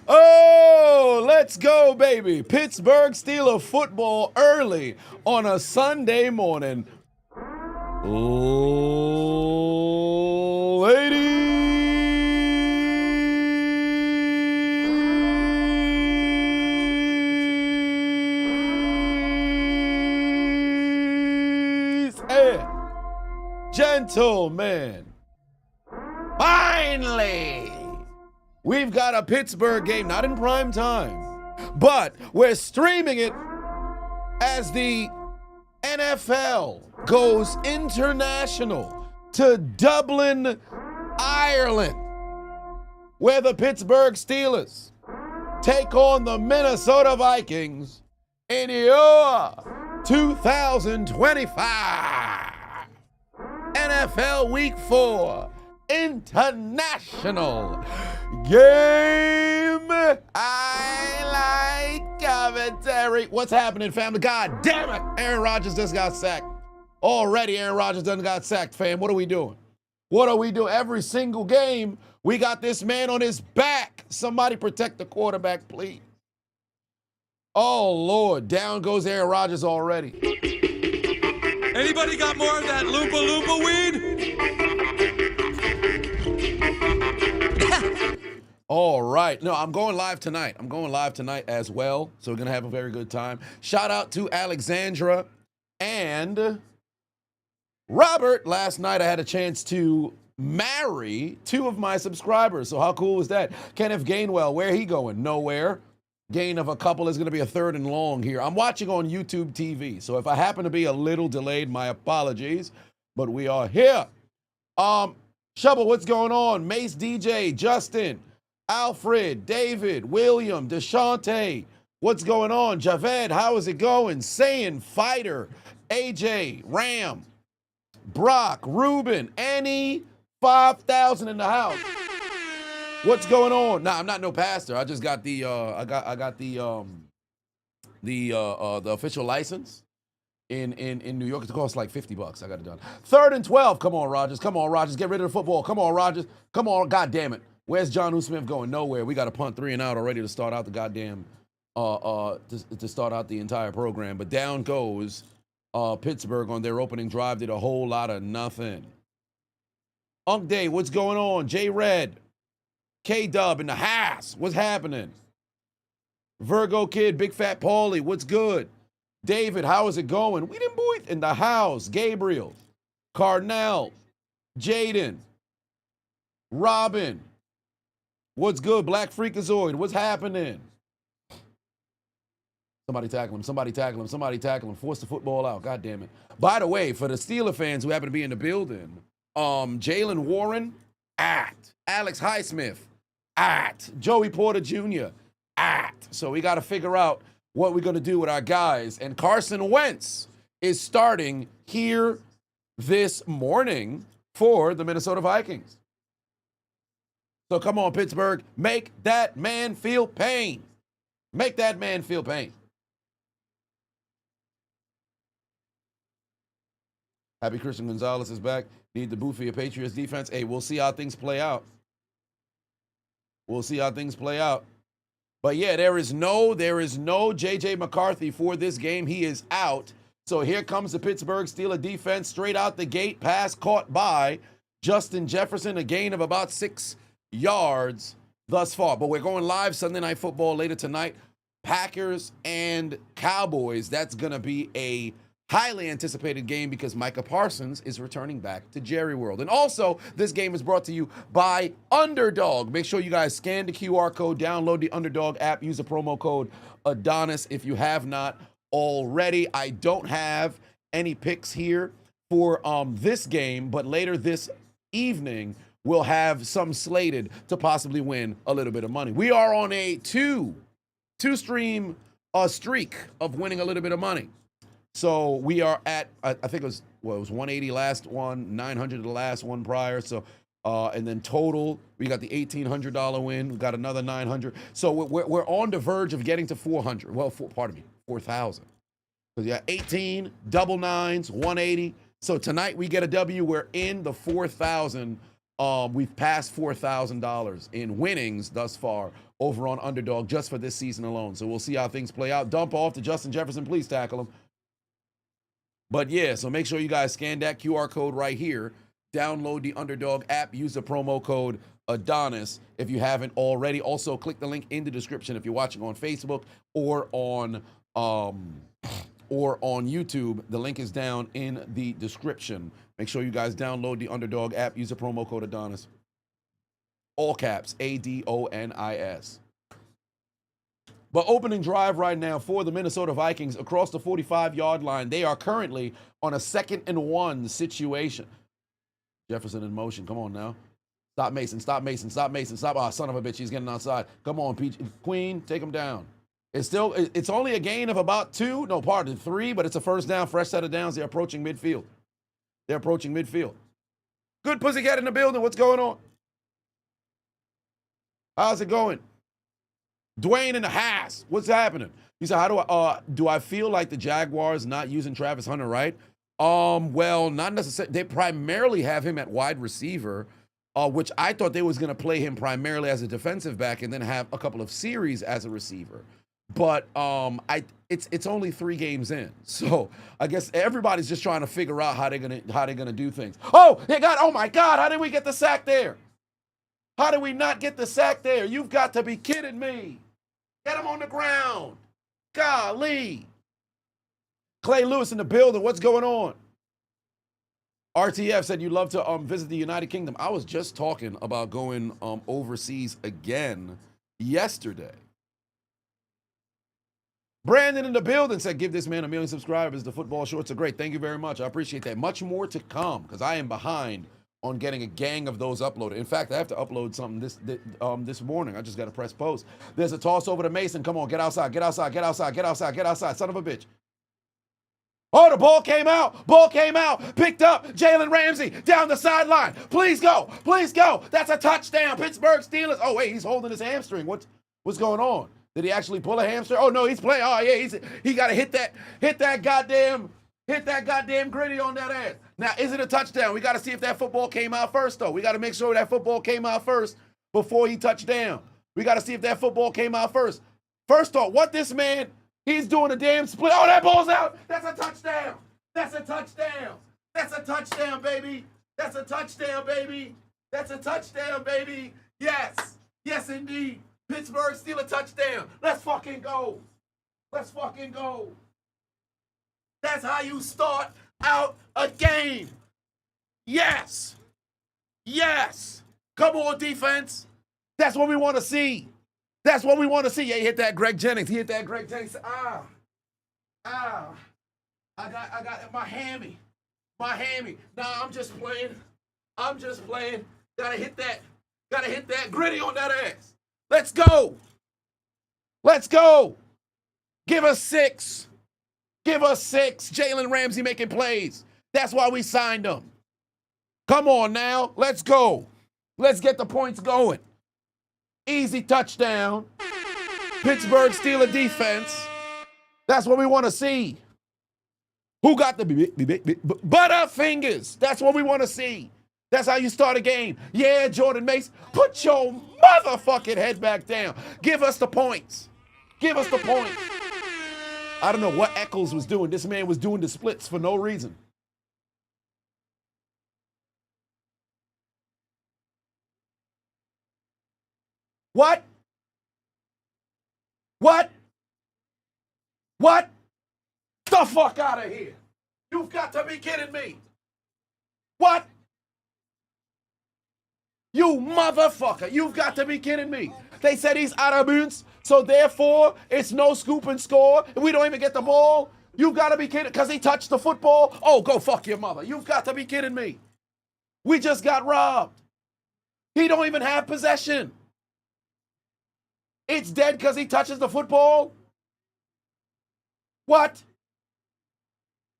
Oh, let's go, baby. Pittsburgh Steelers football early on a Sunday morning. Ladies and gentlemen, finally, we've got a Pittsburgh game, not in prime time, but we're streaming it as the NFL goes international to Dublin, Ireland, where the Pittsburgh Steelers take on the Minnesota Vikings in your 2025 NFL Week 4 International Game. I like commentary. What's happening, family? God damn it. Aaron Rodgers just got sacked. Already Aaron Rodgers done got sacked, fam. What are we doing? What are we doing? Every single game, we got this man on his back. Somebody protect the quarterback, please. Oh, Lord. Down goes Aaron Rodgers already. Anybody got more of that Loompa Loompa weed? All right. No, I'm going live tonight. I'm going live tonight as well. So we're going to have a very good time. Shout out to Alexandra and Robert. Last night I had a chance to marry 2 of my subscribers. So how cool was that? Kenneth Gainwell, where he going? Nowhere. Gain of a couple is going to be a 3rd and long here. I'm watching on YouTube TV. So if I happen to be a little delayed, my apologies. But we are here. Shubble, what's going on? Mace DJ, Justin, Alfred, David, William, DeShante, what's going on? Javed, how is it going? Saiyan, Fighter, AJ, Ram, Brock, Ruben, Annie, 5,000 in the house. What's going on? Nah, I'm not no pastor. I just got the I got the official license in New York. It costs like $50. I got it done. 3rd and 12. Come on, Rodgers. Come on, Rodgers. Get rid of the football. Come on, Rodgers. Come on. God damn it. Where's John U. Smith going? Nowhere. We got to punt 3 and out already to start out the goddamn to start out the entire program. But down goes Pittsburgh on their opening drive. Did a whole lot of nothing. Unk Day, what's going on? J Red, K-Dub in the house. What's happening? Virgo Kid, Big Fat Paulie, what's good? David, how is it going? We didn't boy in the house. Gabriel, Cardinal, Jaden, Robin, what's good? Black Freakazoid, what's happening? Somebody tackle him. Somebody tackle him. Somebody tackle him. Force the football out. God damn it. By the way, for the Steeler fans who happen to be in the building, Jalen Warren, Alex Highsmith, Joey Porter Jr., So we got to figure out what we're going to do with our guys. And Carson Wentz is starting here this morning for the Minnesota Vikings. So come on, Pittsburgh. Make that man feel pain. Make that man feel pain. Happy Christian Gonzalez is back. Need the boot for your Patriots defense. Hey, we'll see how things play out. We'll see how things play out. But yeah, there is no J.J. McCarthy for this game. He is out. So here comes the Pittsburgh Steelers defense straight out the gate. Pass caught by Justin Jefferson, a gain of about 6 yards thus far. But we're going live Sunday Night Football later tonight. Packers and Cowboys. That's going to be a highly anticipated game because Micah Parsons is returning back to Jerry World. And also, this game is brought to you by Underdog. Make sure you guys scan the QR code, download the Underdog app, use the promo code Adonis if you have not already. I don't have any picks here for this game, but later this evening, we'll have some slated to possibly win a little bit of money. We are on a two-stream streak of winning a little bit of money. So we are at, I think it was 180 last one, 900 the last one prior. So, and then total, we got the $1,800 win. We got another 900. So we're on the verge of getting to 400. Well, 4,000. So yeah, 18, double nines, 180. So tonight we get a W. We're in the 4,000 We've passed $4,000 in winnings thus far over on Underdog just for this season alone. So we'll see how things play out. Dump off to Justin Jefferson. Please tackle him. But yeah, so make sure you guys scan that QR code right here. Download the Underdog app. Use the promo code Adonis if you haven't already. Also, click the link in the description if you're watching on Facebook or on YouTube. The link is down in the description. Make sure you guys download the Underdog app. Use the promo code Adonis. All caps, ADONIS. But opening drive right now for the Minnesota Vikings across the 45-yard line. They are currently on a 2nd and 1 situation. Jefferson in motion. Come on now. Stop Mason. Stop Mason. Stop Mason. Stop. Ah, son of a bitch. He's getting outside. Come on, Queen. Take him down. It's only a gain of about 3, but it's a first down. Fresh set of downs. They're approaching midfield. Good pussycat in the building. What's going on? How's it going? Dwayne in the house. What's happening? He said, do I feel like the Jaguars not using Travis Hunter, right? Well, not necessarily. They primarily have him at wide receiver, which I thought they was going to play him primarily as a defensive back and then have a couple of series as a receiver. But it's only 3 games in, so I guess everybody's just trying to figure out how they're gonna do things. Oh my God! How did we get the sack there? How did we not get the sack there? You've got to be kidding me! Get him on the ground! Golly! Clay Lewis in the building. What's going on? RTF said you'd love to visit the United Kingdom. I was just talking about going overseas again yesterday. Brandon in the building said, give this man 1 million subscribers. The football shorts are great. Thank you very much. I appreciate that. Much more to come because I am behind on getting a gang of those uploaded. In fact, I have to upload something this morning. I just got to press post. There's a toss over to Mason. Come on, get outside, get outside, get outside, get outside, get outside. Son of a bitch. Oh, the ball came out. Ball came out. Picked up. Jalen Ramsey down the sideline. Please go. Please go. That's a touchdown. Pittsburgh Steelers. Oh, wait, he's holding his hamstring. What's going on? Did he actually pull a hamstring? Oh no, he's playing. Oh yeah, he got to hit that goddamn gritty on that ass. Now, is it a touchdown? We got to see if that football came out first, though. We got to make sure that football came out first before he touched down. We got to see if that football came out first. First off, what this man, he's doing a damn split. Oh, that ball's out. That's a touchdown. That's a touchdown. That's a touchdown, baby. That's a touchdown, baby. That's a touchdown, baby. Yes. Yes, indeed. Pittsburgh Steelers touchdown. Let's fucking go. Let's fucking go. That's how you start out a game. Yes. Yes. Come on, defense. That's what we want to see. That's what we want to see. Yeah, he hit that Greg Jennings. He hit that Greg Jennings. I got my hammy. My hammy. Nah, I'm just playing. Gotta hit that gritty on that ass. Let's go. Let's go. Give us 6. Give us 6. Jalen Ramsey making plays. That's why we signed him. Come on now. Let's go. Let's get the points going. Easy touchdown. Pittsburgh Steelers defense. That's what we want to see. Who got the butterfingers? That's what we want to see. That's how you start a game. Yeah, Jordan Mace, put your motherfucking head back down. Give us the points. Give us the points. I don't know what Eccles was doing. This man was doing the splits for no reason. What? What? What? The fuck out of here. You've got to be kidding me. What? You motherfucker. You've got to be kidding me. They said he's out of bounds, so therefore it's no scoop and score. And we don't even get the ball. You've got to be kidding because he touched the football. Oh, go fuck your mother. You've got to be kidding me. We just got robbed. He don't even have possession. It's dead because he touches the football? What?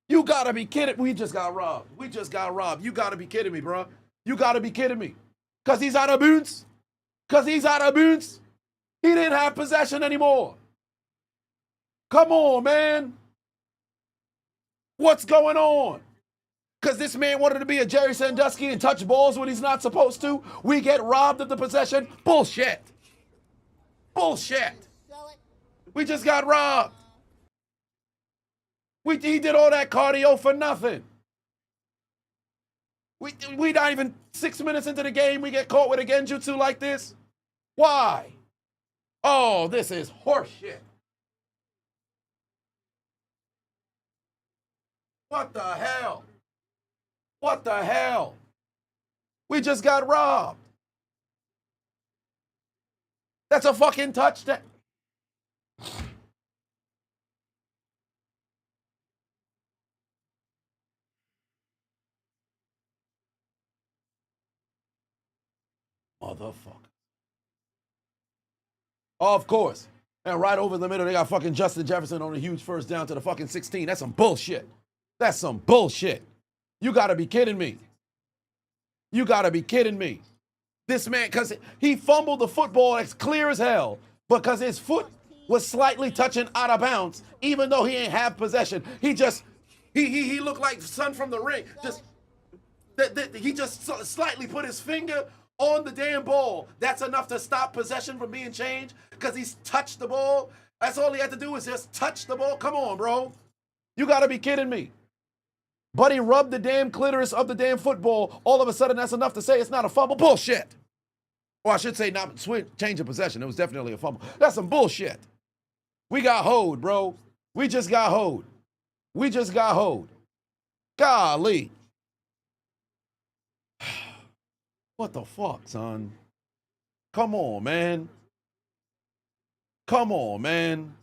You got to be kidding. We just got robbed. We just got robbed. You got to be kidding me, bro. You got to be kidding me. Because he's out of bounds? Because he's out of bounds? He didn't have possession anymore. Come on, man. What's going on? Because this man wanted to be a Jerry Sandusky and touch balls when he's not supposed to. We get robbed of the possession. Bullshit. Bullshit. We just got robbed. He did all that cardio for nothing. We not even 6 minutes into the game, we get caught with a genjutsu like this. Why? Oh, this is horseshit. What the hell? What the hell? We just got robbed. That's a fucking touchdown. Motherfucker. Oh, of course. And right over the middle, they got fucking Justin Jefferson on a huge first down to the fucking 16. That's some bullshit. That's some bullshit. You gotta be kidding me. You gotta be kidding me. This man, because he fumbled the football as clear as hell because his foot was slightly touching out of bounds, even though he ain't have possession. He looked like Son from the Ring. He just slightly put his finger on the damn ball. That's enough to stop possession from being changed because he's touched the ball. That's all he had to do is just touch the ball. Come on, bro. You gotta be kidding me. But he rubbed the damn clitoris of the damn football. All of a sudden, that's enough to say it's not a fumble. Bullshit. Or I should say not change of possession. It was definitely a fumble. That's some bullshit. We got hoed, bro. We just got hoed. We just got hoed. Golly. What the fuck, son? Come on, man. Come on, man.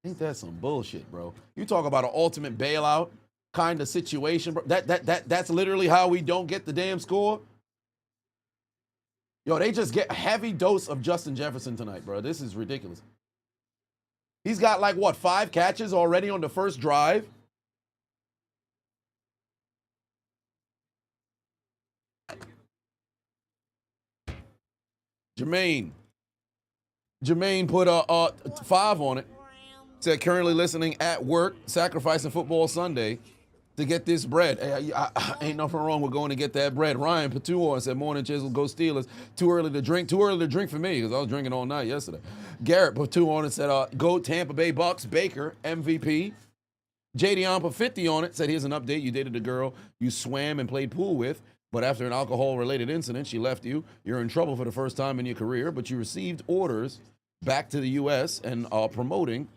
Ain't that some bullshit, bro? You talk about an ultimate bailout kind of situation, bro. That's literally how we don't get the damn score. Yo, they just get a heavy dose of Justin Jefferson tonight, bro. This is ridiculous. He's got like, what, 5 catches already on the first drive? Jermaine put a 5 on it. Said currently listening at work, sacrificing football Sunday to get this bread. Hey, ain't nothing wrong with going to get that bread. Ryan Patuor said, morning, Chiseled, go Steelers. Too early to drink for me because I was drinking all night yesterday. Garrett Patuor and said, go Tampa Bay Bucks. Baker, MVP. Jadion put 50 on it, said, here's an update. You dated a girl you swam and played pool with, but after an alcohol-related incident, she left you. You're in trouble for the first time in your career, but you received orders back to the U.S. and promoting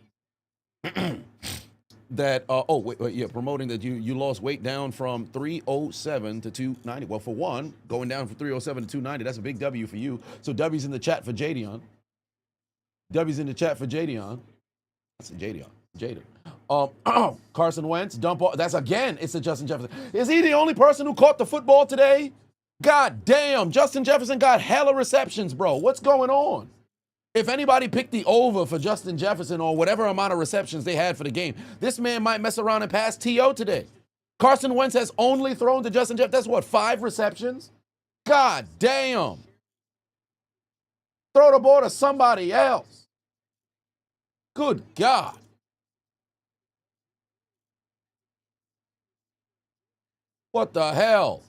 that, promoting that you lost weight down from 307 to 290. Well, for one, going down from 307 to 290, that's a big W for you. So W's in the chat for Jadion. W's in the chat for Jadion. That's a Jaden. Carson Wentz, dump off. That's again, it's a Justin Jefferson. Is he the only person who caught the football today? God damn, Justin Jefferson got hella receptions, bro. What's going on? If anybody picked the over for Justin Jefferson or whatever amount of receptions they had for the game, this man might mess around and pass T.O. today. Carson Wentz has only thrown to Justin Jefferson. That's what, 5 receptions? God damn. Throw the ball to somebody else. Good God. What the hell?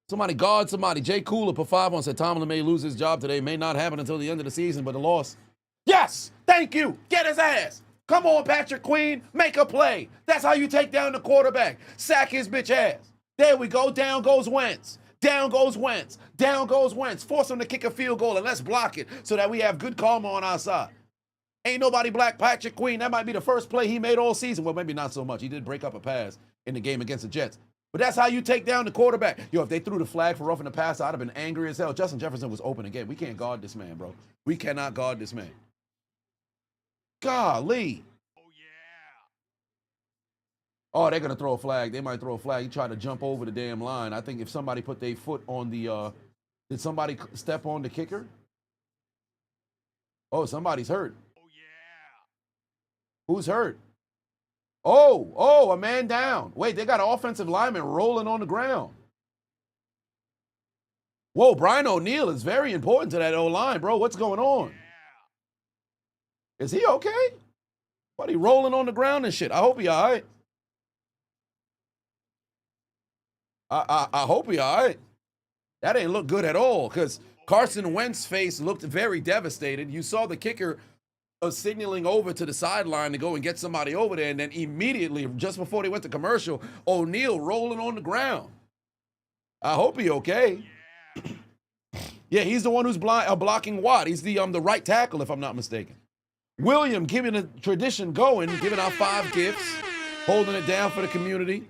Somebody guard somebody. Jay Cooler put 5 on, said Tomlin may lose his job today. May not happen until the end of the season, but a loss. Yes! Thank you! Get his ass! Come on, Patrick Queen. Make a play. That's how you take down the quarterback. Sack his bitch ass. There we go. Down goes Wentz. Down goes Wentz. Down goes Wentz. Force him to kick a field goal and let's block it so that we have good karma on our side. Ain't nobody black Patrick Queen. That might be the first play he made all season. Well, maybe not so much. He did break up a pass in the game against the Jets. But that's how you take down the quarterback. Yo, if they threw the flag for roughing the pass, I'd have been angry as hell. Justin Jefferson was open again. We can't guard this man, bro. We cannot guard this man. Golly. Oh, yeah. Oh, they're going to throw a flag. They might throw a flag. He tried to jump over the damn line. I think if somebody put their foot on the, did somebody step on the kicker? Oh, somebody's hurt. Oh, yeah. Who's hurt? Oh, a man down. Wait, they got an offensive lineman rolling on the ground. Whoa, Brian O'Neill is very important to that O-line, bro. What's going on? Yeah. Is he okay? What, he rolling on the ground and shit? I hope he all right. I hope he all right. That ain't look good at all, because Carson Wentz's face looked very devastated. You saw the kicker signaling over to the sideline to go and get somebody over there, and then immediately, just before they went to commercial, O'Neal rolling on the ground. I hope he okay. Yeah, he's the one who's blocking Watt. He's the right tackle, if I'm not mistaken. William keeping the tradition going, giving out 5 gifts, holding it down for the community.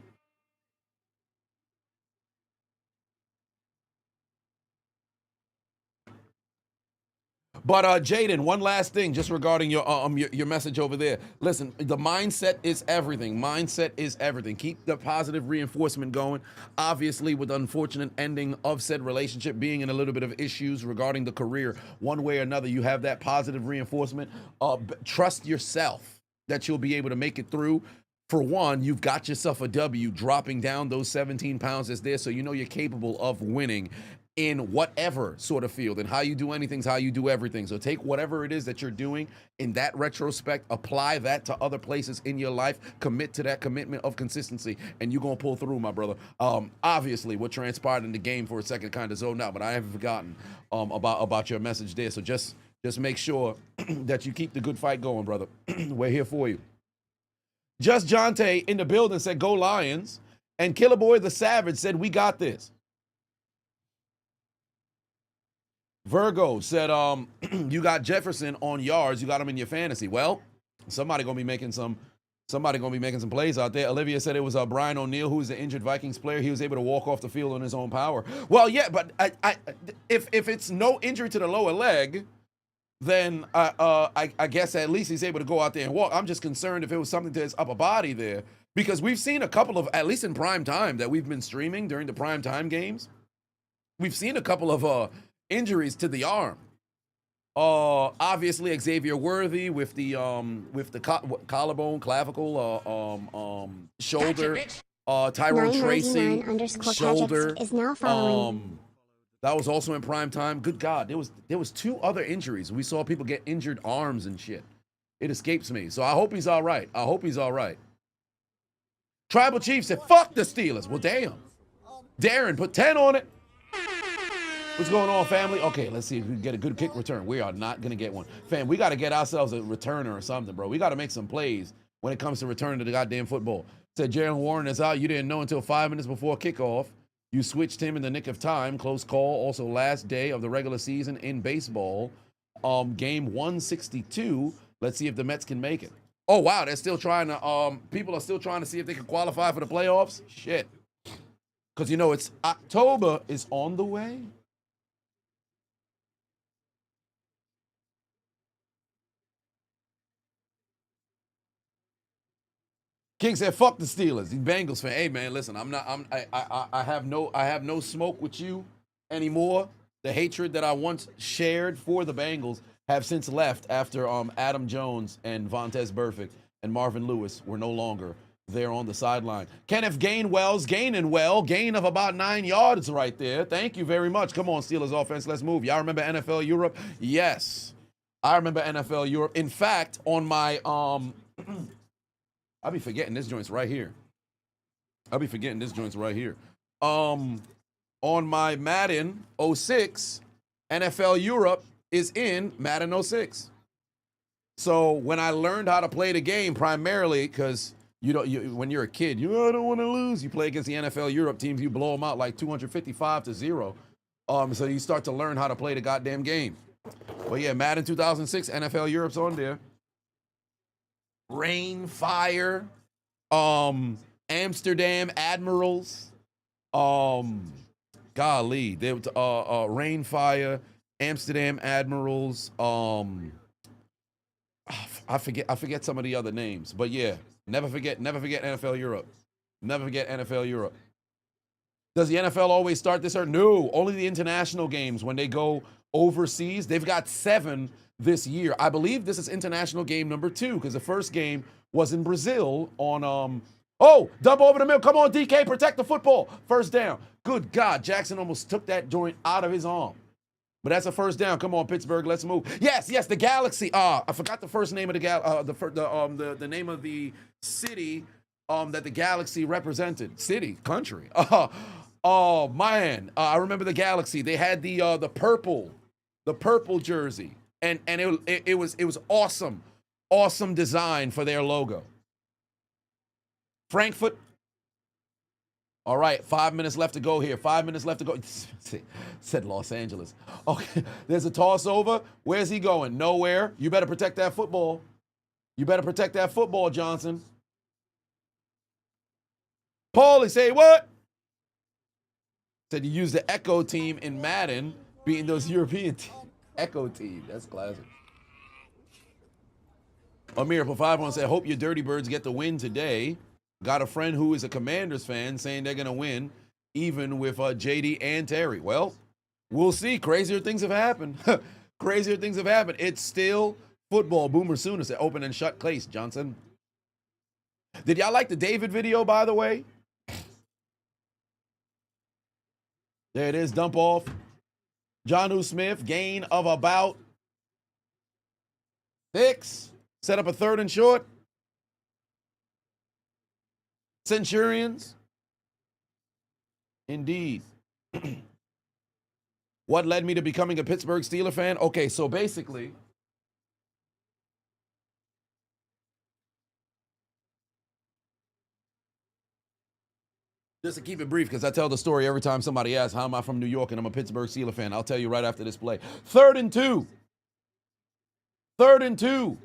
But Jaden, one last thing, just regarding your message over there. Listen, the mindset is everything. Mindset is everything. Keep the positive reinforcement going. Obviously, with the unfortunate ending of said relationship, being in a little bit of issues regarding the career, one way or another, you have that positive reinforcement. Trust yourself that you'll be able to make it through. For one, you've got yourself a W, dropping down those 17 pounds that's there, so you know you're capable of winning in whatever sort of field. And how you do anything is how you do everything. So take whatever it is that you're doing in that retrospect, apply that to other places in your life, commit to that commitment of consistency, and you're going to pull through, my brother. Obviously, what transpired in the game for a second kind of zoned out, but I haven't forgotten about your message there. So just make sure that you keep the good fight going, brother. We're here for you. Just Jonte in the building said, go Lions. And Killer Boy the Savage said, we got this. Virgo said, you got Jefferson on yards. You got him in your fantasy. Well, somebody gonna be making some plays out there. Olivia said it was Brian O'Neill, who's the injured Vikings player. He was able to walk off the field on his own power. Well, yeah, but if it's no injury to the lower leg, then I guess at least he's able to go out there and walk. I'm just concerned if it was something to his upper body there, because we've seen a couple of, at least in prime time that we've been streaming during the prime time games, we've seen a couple of injuries to the arm. Obviously Xavier Worthy with the collarbone, clavicle, shoulder. Tyrone Tracy, shoulder. Is now following. That was also in prime time. Good God, there was 2 other injuries. We saw people get injured arms and shit. It escapes me. So I hope he's all right. I hope he's all right. Tribal Chief said, fuck the Steelers. Well, damn. Darren, put 10 on it. What's going on, family? Okay, let's see if we can get a good kick return. We are not going to get one. Fam, we got to get ourselves a returner or something, bro. We got to make some plays when it comes to returning to the goddamn football. Said Jalen Warren is out. You didn't know until 5 minutes before kickoff. You switched him in the nick of time. Close call. Also, last day of the regular season in baseball. Game 162. Let's see if the Mets can make it. Oh, wow. They're still trying to, people are still trying to see if they can qualify for the playoffs. Shit. Because, you know, it's October is on the way. King said, "Fuck the Steelers." He's Bengals fan. Hey man, listen, I have no smoke with you anymore. The hatred that I once shared for the Bengals have since left after Adam Jones and Vontaze Burfict and Marvin Lewis were no longer there on the sideline. Kenneth Gainwell's gaining well, gain of about 9 yards right there. Thank you very much. Come on, Steelers offense, let's move. Y'all remember NFL Europe? Yes, I remember NFL Europe. In fact, on my I'll be forgetting this joint's right here. On my Madden 06, NFL Europe is in Madden 06. So when I learned how to play the game, primarily because when you're a kid, I don't want to lose. You play against the NFL Europe teams, you blow them out like 255-0. So you start to learn how to play the goddamn game. But yeah, Madden 2006, NFL Europe's on there. Rain, Fire, Amsterdam Admirals, golly, there was Rain, Fire, Amsterdam Admirals, I forget some of the other names, but yeah, never forget NFL Europe. Never forget NFL Europe. Does the NFL always start this? Or no, only the international games when they go overseas. They've got 7 this year. I believe this is international game number 2 because the first game was in Brazil on dump over the middle. Come on, DK, protect the football. First down. Good God, Jackson almost took that joint out of his arm. But that's a first down. Come on, Pittsburgh, let's move. Yes, the Galaxy. I forgot the first name of the name of the city that the Galaxy represented. City, country. Oh man, I remember the Galaxy. They had the purple jersey, and it was awesome, awesome design for their logo. Frankfurt. All right, 5 minutes left to go here. 5 minutes left to go. Said Los Angeles. Okay, there's a toss over. Where's he going? Nowhere. You better protect that football. You better protect that football, Johnson. Paulie, say what? Said you use the Echo team in Madden, beating those European teams. Echo team, that's classic. Amir for 5-1 said, hope your Dirty Birds get the win today. Got a friend who is a Commanders fan saying they're going to win, even with JD and Terry. Well, we'll see. Crazier things have happened. Crazier things have happened. It's still football. Boomer Sooner said, open and shut case, Johnson. Did y'all like the David video, by the way? There it is, dump off. Jonnu Smith, gain of about 6. Set up a 3rd and short. Centurions. Indeed. What led me to becoming a Pittsburgh Steelers fan? Okay, so basically, just to keep it brief, because I tell the story every time somebody asks, how am I from New York and I'm a Pittsburgh Steelers fan? I'll tell you right after this play. 3rd and 2. 3rd and 2.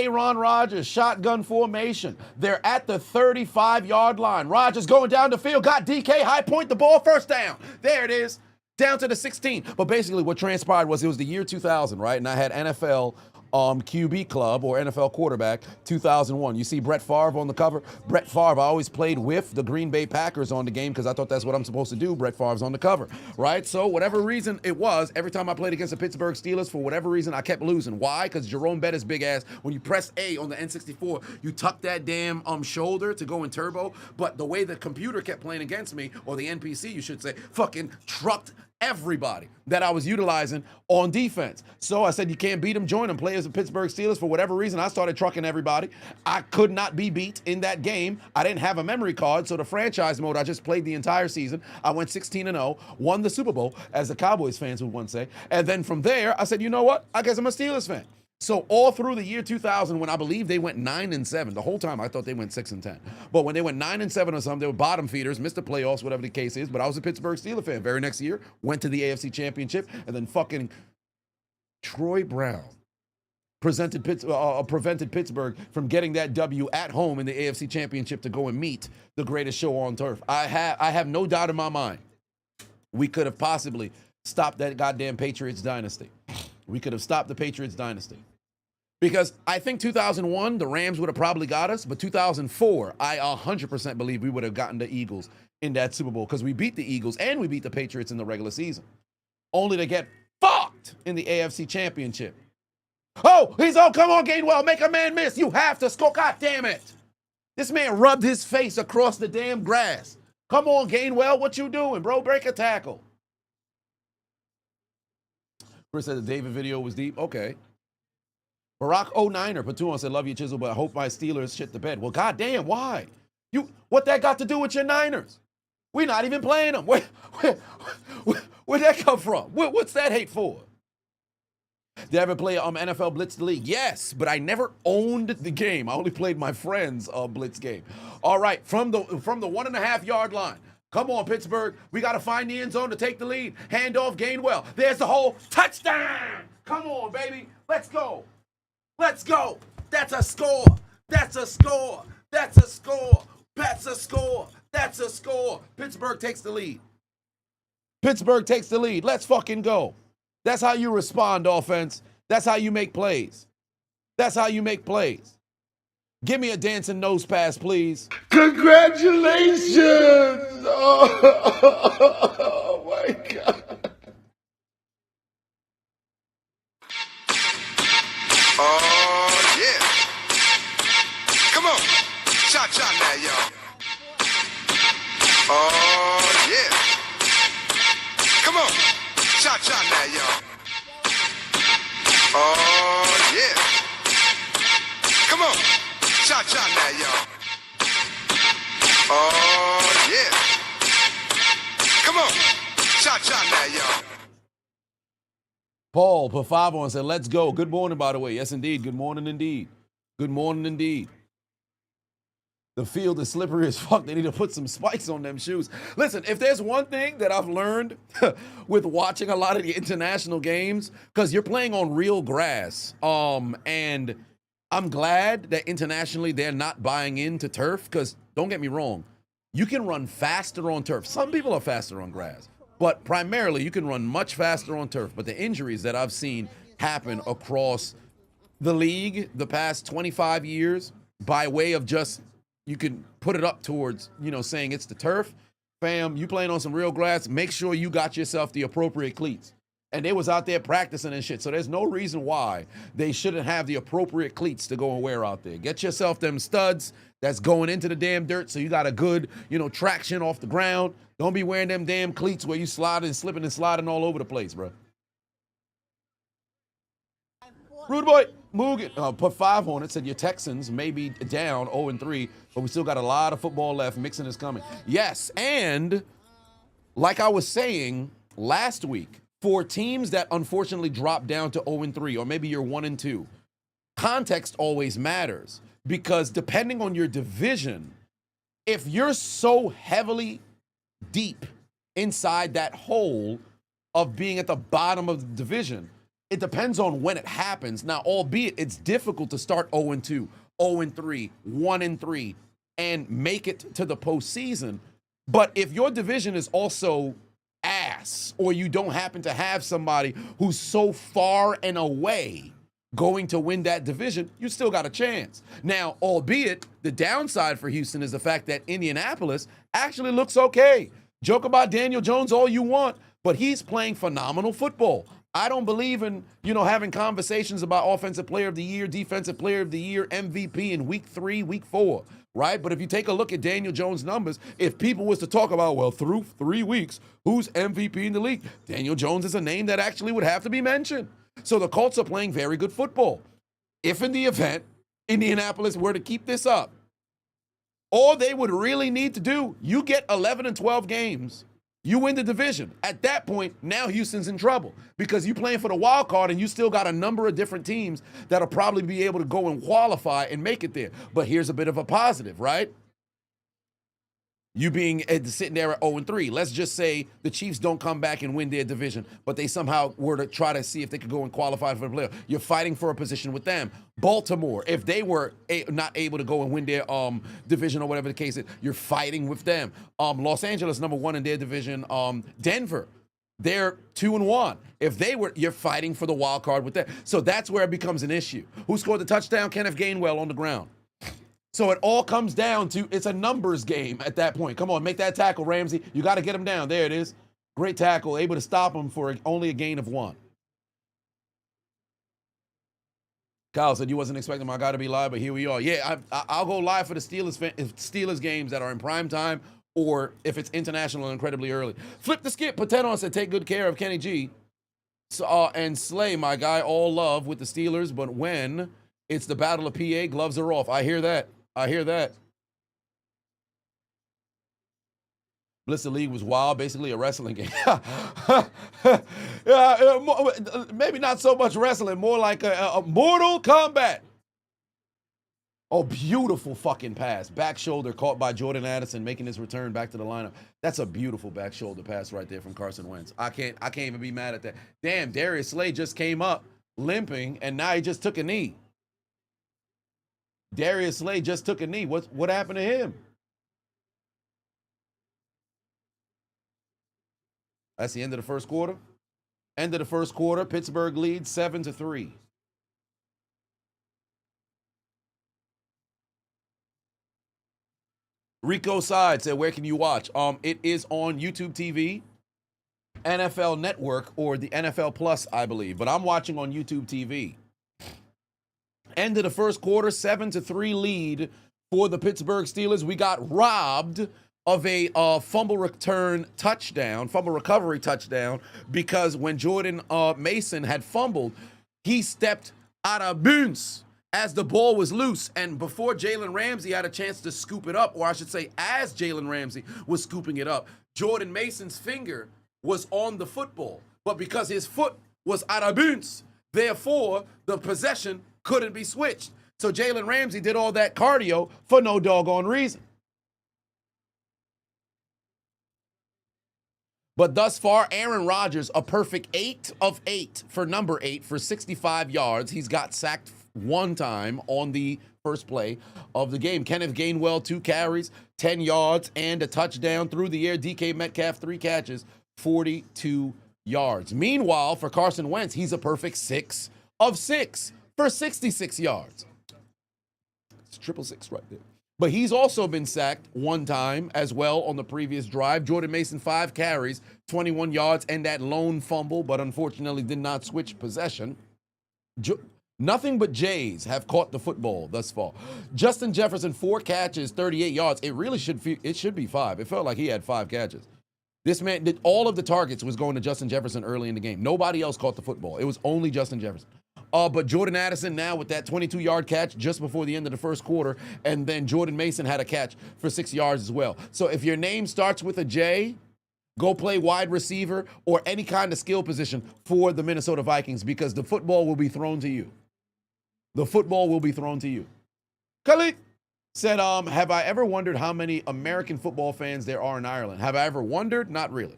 Ron Rodgers, shotgun formation. They're at the 35-yard line. Rodgers going down the field, got DK, high point the ball, first down. There it is, down to the 16. But basically what transpired was it was the year 2000, right? And I had NFL QB club or NFL quarterback 2001. You see Brett Favre on the cover. Brett Favre, I always played with the Green Bay Packers on the game because I thought that's what I'm supposed to do. Brett Favre's on the cover, right? So whatever reason it was, every time I played against the Pittsburgh Steelers, for whatever reason, I kept losing. Why? Because Jerome Bettis' big ass, when you press A on the N64, you tuck that damn shoulder to go in turbo. But the way the computer kept playing against me, or the NPC, you should say, fucking trucked everybody that I was utilizing on defense. So I said, you can't beat them, join them. Play as the Pittsburgh Steelers. For whatever reason, I started trucking everybody. I could not be beat in that game. I didn't have a memory card, so the franchise mode, I just played the entire season. I went 16-0, won the Super Bowl, as the Cowboys fans would once say. And then from there, I said, you know what? I guess I'm a Steelers fan. So all through the year 2000, when I believe they went 9-7, the whole time I thought they went 6-10. But when they went 9-7 or something, they were bottom feeders, missed the playoffs, whatever the case is. But I was a Pittsburgh Steelers fan. Very next year, went to the AFC Championship, and then fucking Troy Brown prevented Pittsburgh from getting that W at home in the AFC Championship to go and meet the greatest show on turf. I have no doubt in my mind we could have possibly stopped that goddamn Patriots dynasty. We could have stopped the Patriots dynasty. Because I think 2001, the Rams would have probably got us, but 2004, I 100% believe we would have gotten the Eagles in that Super Bowl because we beat the Eagles and we beat the Patriots in the regular season, only to get fucked in the AFC Championship. Oh, come on, Gainwell, make a man miss. You have to score. God damn it. This man rubbed his face across the damn grass. Come on, Gainwell, what you doing, bro? Break a tackle. Chris said the David video was deep. Okay. Barack 09er, Patuan said, love you, Chiseled, but I hope my Steelers shit the bed. Well, goddamn, why? What that got to do with your Niners? We're not even playing them. Where'd that come from? What's that hate for? Did I ever play NFL Blitz League? Yes, but I never owned the game. I only played my friend's Blitz game. All right, from the 1.5-yard line. Come on, Pittsburgh. We got to find the end zone to take the lead. Hand off Gainwell. There's the hole. Touchdown. Come on, baby. Let's go. Let's go. That's a score. That's a score. That's a score. That's a score. That's a score. Pittsburgh takes the lead. Pittsburgh takes the lead. Let's fucking go. That's how you respond, offense. That's how you make plays. That's how you make plays. Give me a dancing nose pass, please. Congratulations! Oh my God. Oh, yeah. Come on. Cha-cha now, y'all. Oh, yeah. Come on. Cha-cha now, y'all. Oh, yeah. Come on. Cha-cha now, y'all. Oh, yeah. Come on. Cha-cha now, y'all. Paul put 5 on and said, let's go. Good morning, by the way. Yes, indeed. Good morning, indeed. Good morning, indeed. The field is slippery as fuck. They need to put some spikes on them shoes. Listen, if there's one thing that I've learned with watching a lot of the international games, because you're playing on real grass, and I'm glad that internationally they're not buying into turf, because don't get me wrong, you can run faster on turf. Some people are faster on grass, but primarily you can run much faster on turf. But the injuries that I've seen happen across the league the past 25 years by way of just, you can put it up towards, saying it's the turf. Fam, you playing on some real grass, make sure you got yourself the appropriate cleats. And they was out there practicing and shit, so there's no reason why they shouldn't have the appropriate cleats to go and wear out there. Get yourself them studs that's going into the damn dirt so you got a good, traction off the ground. Don't be wearing them damn cleats where you sliding, slipping and sliding all over the place, bro. Rude boy, Mugen, put 5 on it, said your Texans may be down 0-3, but we still got a lot of football left. Mixing is coming. Yes, and like I was saying last week, for teams that unfortunately drop down to 0-3, or maybe you're 1-2, context always matters, because depending on your division, if you're so heavily deep inside that hole of being at the bottom of the division, it depends on when it happens. Now, albeit it's difficult to start 0-2, 0-3, 1-3, and make it to the postseason. But if your division is also ass, or you don't happen to have somebody who's so far and away going to win that division, you still got a chance. Now, albeit the downside for Houston is the fact that Indianapolis actually looks okay. Joke about Daniel Jones all you want, but he's playing phenomenal football. I don't believe in, having conversations about offensive player of the year, defensive player of the year, MVP in week 3, week 4, right? But if you take a look at Daniel Jones' numbers, if people was to talk about, well, through 3 weeks, who's MVP in the league? Daniel Jones is a name that actually would have to be mentioned. So the Colts are playing very good football. If in the event Indianapolis were to keep this up, all they would really need to do, you get 11 and 12 games, you win the division. At that point, now Houston's in trouble because you're playing for the wild card and you still got a number of different teams that'll probably be able to go and qualify and make it there. But here's a bit of a positive, right? You being sitting there at 0-3. Let's just say the Chiefs don't come back and win their division, but they somehow were to try to see if they could go and qualify for the playoff. You're fighting for a position with them. Baltimore, if they were not able to go and win their division or whatever the case is, you're fighting with them. Los Angeles, number 1 in their division. Denver, they're 2-1. If they were, you're fighting for the wild card with them. So that's where it becomes an issue. Who scored the touchdown? Kenneth Gainwell on the ground. So it all comes down to, it's a numbers game at that point. Come on, make that tackle, Ramsey. You got to get him down. There it is. Great tackle, able to stop him for only a gain of 1. Kyle said you wasn't expecting my guy to be live, but here we are. Yeah, I'll go live for the Steelers games that are in prime time, or if it's international and incredibly early. Flip the skip. Put 10 on, said take good care of Kenny G. And Slay, my guy, all love with the Steelers, but when it's the Battle of PA, gloves are off. I hear that. I hear that. Blister League was wild, basically a wrestling game. Maybe not so much wrestling, more like a Mortal Kombat. Oh, beautiful fucking pass. Back shoulder caught by Jordan Addison, making his return back to the lineup. That's a beautiful back shoulder pass right there from Carson Wentz. I can't even be mad at that. Damn, Darius Slay just came up limping, and now he just took a knee. Darius Slay just took a knee. What happened to him? That's the end of the first quarter. End of the first quarter. Pittsburgh leads 7-3. Rico Side said, where can you watch? It is on YouTube TV, NFL Network, or the NFL Plus, I believe. But I'm watching on YouTube TV. End of the first quarter, 7-3 lead for the Pittsburgh Steelers. We got robbed of a fumble recovery touchdown, because when Jordan Mason had fumbled, He stepped out of bounds as the ball was loose, and before Jalen Ramsey had a chance to scoop it up, or I should say as Jalen Ramsey was scooping it up, Jordan Mason's finger was on the football. But because his foot was out of bounds, therefore the possession couldn't be switched. So Jalen Ramsey did all that cardio for no doggone reason. But thus far, Aaron Rodgers, a perfect 8 of 8 for number 8 for 65 yards. He's got sacked one time on the first play of the game. Kenneth Gainwell, 2 carries, 10 yards, and a touchdown through the air. DK Metcalf, 3 catches, 42 yards. Meanwhile, for Carson Wentz, he's a perfect 6 of 6 for 66 yards. It's 666 right there. But he's also been sacked one time as well on the previous drive. Jordan Mason, 5 carries, 21 yards, and that lone fumble, but unfortunately did not switch possession. Nothing but Jays have caught the football thus far. Justin Jefferson, 4 catches, 38 yards. It should be 5. It felt like he had 5 catches. This man did all of the targets was going to Justin Jefferson early in the game. Nobody else caught the football. It was only Justin Jefferson. But Jordan Addison now with that 22-yard catch just before the end of the first quarter, and then Jordan Mason had a catch for 6 yards as well. So if your name starts with a J, go play wide receiver or any kind of skill position for the Minnesota Vikings, because the football will be thrown to you. The football will be thrown to you. Khalid said, have I ever wondered how many American football fans there are in Ireland? Have I ever wondered? Not really.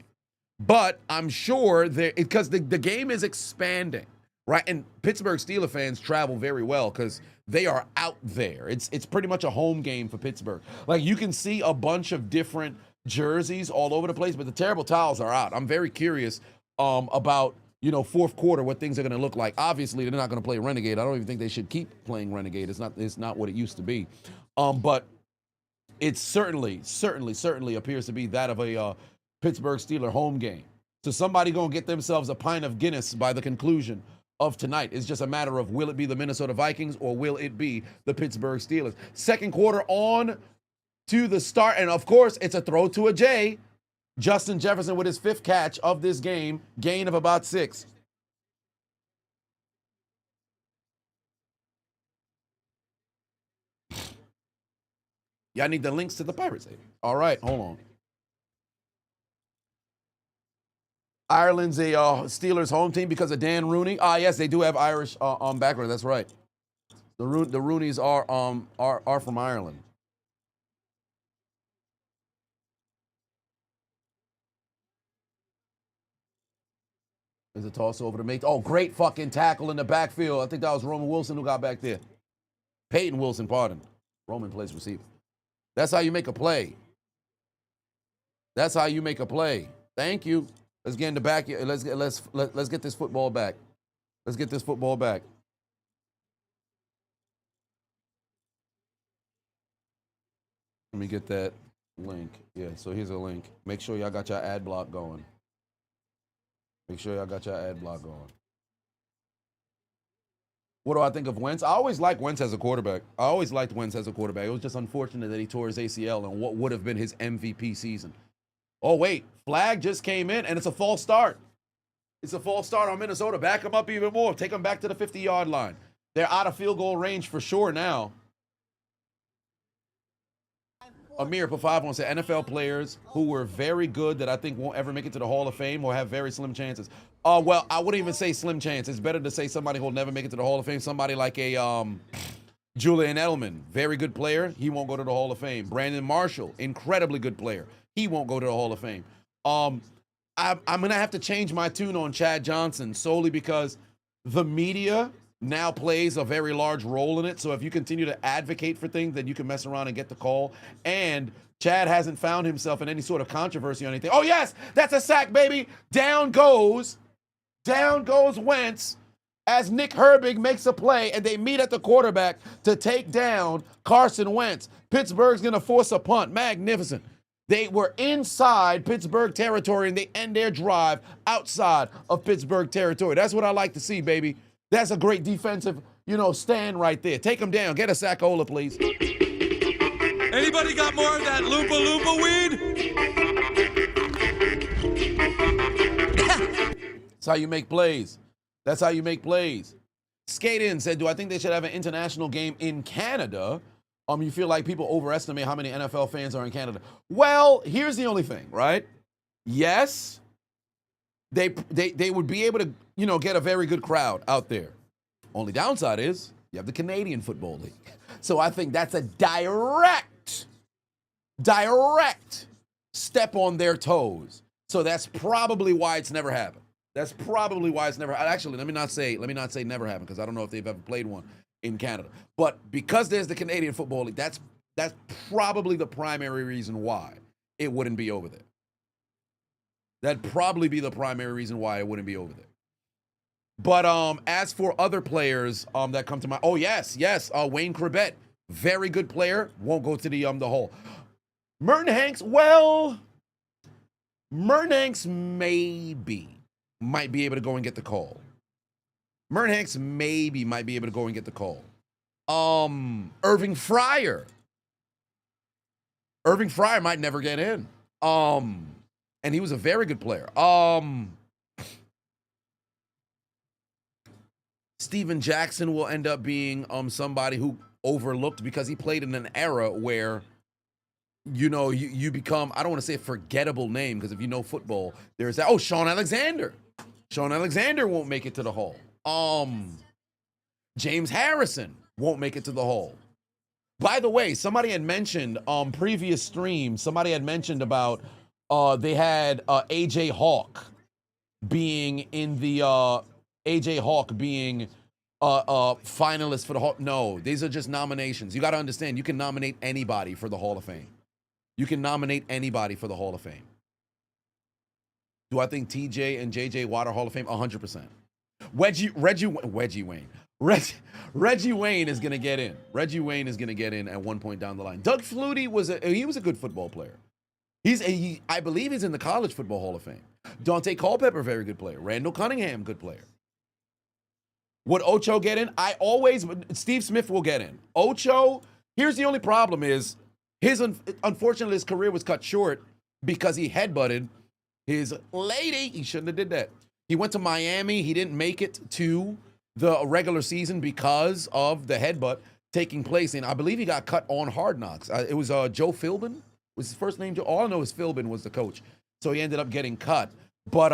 But I'm sure because the game is expanding. Right, and Pittsburgh Steelers fans travel very well because they are out there. It's pretty much a home game for Pittsburgh. Like, you can see a bunch of different jerseys all over the place, but the terrible towels are out. I'm very curious about, fourth quarter, what things are going to look like. Obviously, they're not going to play Renegade. I don't even think they should keep playing Renegade. It's not what it used to be. But it certainly appears to be that of a Pittsburgh Steelers home game. So somebody going to get themselves a pint of Guinness by the conclusion of tonight. It's just a matter of, will it be the Minnesota Vikings or will it be the Pittsburgh Steelers? Second quarter on to the start, and of course, it's a throw to a J. Justin Jefferson with his 5th catch of this game, gain of about 6. Y'all need the links to the Pirates. All right, hold on. Ireland's a Steelers home team because of Dan Rooney. Yes, they do have Irish background. That's right. The Rooneys are from Ireland. There's a toss over to Mate. Oh, great fucking tackle in the backfield. I think that was Roman Wilson who got back there. Peyton Wilson, pardon. Roman plays receiver. That's how you make a play. That's how you make a play. Thank you. Let's get in the back. Let's get this football back. Let's get this football back. Let me get that link. Yeah, so here's a link. Make sure y'all got your ad block going. Make sure y'all got your ad block going. What do I think of Wentz? I always liked Wentz as a quarterback. It was just unfortunate that he tore his ACL in what would have been his MVP season. Oh, wait. Flag just came in, and it's a false start. It's a false start on Minnesota. Back them up even more. Take them back to the 50-yard line. They're out of field goal range for sure now. Amir Pafavon said NFL players who were very good that I think won't ever make it to the Hall of Fame or have very slim chances. Well, I wouldn't even say slim chance. It's better to say somebody who'll never make it to the Hall of Fame. Somebody like a Julian Edelman, very good player. He won't go to the Hall of Fame. Brandon Marshall, incredibly good player. He won't go to the Hall of Fame. I'm going to have to change my tune on Chad Johnson solely because the media now plays a very large role in it. So if you continue to advocate for things, then you can mess around and get the call. And Chad hasn't found himself in any sort of controversy or anything. Oh, yes, that's a sack, baby. Down goes Wentz as Nick Herbig makes a play, and they meet at the quarterback to take down Carson Wentz. Pittsburgh's going to force a punt. Magnificent. They were inside Pittsburgh territory, and they end their drive outside of Pittsburgh territory. That's what I like to see, baby. That's a great defensive, stand right there. Take them down. Get a Saccola, please. Anybody got more of that Loompa Loompa weed? That's how you make plays. That's how you make plays. Skate In said, do I think they should have an international game in Canada? You feel like people overestimate how many NFL fans are in Canada. Well, here's the only thing, right? Yes, they would be able to, get a very good crowd out there. Only downside is you have the Canadian Football League. So I think that's a direct step on their toes. So that's probably why it's never happened. Actually, let me not say never happened, because I don't know if they've ever played one in Canada. But because there's the Canadian Football League, that's probably the primary reason why it wouldn't be over there. That'd probably be the primary reason why it wouldn't be over there. But as for other players that come to mind, yes, Wayne Corbett, very good player, won't go to the Hall. Merton Hanks, Merton Hanks might be able to go and get the call. Merton Hanks might be able to go and get the call. Irving Fryer might never get in. And he was a very good player. Steven Jackson will end up being somebody who overlooked because he played in an era where, you become, I don't want to say a forgettable name, because if you know football, there's that. Sean Alexander. Sean Alexander won't make it to the Hall. James Harrison won't make it to the Hall. By the way, somebody had mentioned previous streams, somebody had mentioned about they had AJ Hawk being in the finalist for the Hall. No, these are just nominations. You got to understand, you can nominate anybody for the Hall of Fame. Do I think TJ and JJ Watt are Hall of Fame? 100%. Reggie Wayne is going to get in. Reggie Wayne is going to get in at one point down the line. Doug Flutie was a good football player. I believe he's in the College Football Hall of Fame. Dante Culpepper, very good player. Randall Cunningham, good player. Would Ocho get in? Steve Smith will get in. Ocho, here's the only problem is, unfortunately, his career was cut short because he headbutted his lady. He shouldn't have did that. He went to Miami. He didn't make it to the regular season because of the headbutt taking place. And I believe he got cut on Hard Knocks. It was Joe Philbin. Was his first name Joe? All I know is Philbin was the coach. So he ended up getting cut. But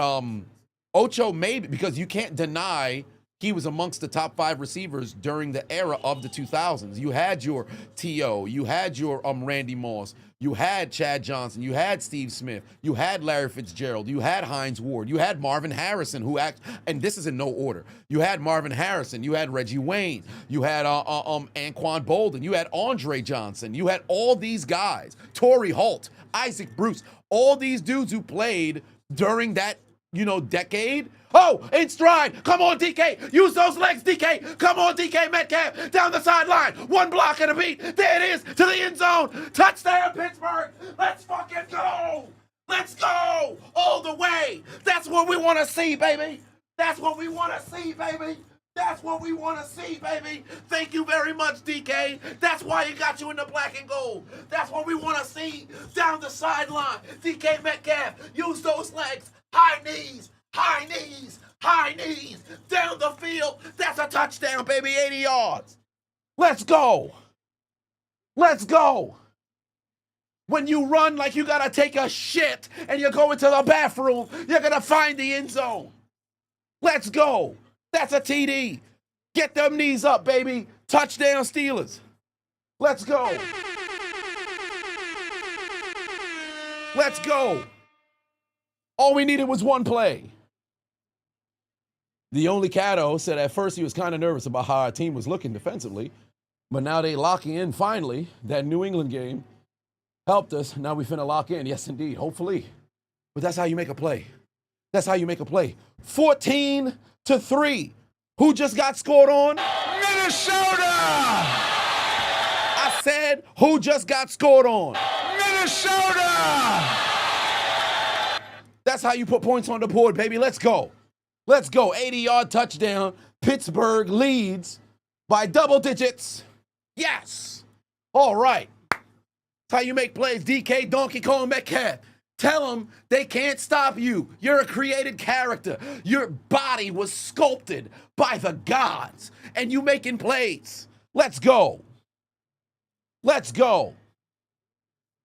Ocho, maybe, because you can't deny he was amongst the top 5 receivers during the era of the 2000s. You had your T.O., you had your Randy Moss, you had Chad Johnson, you had Steve Smith, you had Larry Fitzgerald, you had Hines Ward, you had Marvin Harrison, and this is in no order. You had Marvin Harrison, you had Reggie Wayne, you had Anquan Bolden, you had Andre Johnson, you had all these guys, Torrey Holt, Isaac Bruce, all these dudes who played during that, decade. In stride. Come on, DK. Use those legs, DK. Come on, DK Metcalf. Down the sideline. One block and a beat. There it is. To the end zone. Touchdown, Pittsburgh. Let's fucking go. Let's go. All the way. That's what we want to see, baby. That's what we want to see, baby. Thank you very much, DK. That's why he got you in the black and gold. That's what we want to see down the sideline. DK Metcalf, use those legs. High knees. Down the field. That's a touchdown, baby. 80 yards. Let's go. When you run like you got to take a shit and you're going to the bathroom, you're going to find the end zone. Let's go. That's a TD. Get them knees up, baby. Touchdown, Steelers. Let's go. All we needed was one play. The only Cato said at first he was kind of nervous about how our team was looking defensively, but now they locking in finally. That New England game helped us. Now we finna lock in. Yes, indeed. Hopefully. But that's how you make a play. 14-3. Who just got scored on? Minnesota! I said, who just got scored on? Minnesota! That's how you put points on the board, baby. Let's go. 80-yard touchdown. Pittsburgh leads by double digits. Yes. All right. That's how you make plays. DK, Donkey Kong, Metcalf. Tell them they can't stop you. You're a created character. Your body was sculpted by the gods, and you making plays. Let's go. Let's go.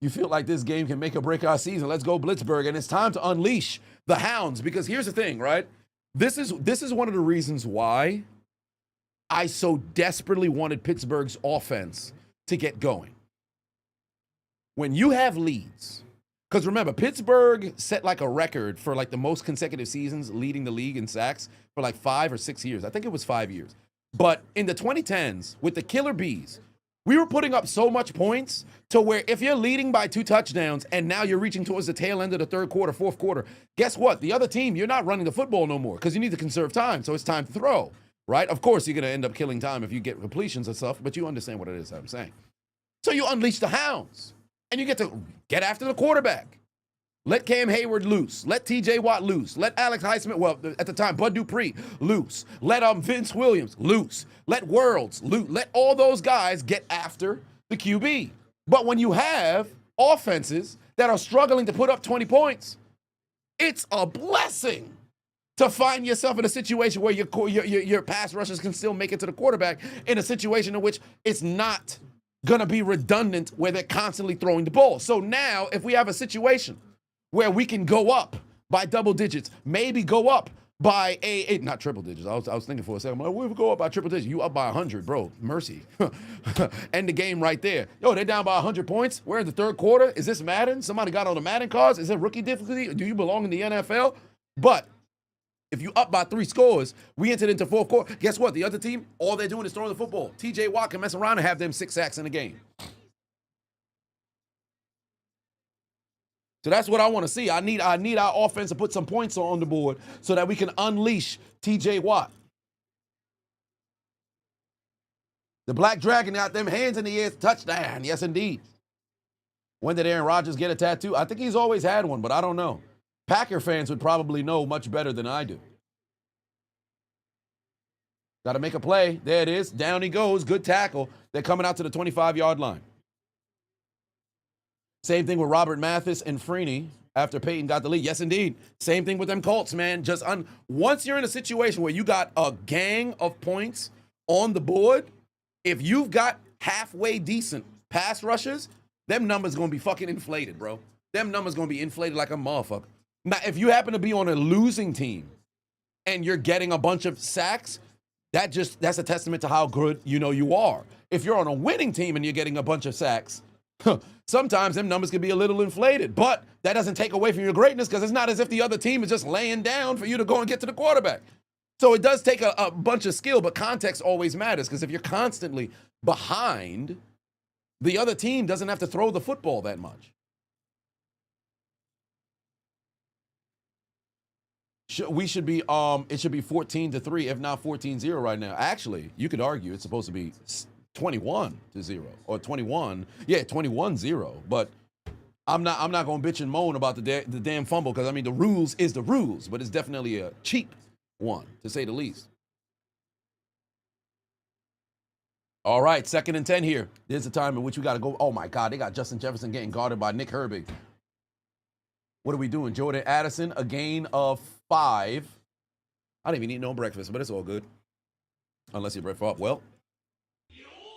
You feel like this game can make or break our season. Let's go, Blitzburg. And it's time to unleash the hounds, because here's the thing, right? This is one of the reasons why I so desperately wanted Pittsburgh's offense to get going. When you have leads, because remember, Pittsburgh set like a record for like the most consecutive seasons leading the league in sacks for like 5 or 6 years. I think it was 5 years. But in the 2010s, with the Killer Bees, we were putting up so much points to where if you're leading by 2 touchdowns and now you're reaching towards the tail end of the third quarter, fourth quarter, guess what? The other team, you're not running the football no more because you need to conserve time. So it's time to throw, right? Of course, you're going to end up killing time if you get completions and stuff, but you understand what it is I'm saying. So you unleash the hounds and you get to get after the quarterback. Let Cam Hayward loose. Let TJ Watt loose. Let Alex Highsmith, well, at the time, Bud Dupree loose. Let Vince Williams loose. Let Worlds loose. Let all those guys get after the QB. But when you have offenses that are struggling to put up 20 points, it's a blessing to find yourself in a situation where your pass rushers can still make it to the quarterback in a situation in which it's not going to be redundant where they're constantly throwing the ball. So now, if we have a situation where we can go up by double digits, maybe go up by not triple digits. I was thinking for a second, like, we would go up by triple digits. You up by 100, bro. Mercy. End the game right there. Yo, they're down by 100 points. We're in the third quarter. Is this Madden? Somebody got on the Madden cards? Is it rookie difficulty? Do you belong in the NFL? But if you up by 3 scores, we entered into fourth quarter. Guess what? The other team, all they're doing is throwing the football. TJ Watt can mess around and have them 6 sacks in a game. So that's what I want to see. I need our offense to put some points on the board so that we can unleash TJ Watt. The Black Dragon got them hands in the air, touchdown. Yes, indeed. When did Aaron Rodgers get a tattoo? I think he's always had one, but I don't know. Packer fans would probably know much better than I do. Got to make a play. There it is. Down he goes. Good tackle. They're coming out to the 25-yard line. Same thing with Robert Mathis and Freeney after Peyton got the lead. Yes, indeed. Same thing with them Colts, man. Once you're in a situation where you got a gang of points on the board, if you've got halfway decent pass rushers, them numbers going to be fucking inflated, bro. Them numbers going to be inflated like a motherfucker. Now, if you happen to be on a losing team and you're getting a bunch of sacks, that's a testament to how good you are. If you're on a winning team and you're getting a bunch of sacks, sometimes them numbers can be a little inflated, but that doesn't take away from your greatness because it's not as if the other team is just laying down for you to go and get to the quarterback. So it does take a bunch of skill, but context always matters because if you're constantly behind, the other team doesn't have to throw the football that much. It should be 14-3, if not 14-0 right now. Actually, you could argue it's supposed to be 21-0 or 21-0. But I'm not going to bitch and moan about the damn fumble because, I mean, the rules is the rules, but it's definitely a cheap one, to say the least. All right, 2nd and 10 here. There's a time in which we got to go. Oh, my God, they got Justin Jefferson getting guarded by Nick Herbig. What are we doing? Jordan Addison, a gain of 5. I didn't even eat no breakfast, but it's all good. Unless you breakfast. Well,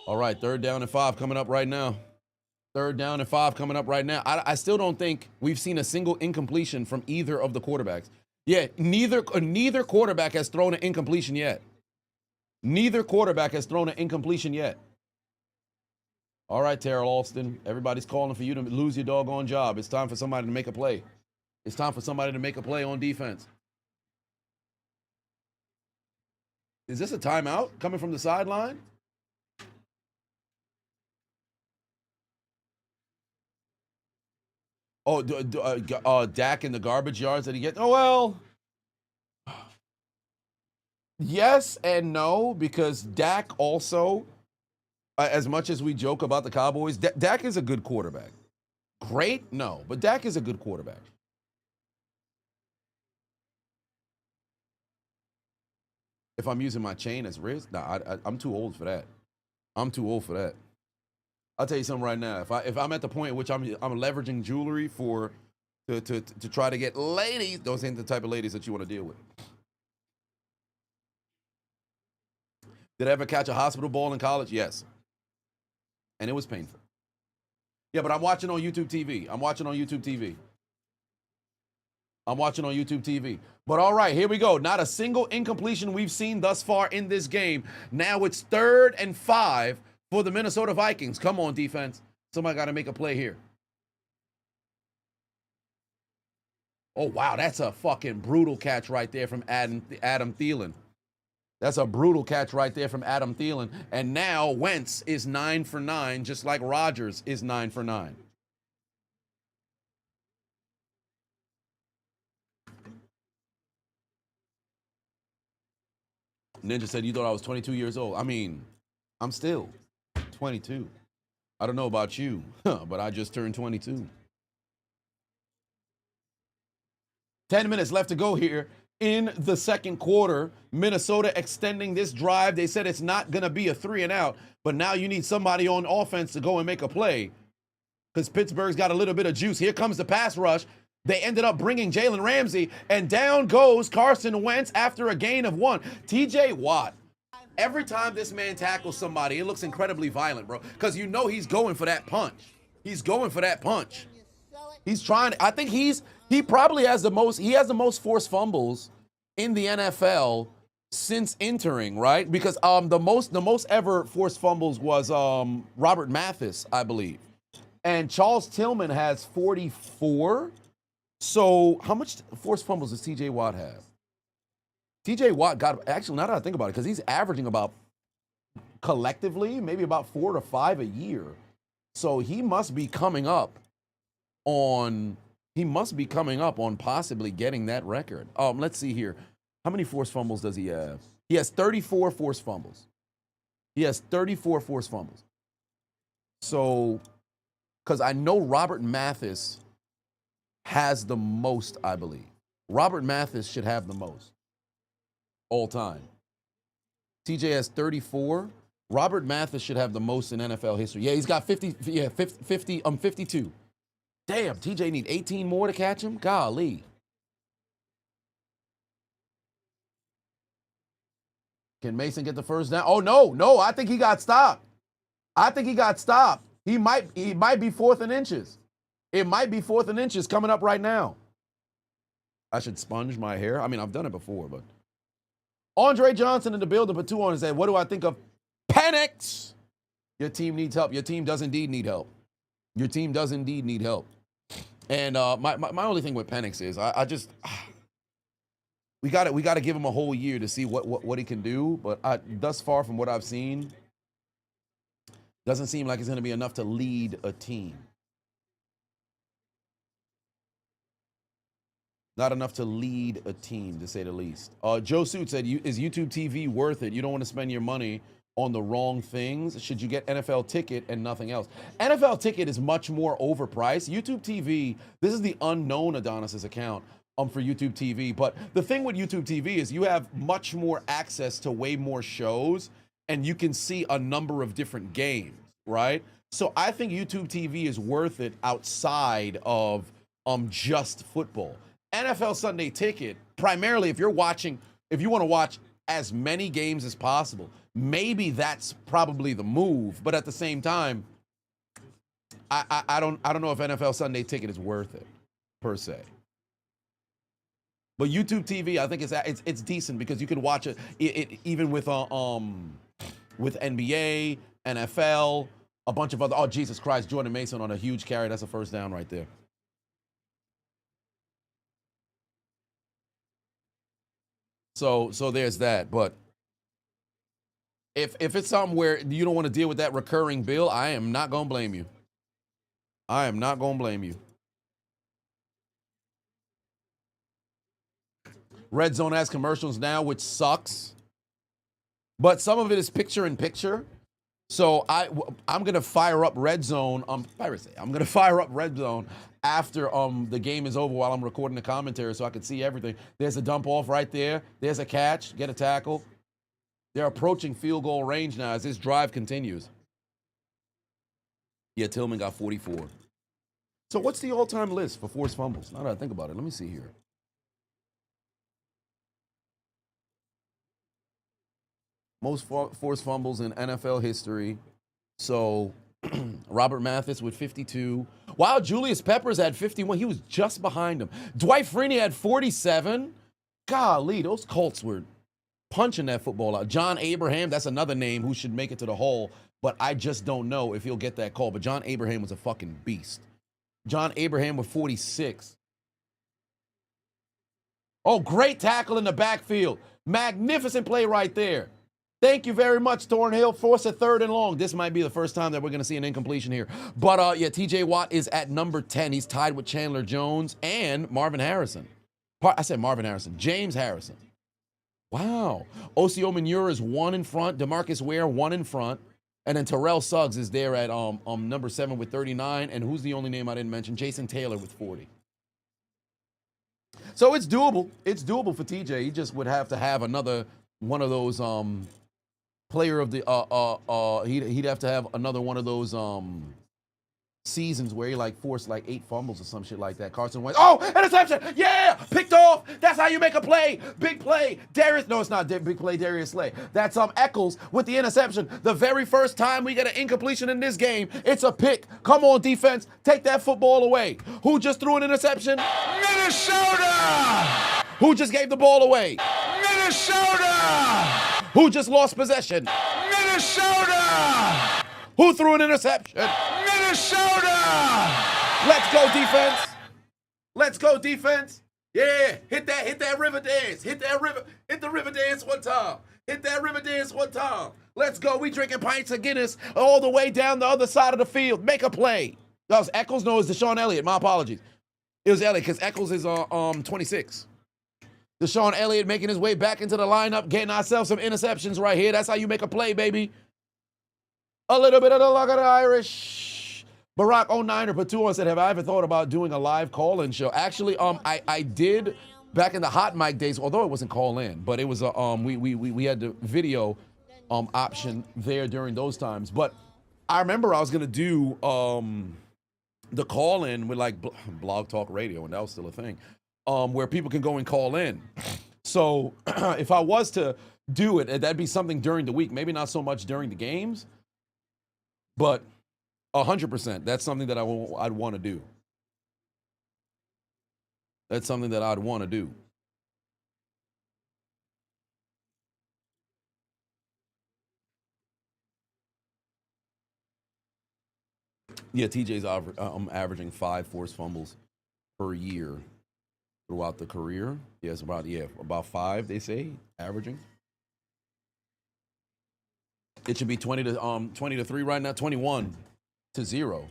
all right, 3rd down and 5 coming up right now. 3rd down and 5 coming up right now. I still don't think we've seen a single incompletion from either of the quarterbacks. Yeah, neither quarterback has thrown an incompletion yet. Neither quarterback has thrown an incompletion yet. All right, Terrell Alston. Everybody's calling for you to lose your doggone job. It's time for somebody to make a play. It's time for somebody to make a play on defense. Is this a timeout coming from the sideline? Oh, Dak in the garbage yards that he gets? Oh, well, yes and no, because Dak also, as much as we joke about the Cowboys, Dak is a good quarterback. Great? No, but Dak is a good quarterback. If I'm using my chain as wrist, nah, I'm too old for that. I'm too old for that. I'll tell you something right now. If I'm at the point in which I'm leveraging jewelry for to try to get ladies. Those ain't the type of ladies that you want to deal with. Did I ever catch a hospital ball in college? Yes. And it was painful. Yeah, but I'm watching on YouTube TV. I'm watching on YouTube TV. But all right, here we go. Not a single incompletion we've seen thus far in this game. Now it's 3rd and 5 for the Minnesota Vikings. Come on, defense. Somebody got to make a play here. Oh, wow, that's a fucking brutal catch right there from Adam Thielen. That's a brutal catch right there from Adam Thielen. And now Wentz is 9 for 9, just like Rodgers is 9 for 9. Ninja said, you thought I was 22 years old. I mean, I'm still 22. I don't know about you, but I just turned 22. 10 minutes left to go here in the second quarter. Minnesota extending this drive. They said it's not going to be a 3 and out, but now you need somebody on offense to go and make a play because Pittsburgh's got a little bit of juice. Here comes the pass rush. They ended up bringing Jalen Ramsey, and down goes Carson Wentz after a gain of 1. TJ Watt. Every time this man tackles somebody, it looks incredibly violent, bro, because you know he's going for that punch. He's going for that punch. He's trying. I think he probably has the most forced fumbles in the NFL since entering, right? Because the most ever forced fumbles was Robert Mathis, I believe, and Charles Tillman has 44. So how much forced fumbles does TJ Watt have? TJ Watt got, actually, now that I think about it, because he's averaging about, collectively, maybe about 4 to 5 a year. So he must be coming up on possibly getting that record. Let's see here. How many forced fumbles does he have? He has 34 forced fumbles. So, because I know Robert Mathis has the most, I believe. Robert Mathis should have the most all time. TJ has 34. Robert Mathis should have the most in NFL history. Yeah, he's got 52. Damn, TJ need 18 more to catch him? Golly. Can Mason get the first down? Oh, no, I think he got stopped. He might be 4th and inches. It might be 4th and inches coming up right now. I should sponge my hair. I mean, I've done it before, but. Andre Johnson in the building put 2 on and said, what do I think of Penix? Your team needs help. Your team does indeed need help. And my only thing with Penix is we got to give him a whole year to see what he can do. But thus far from what I've seen, doesn't seem like it's going to be enough to lead a team. Not enough to lead a team, to say the least. Joe Suit said, is YouTube TV worth it? You don't want to spend your money on the wrong things. Should you get NFL Ticket and nothing else? NFL Ticket is much more overpriced. YouTube TV, this is the unknown Adonis's account for YouTube TV. But the thing with YouTube TV is you have much more access to way more shows, and you can see a number of different games, right? So I think YouTube TV is worth it outside of just football. NFL Sunday Ticket, primarily if you want to watch as many games as possible, maybe that's probably the move. But at the same time, I don't know if NFL Sunday Ticket is worth it per se. But YouTube TV, I think it's decent because you can watch it even with NBA, NFL, a bunch of other. Oh Jesus Christ, Jordan Mason on a huge carry. That's a first down right there. So there's that. But if it's something where you don't want to deal with that recurring bill, I am not going to blame you. Red Zone has commercials now, which sucks. But some of it is picture-in-picture. So I'm going to fire up Red Zone. Piracy. I'm going to fire up Red Zone after the game is over while I'm recording the commentary so I can see everything. There's a dump off right there. There's a catch. Get a tackle. They're approaching field goal range now as this drive continues. Yeah, Tillman got 44. So what's the all-time list for forced fumbles? Now that I think about it, let me see here. Most forced fumbles in NFL history. So Robert Mathis with 52. Wow, Julius Peppers had 51. He was just behind him. Dwight Freeney had 47. Golly, those Colts were punching that football out. John Abraham, that's another name who should make it to the Hall, but I just don't know if he'll get that call. But John Abraham was a fucking beast. John Abraham with 46. Oh, great tackle in the backfield. Magnificent play right there. Thank you very much, Thornhill. Force a 3rd and long. This might be the first time that we're going to see an incompletion here. But, yeah, T.J. Watt is at number 10. He's tied with Chandler Jones and Marvin Harrison. I said Marvin Harrison. James Harrison. Wow. Osio Manure is 1 in front. DeMarcus Ware, 1 in front. And then Terrell Suggs is there at number 7 with 39. And who's the only name I didn't mention? Jason Taylor with 40. So it's doable. It's doable for TJ. He just would have to have another one of those player of the he'd have to have another one of those seasons where he like forced like 8 fumbles or some shit like that. Carson Wentz. Oh, interception! Yeah, picked off. That's how you make a play. Big play. Darius. No, it's not big play. Darius Slay. That's Eccles with the interception. The very first time we get an incompletion in this game, it's a pick. Come on, defense, take that football away. Who just threw an interception? Minnesota! Who just gave the ball away? Minnesota! Who just lost possession? Minnesota! Who threw an interception? Minnesota! Let's go, defense. Let's go, defense. Yeah, hit that river dance. Hit the river dance one time. Hit that river dance one time. Let's go. We drinking pints of Guinness all the way down the other side of the field. Make a play. That was Eccles? No, it was Deshaun Elliott. My apologies. It was Elliott because Eccles is 26. Deshaun Elliott making his way back into the lineup, getting ourselves some interceptions right here. That's how you make a play, baby. A little bit of the luck of the Irish. Barack 09er put 2 on said, have I ever thought about doing a live call-in show? Actually, I did back in the hot mic days, although it wasn't call-in, but it was we had the video option there during those times. But I remember I was gonna do the call-in with like Blog Talk Radio, and that was still a thing, where people can go and call in. So if I was to do it, that'd be something during the week, maybe not so much during the games, but 100%, that's something that I'd want to do. That's something that I'd want to do. Yeah, TJ's averaging 5 forced fumbles per year throughout the career. Yes, about 5, they say, averaging. It should be 20 to 3 right now, 21 to 0.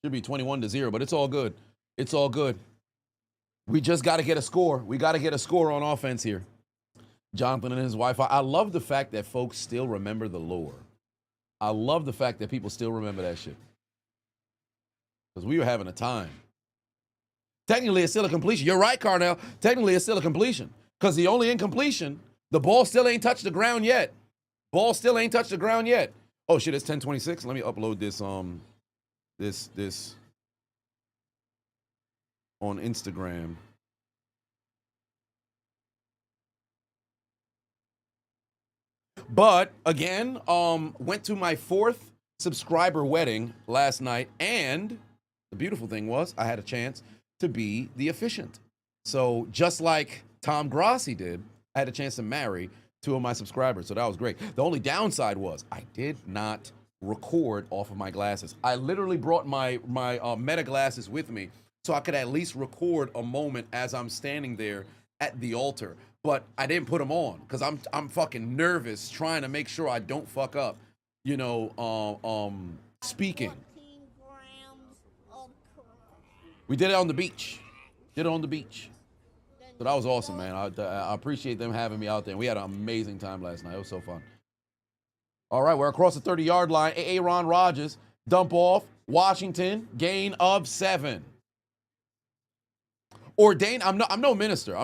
Should be 21 to 0, but it's all good. It's all good. We just got to get a score. We got to get a score on offense here. Jonathan and his wife. I love the fact that folks still remember the lore. I love the fact that people still remember that shit. Because we were having a time. Technically, it's still a completion. You're right, Carnell. Technically, it's still a completion. Because the only incompletion, the ball still ain't touched the ground yet. Ball still ain't touched the ground yet. Oh shit, it's 10:26. Let me upload this this on Instagram. But again, went to my 4th subscriber wedding last night, and the beautiful thing was I had a chance to be the officiant. So just like Tom Grassi did, I had a chance to marry 2 of my subscribers, so that was great. The only downside was I did not record off of my glasses. I literally brought my Meta glasses with me so I could at least record a moment as I'm standing there at the altar. But I didn't put them on because I'm fucking nervous trying to make sure I don't fuck up, speaking. We did it on the beach. So that was awesome, man. I appreciate them having me out there. We had an amazing time last night. It was so fun. All right, we're across the 30-yard line. Aaron Rodgers, dump off. Washington, gain of 7. Ordained. I'm no minister.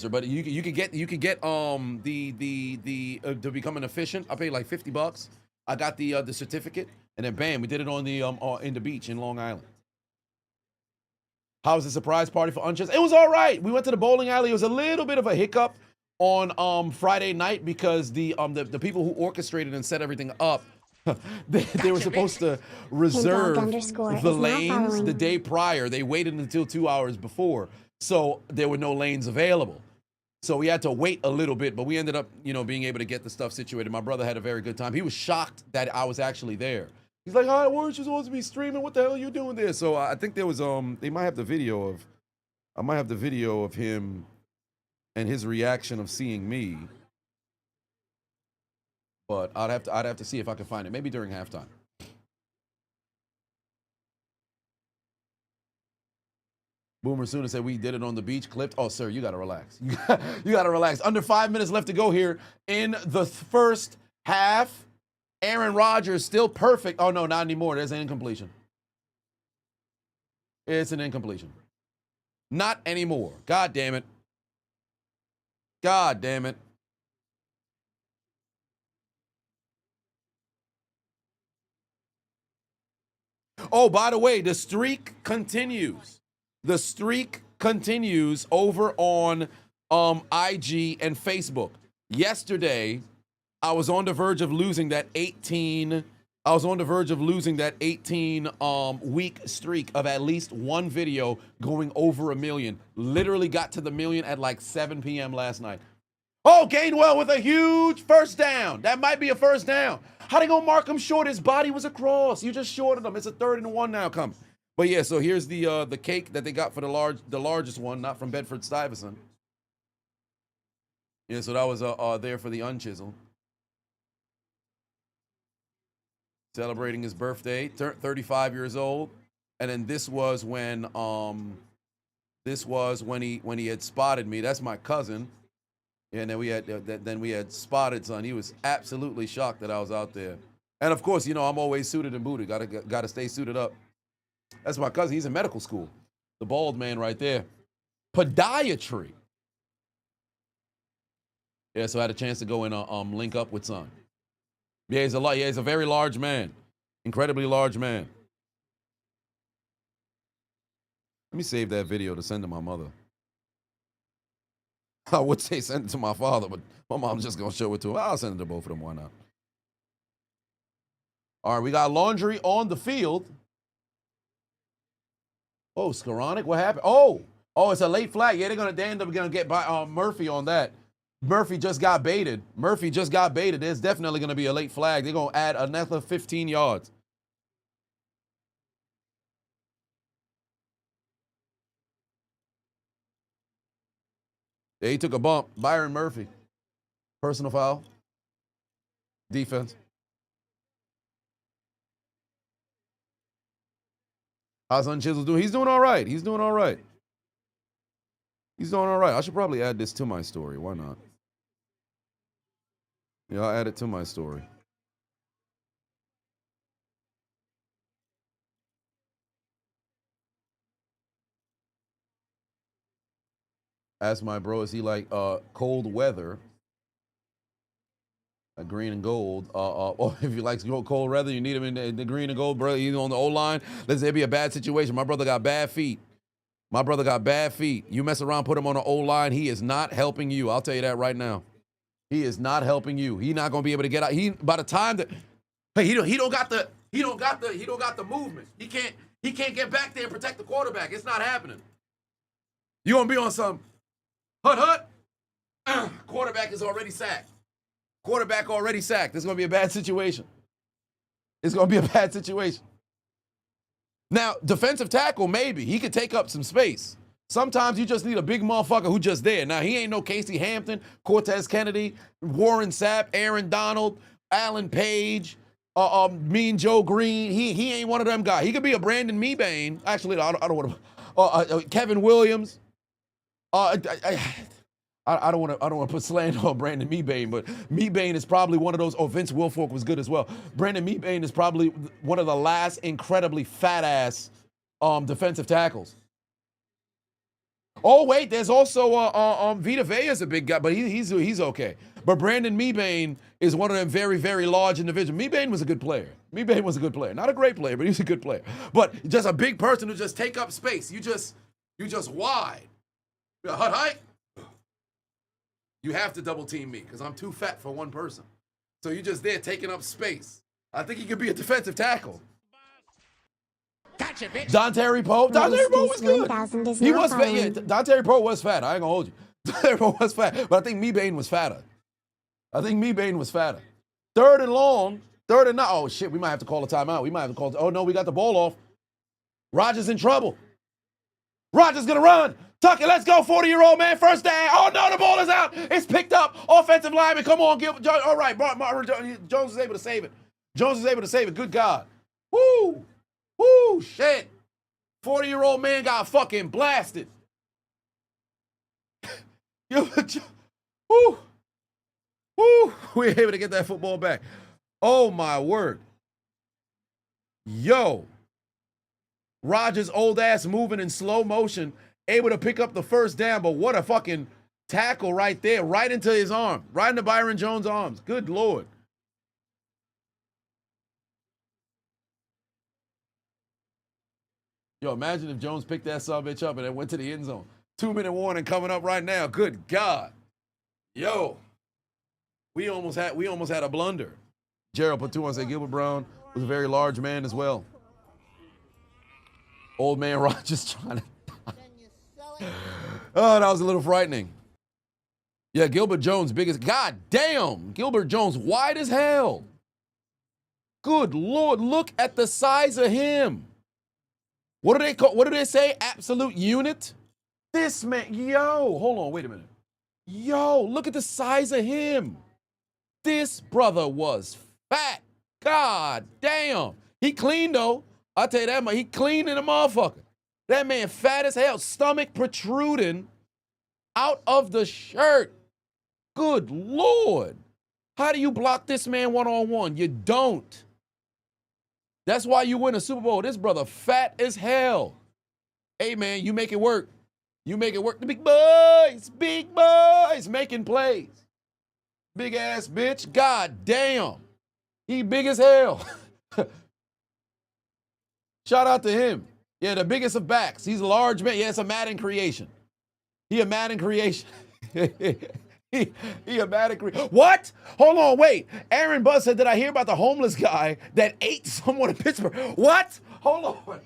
But you could get to become an officiant. I paid like $50. I got the certificate, and then bam, we did it on the in the beach in Long Island. How was the surprise party for Unchiseled? It was all right. We went to the bowling alley. It was a little bit of a hiccup on Friday night because the people who orchestrated and set everything up, they were supposed to reserve the lanes the day prior. They waited until 2 hours before, so there were no lanes available. So we had to wait a little bit, but we ended up, being able to get the stuff situated. My brother had a very good time. He was shocked that I was actually there. He's like, "Hi, weren't you supposed to be streaming? What the hell are you doing there?" So I think there was they might have the video of, I might have the video of him and his reaction of seeing me. But I'd have to see if I can find it. Maybe during halftime. Boomer Sooner said we did it on the beach. Clipped. Oh, sir, you gotta relax. You gotta relax. Under 5 minutes left to go here in the first half. Aaron Rodgers still perfect. Oh no, not anymore. There's an incompletion. It's an incompletion. Not anymore. God damn it. God damn it. Oh, by the way, the streak continues. The streak continues over on IG and Facebook. Yesterday, I was on the verge of losing that 18 week streak of at least one video going over 1 million. Literally got to the million at like 7 p.m. last night. Oh, Gainwell with a huge first down. That might be a first down. How they gonna mark him short? His body was across. You just shorted him. It's a 3rd and 1 now coming. But yeah, so here's the cake that they got for the largest one, not from Bedford-Stuyvesant. Yeah, so that was there for the Unchiseled. Celebrating his birthday, 35 years old, and then this was when he had spotted me. That's my cousin, and then we had spotted son. He was absolutely shocked that I was out there, and of course, I'm always suited and booted. Gotta stay suited up. That's my cousin. He's in medical school. The bald man right there, podiatry. Yeah, so I had a chance to go and link up with son. Yeah, he's a very large man. Incredibly large man. Let me save that video to send to my mother. I would say send it to my father, but my mom's just going to show it to her. I'll send it to both of them. Why not? All right, we got laundry on the field. Oh, Skoranek, what happened? Oh, it's a late flag. Yeah, they end up going to get by Murphy on that. Murphy just got baited. There's definitely going to be a late flag. They're going to add another 15 yards. Yeah, he took a bump. Byron Murphy. Personal foul. Defense. How's Unchiseled doing? He's doing all right. I should probably add this to my story. Why not? Yeah, I'll add it to my story. Ask my bro, is he like cold weather? Green and gold. Or if he likes cold weather, you need him in the green and gold, bro. He's on the O-line. Let's say it'd be a bad situation. My brother got bad feet. You mess around, put him on the O-line, he is not helping you. I'll tell you that right now. He is not helping you. He's not gonna be able to get out. By the time that he don't got the movement. He can't get back there and protect the quarterback. It's not happening. You gonna be on some hut. Quarterback is already sacked. This is gonna be a bad situation. Now, defensive tackle, maybe. He could take up some space. Sometimes you just need a big motherfucker who just there. Now, he ain't no Casey Hampton, Cortez Kennedy, Warren Sapp, Aaron Donald, Alan Page, Mean Joe Green. He ain't one of them guys. He could be a Brandon Mebane. Actually, I don't want to. Kevin Williams. I don't want to put slander on Brandon Mebane, but Mebane is probably one of those. Oh, Vince Wilfork was good as well. Brandon Mebane is probably one of the last incredibly fat-ass defensive tackles. Oh, wait, there's also Vita Vea is a big guy, but he's okay. But Brandon Mebane is one of them very, very large individuals. Mebane was a good player. Not a great player, but he was a good player. But just a big person who just take up space. You just You just wide. Hut. You have to double team me because I'm too fat for one person. So you're just there taking up space. I think he could be a defensive tackle. Gotcha, bitch. Dante Poe. Dante Poe was good. He was fat. Yeah, Dante Poe was fat. I ain't gonna hold you. Dante Poe was fat. But I think Mebane was fatter. Third and long. Third and not. Oh, shit. We might have to call a timeout. We might have to call. Oh, no. We got the ball off. Rodgers in trouble. Rodgers gonna run. Tuck it. Let's go. 40-year-old man. First down. Oh, no. The ball is out. It's picked up. Offensive lineman. Come on, Gilbert. All right. Jones is able to save it. Good God. Woo. Woo, shit. 40-year-old man got fucking blasted. Woo. Woo. We were able to get that football back. Oh, my word. Yo. Rodgers' old ass moving in slow motion, able to pick up the first down, but what a fucking tackle right there, right into his arm, right into Byron Jones' arms. Good Lord. Yo, imagine if Jones picked that son of a bitch up and then went to the end zone. 2-minute warning coming up right now. Good God. Yo, we almost had a blunder. Gerald put 2 on, say Gilbert Brown was a very large man as well. Old man Rodgers trying to. Oh, that was a little frightening. Yeah, Gilbert Jones, biggest. God damn, Gilbert Jones, wide as hell. Good Lord, look at the size of him. What do they call? What do they say? Absolute unit? This man, yo, hold on, wait a minute. Yo, look at the size of him. This brother was fat. God damn. He clean though. I'll tell you that much. He clean in a motherfucker. That man fat as hell, stomach protruding out of the shirt. Good Lord. How do you block this man one-on-one? You don't. That's why you win a Super Bowl. This brother fat as hell. Hey, man, you make it work. You make it work. The big boys making plays. Big ass bitch. God damn. He big as hell. Shout out to him. Yeah, the biggest of backs. He's a large man. Yeah, it's a Madden creation. He a Madden creation. He a Madden creation. What? Hold on, wait. Aaron Buzz said, did I hear about the homeless guy that ate someone in Pittsburgh? What? Hold on.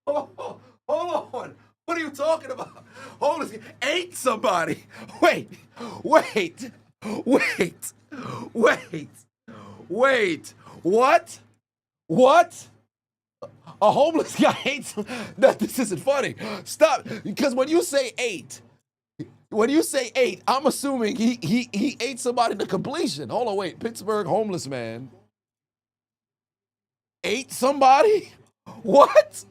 What are you talking about? Homeless guy ate somebody. Wait. What? A homeless guy ate some. No, this isn't funny. Stop. Because when you say ate, I'm assuming he ate somebody to completion. Hold on, wait. Pittsburgh homeless man ate somebody? What?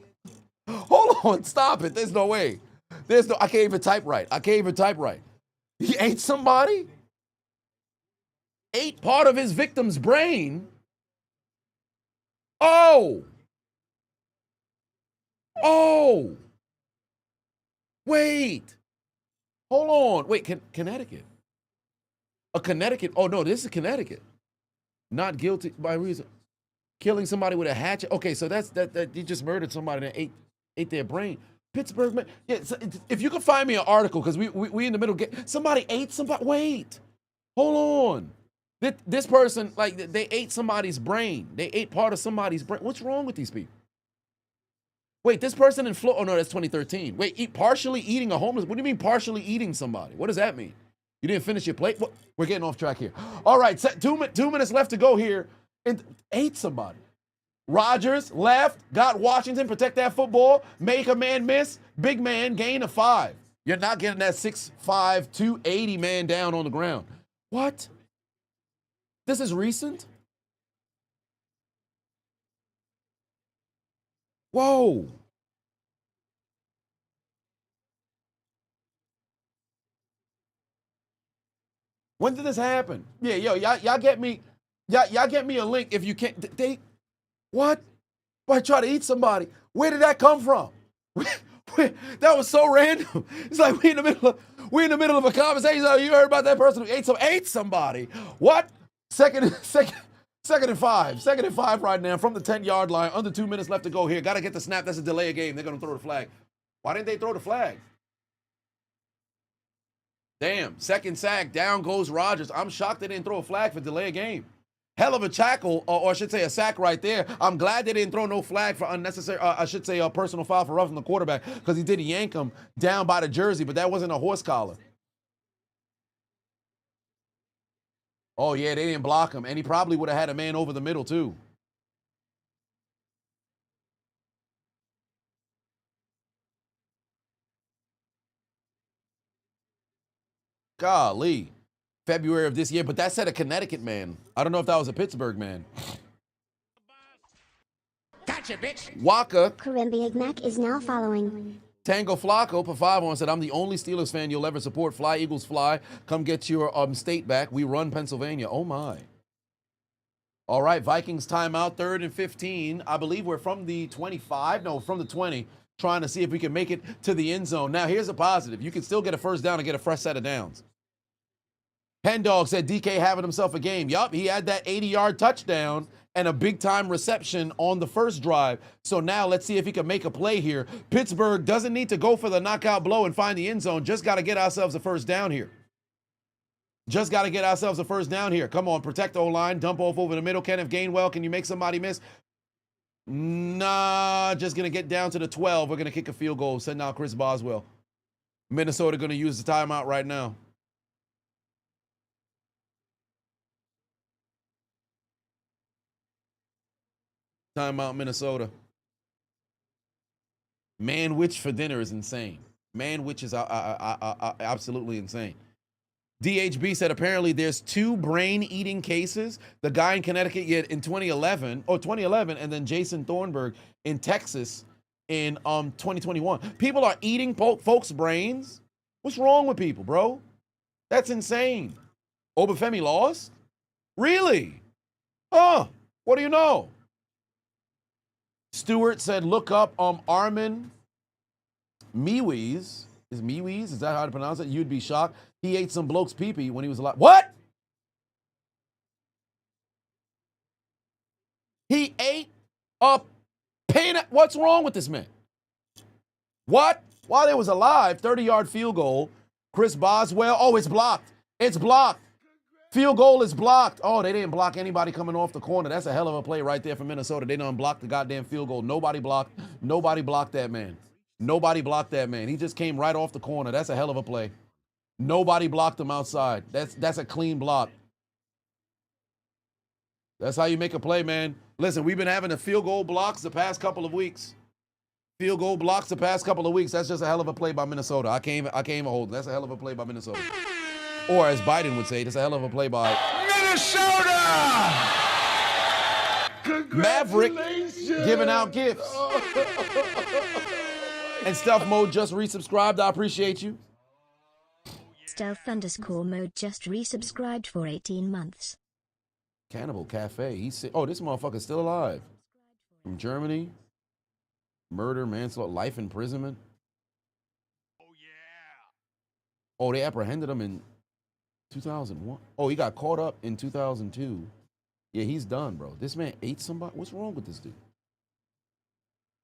Hold on, stop it. There's no way. I can't even type right. He ate somebody? Ate part of his victim's brain? Oh. Wait. Hold on. Wait, Connecticut. A Connecticut. Oh, no, this is Connecticut. Not guilty by reason. Killing somebody with a hatchet. Okay, so that's that you just murdered somebody that ate their brain. Pittsburgh, man. Yeah, so if you could find me an article, because we in the middle. Somebody ate somebody. Wait. Hold on. This person, like, they ate somebody's brain. They ate part of somebody's brain. What's wrong with these people? Wait, this person in Florida. Oh, no, that's 2013. Wait, partially eating a homeless. What do you mean partially eating somebody? What does that mean? You didn't finish your plate? What? We're getting off track here. All right, 2 minutes left to go here. And ate somebody. Rodgers left, got Washington, protect that football, make a man miss, big man, gain of 5. You're not getting that 6'5", 280 man down on the ground. What? This is recent? Whoa. When did this happen? Yeah, yo, y'all get me a link if you can't. What? Why try to eat somebody? Where did that come from? That was so random. It's like we in the middle of a conversation. Oh, you heard about that person who ate somebody? What? Second Second and 5. Second and 5 right now from the 10-yard line. Under 2 minutes left to go here. Got to get the snap. That's a delay of game. They're going to throw the flag. Why didn't they throw the flag? Damn. Second sack. Down goes Rodgers. I'm shocked they didn't throw a flag for delay of game. Hell of a tackle, or I should say a sack right there. I'm glad they didn't throw no flag for unnecessary, I should say a personal foul for roughing the quarterback because he did yank him down by the jersey, but that wasn't a horse collar. Oh, yeah, they didn't block him, and he probably would have had a man over the middle, too. Golly. February of this year, but that said a Connecticut man. I don't know if that was a Pittsburgh man. Gotcha, bitch. Waka. Karim Mac is now following. Tango Flacco, per 5 said, I'm the only Steelers fan you'll ever support. Fly, Eagles, fly. Come get your state back. We run Pennsylvania. Oh, my. All right, Vikings timeout, 3rd and 15. I believe we're from the 25. No, from the 20, trying to see if we can make it to the end zone. Now, here's a positive. You can still get a first down and get a fresh set of downs. Hen Dog said DK having himself a game. Yup, he had that 80-yard touchdown and a big-time reception on the first drive. So now let's see if he can make a play here. Pittsburgh doesn't need to go for the knockout blow and find the end zone. Just got to get ourselves a first down here. Just got to get ourselves a first down here. Come on, protect the O-line. Dump off over the middle. Kenneth Gainwell, can you make somebody miss? Nah, just going to get down to the 12. We're going to kick a field goal. Send out Chris Boswell. Minnesota going to use the timeout right now. Timeout, Minnesota. Man-witch for dinner is insane. Man-witch is absolutely insane. DHB said apparently there's 2 brain-eating cases. The guy in Connecticut in 2011, and then Jason Thornburg in Texas in 2021. People are eating folks' brains. What's wrong with people, bro? That's insane. Obafemi lost? Really? Huh. What do you know? Stewart said, look up Armin Mewies. Is Mewies? Is that how to pronounce it? You'd be shocked. He ate some bloke's pee-pee when he was alive. What? He ate a peanut. What's wrong with this man? What? While he was alive, 30-yard field goal. Chris Boswell. Oh, it's blocked. It's blocked. Field goal is blocked. Oh, they didn't block anybody coming off the corner. That's a hell of a play right there for Minnesota. They didn't block the goddamn field goal. Nobody blocked that man. Nobody blocked that man. He just came right off the corner. That's a hell of a play. Nobody blocked him outside. That's a clean block. That's how you make a play, man. Listen, we've been having the field goal blocks the past couple of weeks. Field goal blocks the past couple of weeks. That's just a hell of a play by Minnesota. I can't even hold it. That's a hell of a play by Minnesota. Or as Biden would say, that's a hell of a play by Minnesota! Maverick giving out gifts. And Stealth Mode just resubscribed. I appreciate you. Stealth_mode just resubscribed for 18 months. Cannibal Cafe. He said, oh, this motherfucker's still alive. From Germany. Murder, manslaughter, life imprisonment. Oh, yeah. Oh, they apprehended him in 2001. Oh, he got caught up in 2002. Yeah, he's done, bro. This man ate somebody. What's wrong with this dude?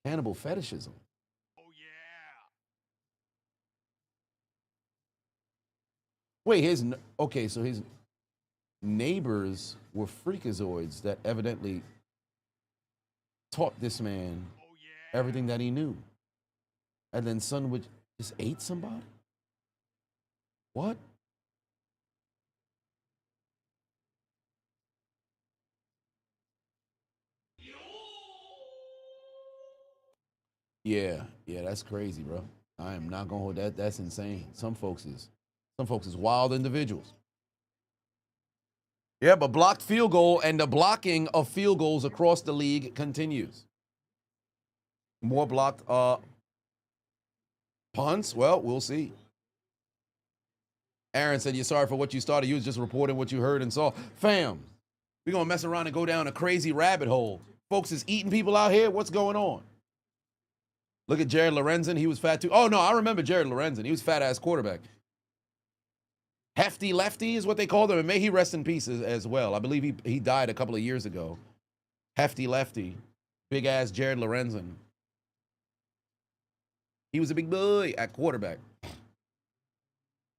Cannibal fetishism. Oh, yeah. Wait, so his neighbors were freakazoids that evidently taught this man everything that he knew. And then son would just ate somebody? What? Yeah, that's crazy, bro. I am not gonna hold that. That's insane. Some folks is wild individuals. Yeah, but blocked field goal and the blocking of field goals across the league continues. More blocked punts. Well, we'll see. Aaron said, you're sorry for what you started. You was just reporting what you heard and saw. Fam, we're gonna mess around and go down a crazy rabbit hole. Folks is eating people out here. What's going on? Look at Jared Lorenzen. He was fat too. Oh, no, I remember Jared Lorenzen. He was fat-ass quarterback. Hefty Lefty is what they called him, and may he rest in peace as well. I believe he died a couple of years ago. Hefty Lefty. Big ass Jared Lorenzen. He was a big boy at quarterback.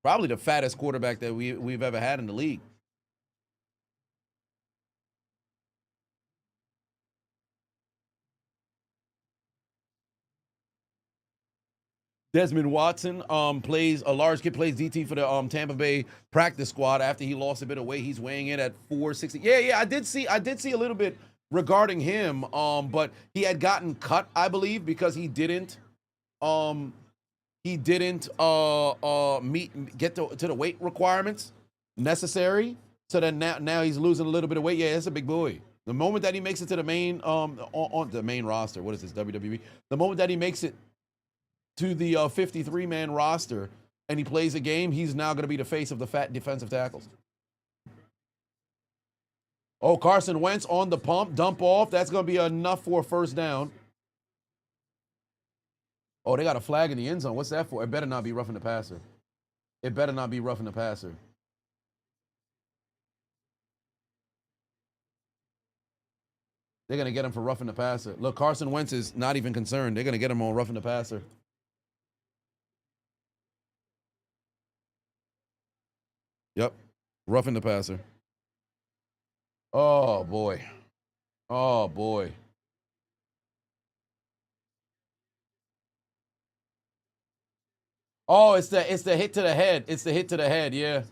Probably the fattest quarterback that we've ever had in the league. Desmond Watson plays a large kid, plays DT for the Tampa Bay practice squad after he lost a bit of weight. He's weighing in at 460. Yeah, I did see a little bit regarding him, but he had gotten cut, I believe, because he didn't get to the weight requirements necessary. So then now he's losing a little bit of weight. Yeah, it's a big boy. The moment that he makes it to the main on the main roster, what is this, WWE? The moment that he makes it to the 53-man roster and he plays a game, he's now going to be the face of the fat defensive tackles. Oh, Carson Wentz on the pump, dump off. That's going to be enough for a first down. Oh, they got a flag in the end zone. What's that for? It better not be roughing the passer. It better not be roughing the passer. They're going to get him for roughing the passer. Look, Carson Wentz is not even concerned. They're going to get him on roughing the passer. Yep, roughing the passer. Oh, boy. Oh, boy. Oh, it's the hit to the head. It's the hit to the head, yeah.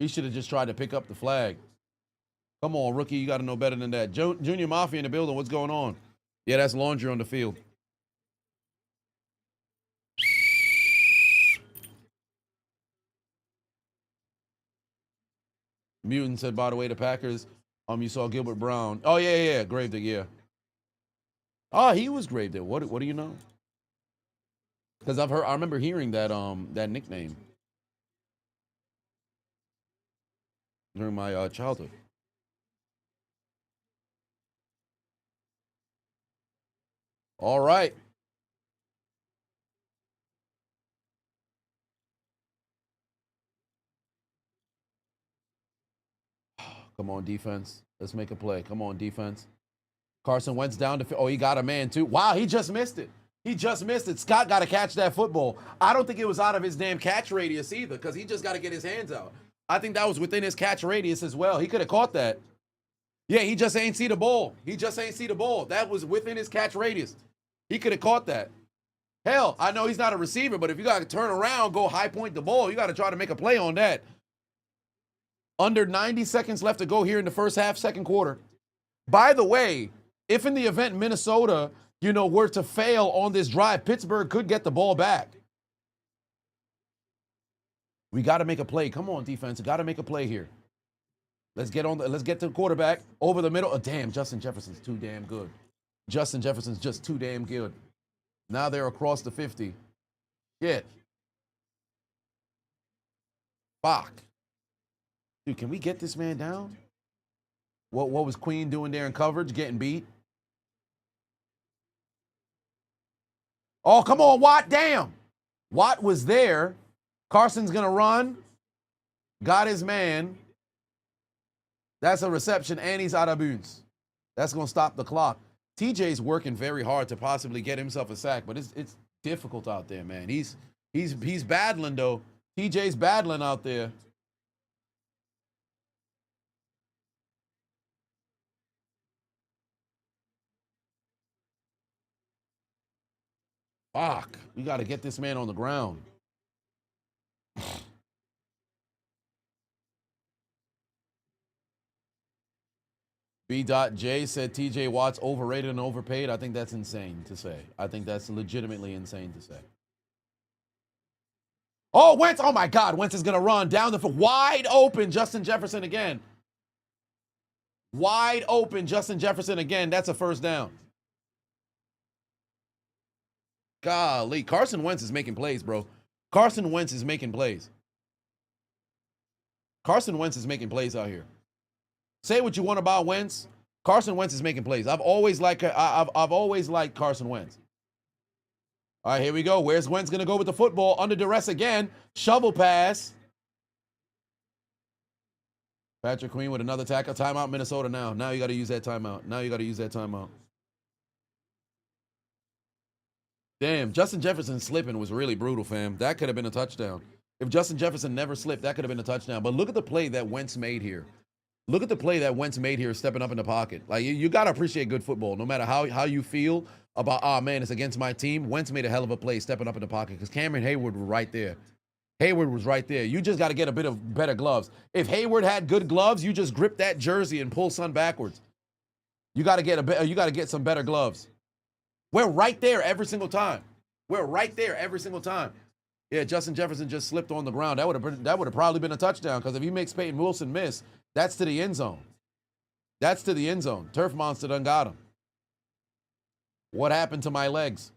He should have just tried to pick up the flag. Come on, rookie, you got to know better than that. Junior Mafia in the building, what's going on? Yeah, that's laundry on the field. Mutant said, by the way, the Packers, you saw Gilbert Brown. Oh, yeah, Gravedigger, yeah. Oh, he was Gravedigger. What do you know? Because I remember hearing that that nickname during my childhood. All right. Come on, defense. Let's make a play. Come on, defense. Carson Wentz down to... Oh, he got a man, too. Wow, he just missed it. He just missed it. Scott got to catch that football. I don't think it was out of his damn catch radius either, because he just got to get his hands out. I think that was within his catch radius as well. He could have caught that. Yeah, he just ain't see the ball. He just ain't see the ball. That was within his catch radius. He could have caught that. Hell, I know he's not a receiver, but if you got to turn around, go high point the ball, you got to try to make a play on that. Under 90 seconds left to go here in the first half, second quarter. By the way, if in the event Minnesota, were to fail on this drive, Pittsburgh could get the ball back. We got to make a play. Come on, defense. Got to make a play here. Let's get to the quarterback over the middle. Oh, damn, Justin Jefferson's too damn good. Justin Jefferson's just too damn good. Now they're across the 50. Shit. Fuck. Dude, can we get this man down? What was Queen doing there in coverage? Getting beat? Oh, come on, Watt. Damn. Watt was there. Carson's going to run. Got his man. That's a reception, and he's out of bounds. That's going to stop the clock. TJ's working very hard to possibly get himself a sack, but it's difficult out there, man. He's battling, though. TJ's battling out there. Fuck. We got to get this man on the ground. B.J said TJ Watt's overrated and overpaid. I think that's insane to say. I think that's legitimately insane to say. Oh, Wentz. Oh, my God. Wentz is going to run down the field. Wide open. Justin Jefferson again. Wide open. Justin Jefferson again. That's a first down. Golly. Carson Wentz is making plays, bro. Carson Wentz is making plays. Carson Wentz is making plays out here. Say what you want about Wentz. Carson Wentz is making plays. I've always liked Carson Wentz. All right, here we go. Where's Wentz going to go with the football? Under duress again. Shovel pass. Patrick Queen with another tackle. Timeout, Minnesota now. Now you got to use that timeout. Damn, Justin Jefferson slipping was really brutal, fam. That could have been a touchdown. If Justin Jefferson never slipped, that could have been a touchdown. But look at the play that Wentz made here. Stepping up in the pocket. Like, you got to appreciate good football. No matter how you feel about, oh, man, it's against my team. Wentz made a hell of a play stepping up in the pocket because Cameron Hayward was right there. You just got to get a bit of better gloves. If Hayward had good gloves, you just grip that jersey and pull son backwards. You got to get some better gloves. We're right there every single time. Yeah, Justin Jefferson just slipped on the ground. That would have probably been a touchdown because if he makes Peyton Wilson miss, that's to the end zone. Turf Monster done got him. What happened to my legs?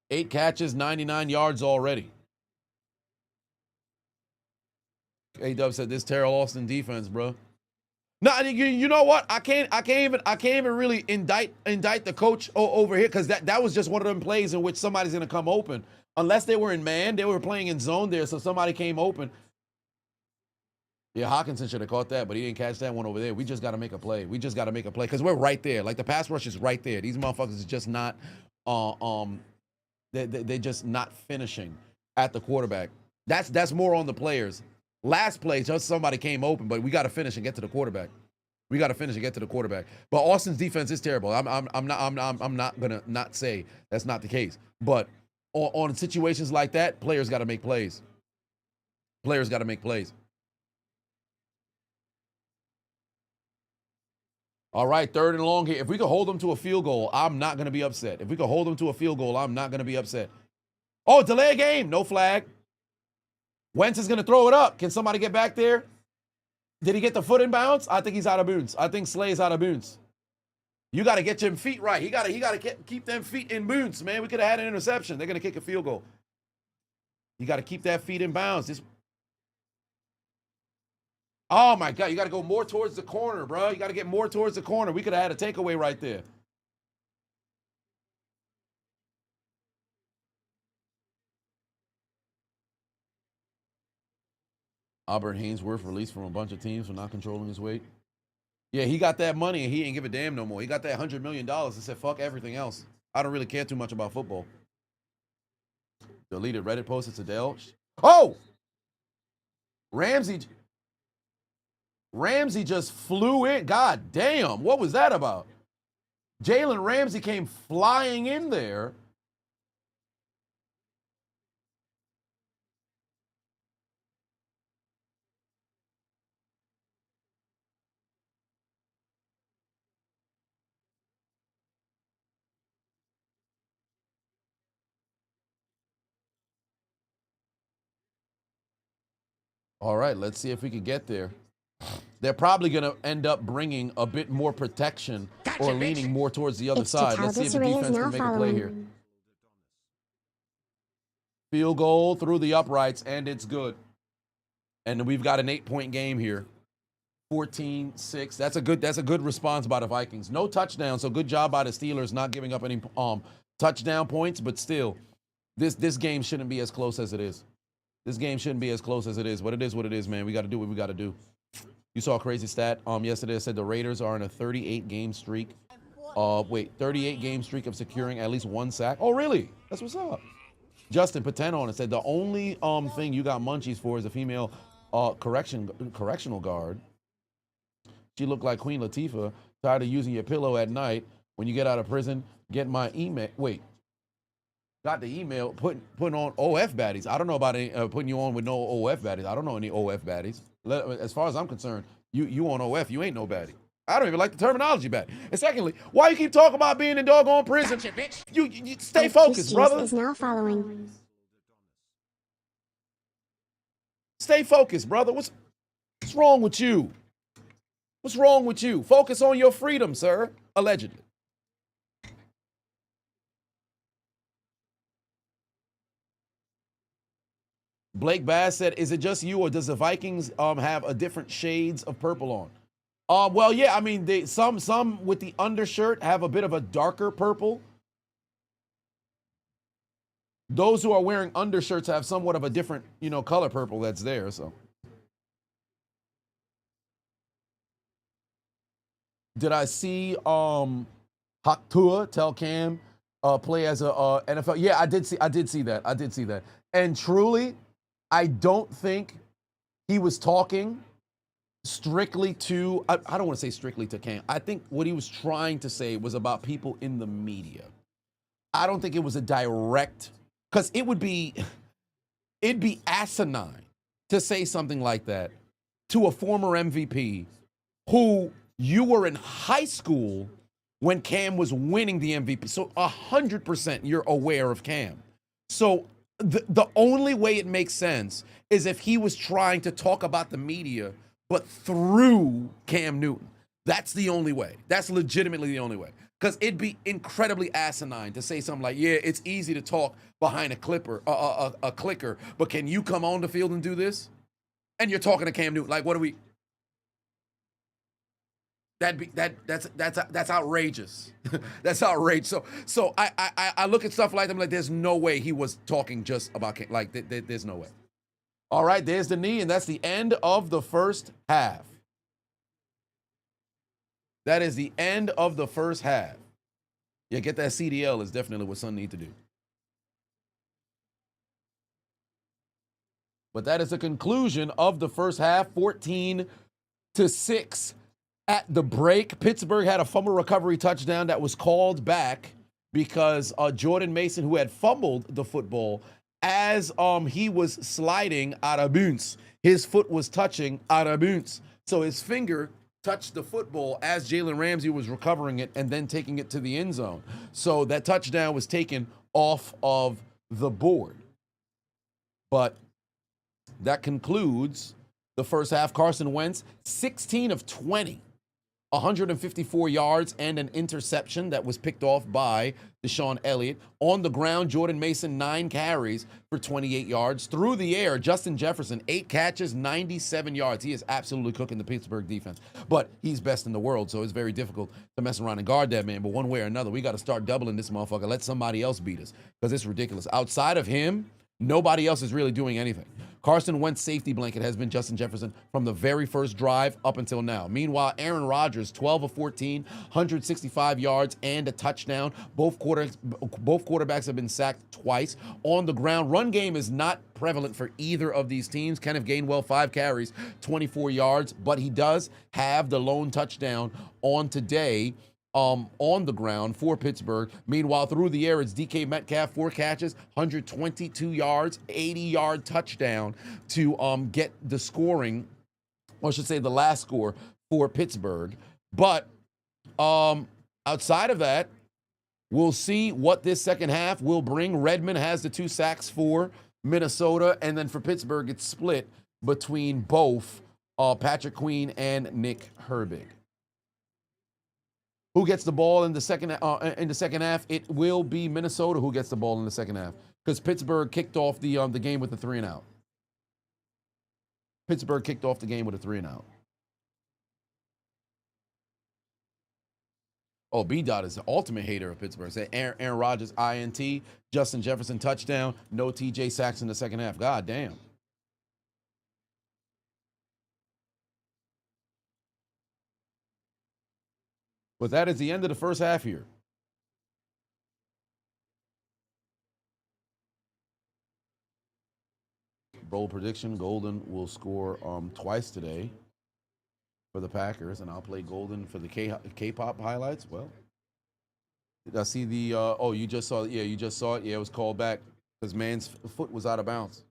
8 catches, 99 yards already. A-Dub said this Terrell Austin defense, bro. No, you know what? I can't even really indict the coach over here because that was just one of them plays in which somebody's gonna come open. Unless they were in man, they were playing in zone there, so somebody came open. Yeah, Hawkinson should have caught that, but he didn't catch that one over there. We just got to make a play. Because we're right there. Like, the pass rush is right there. These motherfuckers is just not, they're just not finishing at the quarterback. That's more on the players. Last play, just somebody came open, but we got to finish and get to the quarterback. But Austin's defense is terrible. I'm not gonna not say that's not the case. But on situations like that, players got to make plays. All right, 3rd and long here. If we could hold them to a field goal, I'm not going to be upset. Oh, delay a game. No flag. Wentz is going to throw it up. Can somebody get back there? Did he get the foot in bounds? I think he's out of bounds. I think Slay's out of bounds. You got to get your feet right. He got to keep them feet in bounds, man. We could have had an interception. They're going to kick a field goal. You got to keep that feet in bounds. Oh, my God. You got to go more towards the corner, bro. You got to get more towards the corner. We could have had a takeaway right there. Albert Hainsworth released from a bunch of teams for not controlling his weight. Yeah, he got that money and he ain't give a damn no more. He got that $100 million and said, fuck everything else. I don't really care too much about football. Deleted Reddit post. It's Adele. Oh! Ramsey just flew in. God damn, what was that about? Jalen Ramsey came flying in there. All right, let's see if we can get there. They're probably going to end up bringing a bit more protection or leaning more towards the other side. Let's see if the defense can make a play here. Field goal through the uprights, and it's good. And we've got an 8-point game here. 14-6. That's a good response by the Vikings. No touchdown, so good job by the Steelers not giving up any touchdown points, but still, this game shouldn't be as close as it is. But it is what it is, man. We got to do what we got to do. You saw a crazy stat yesterday. It said the Raiders are in a 38-game streak. 38-game streak of securing at least 1 sack. Oh, really? That's what's up. Justin Paten on it said the only thing you got munchies for is a female correctional guard. She looked like Queen Latifah. Tired of using your pillow at night. When you get out of prison, get my email. Wait. Got the email putting on OF baddies. I don't know about any, putting you on with no OF baddies. I don't know any OF baddies. As far as I'm concerned, you on OF, you ain't no baddie. I don't even like the terminology baddie. And secondly, why you keep talking about being in doggone prison? Gotcha, you stay focused, brother. Is now following. Stay focused, brother. What's wrong with you? Focus on your freedom, sir. Allegedly. Blake Bass said, is it just you or does the Vikings have a different shades of purple on? Well, yeah, I mean, some with the undershirt have a bit of a darker purple. those who are wearing undershirts have somewhat of a different, color purple that's there. So, did I see Haktua tell Cam play as a NFL? Yeah, I did see that. And truly, I don't think he was talking strictly to, I don't want to say strictly to Cam. I think what he was trying to say was about people in the media. I don't think it was a direct, because it'd be asinine to say something like that to a former MVP who you were in high school when Cam was winning the MVP. So 100% you're aware of Cam. So the only way it makes sense is if he was trying to talk about the media, but through Cam Newton. That's the only way. That's legitimately the only way. Because it'd be incredibly asinine to say something like, yeah, it's easy to talk behind a clicker, but can you come on the field and do this? And you're talking to Cam Newton. Like, what do we... That's outrageous. That's outrageous. So I look at stuff like that, I'm like, there's no way he was talking just about Cam. Like, there's no way. All right, there's the knee, and that's the end of the first half. That is the end of the first half. Yeah, get that CDL is definitely what Sun need to do. But that is the conclusion of the first half, 14-6 at the break. Pittsburgh had a fumble recovery touchdown that was called back because Jordan Mason, who had fumbled the football as he was sliding out of bounds, his foot was touching out of bounds. So his finger touched the football as Jalen Ramsey was recovering it and then taking it to the end zone. So that touchdown was taken off of the board. But that concludes the first half. Carson Wentz, 16 of 20. 154 yards and an interception that was picked off by Deshaun Elliott. On the ground, Jordan Mason, 9 carries for 28 yards. Through the air, Justin Jefferson, 8 catches, 97 yards. He is absolutely cooking the Pittsburgh defense. But he's best in the world, so it's very difficult to mess around and guard that man. But one way or another, we got to start doubling this motherfucker. Let somebody else beat us, because it's ridiculous. Outside of him, nobody else is really doing anything. Carson Wentz's safety blanket has been Justin Jefferson from the very first drive up until now. Meanwhile, Aaron Rodgers, 12 of 14, 165 yards and a touchdown. Both quarterbacks have been sacked twice. On the ground, run game is not prevalent for either of these teams. Kenneth Gainwell, 5 carries, 24 yards, but he does have the lone touchdown on today. On the ground for Pittsburgh. Meanwhile, through the air, it's DK Metcalf, 4 catches, 122 yards, 80-yard touchdown to get the scoring, or I should say the last score for Pittsburgh. But outside of that, we'll see what this second half will bring. Redmond has the 2 sacks for Minnesota, and then for Pittsburgh, it's split between both Patrick Queen and Nick Herbig. Who gets the ball in the second half? It will be Minnesota who gets the ball in the second half, because Pittsburgh kicked off the game with a 3-and-out. Pittsburgh kicked off the game with a 3-and-out. Oh, B-Dot is the ultimate hater of Pittsburgh. Say Aaron Rodgers, INT, Justin Jefferson, touchdown, no TJ sacks in the second half. God damn. But that is the end of the first half here. Bold prediction, Golden will score twice today for the Packers, and I'll play Golden for the K-pop highlights. Well, did I see the, oh, you just saw it. Yeah, you just saw it. Yeah, it was called back because man's foot was out of bounds.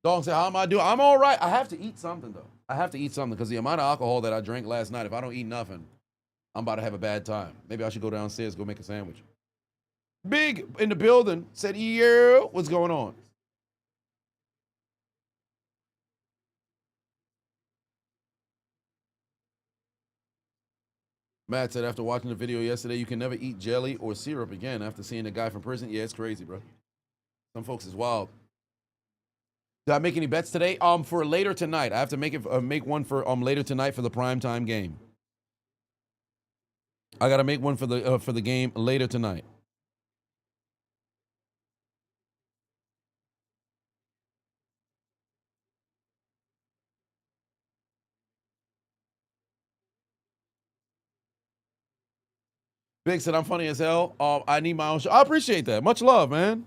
Dog said, how am I doing? I'm all right. I have to eat something, though. I have to eat something because the amount of alcohol that I drank last night, if I don't eat nothing, I'm about to have a bad time. Maybe I should go downstairs, go make a sandwich. Big in the building said, yeah, what's going on? Matt said, after watching the video yesterday, you can never eat jelly or syrup again after seeing the guy from prison. Yeah, it's crazy, bro. Some folks is wild. Did I make any bets today? For later tonight. I have to make one for later tonight for the primetime game. I got to make one for the game later tonight. Big said, I'm funny as hell. I need my own show. I appreciate that. Much love, man.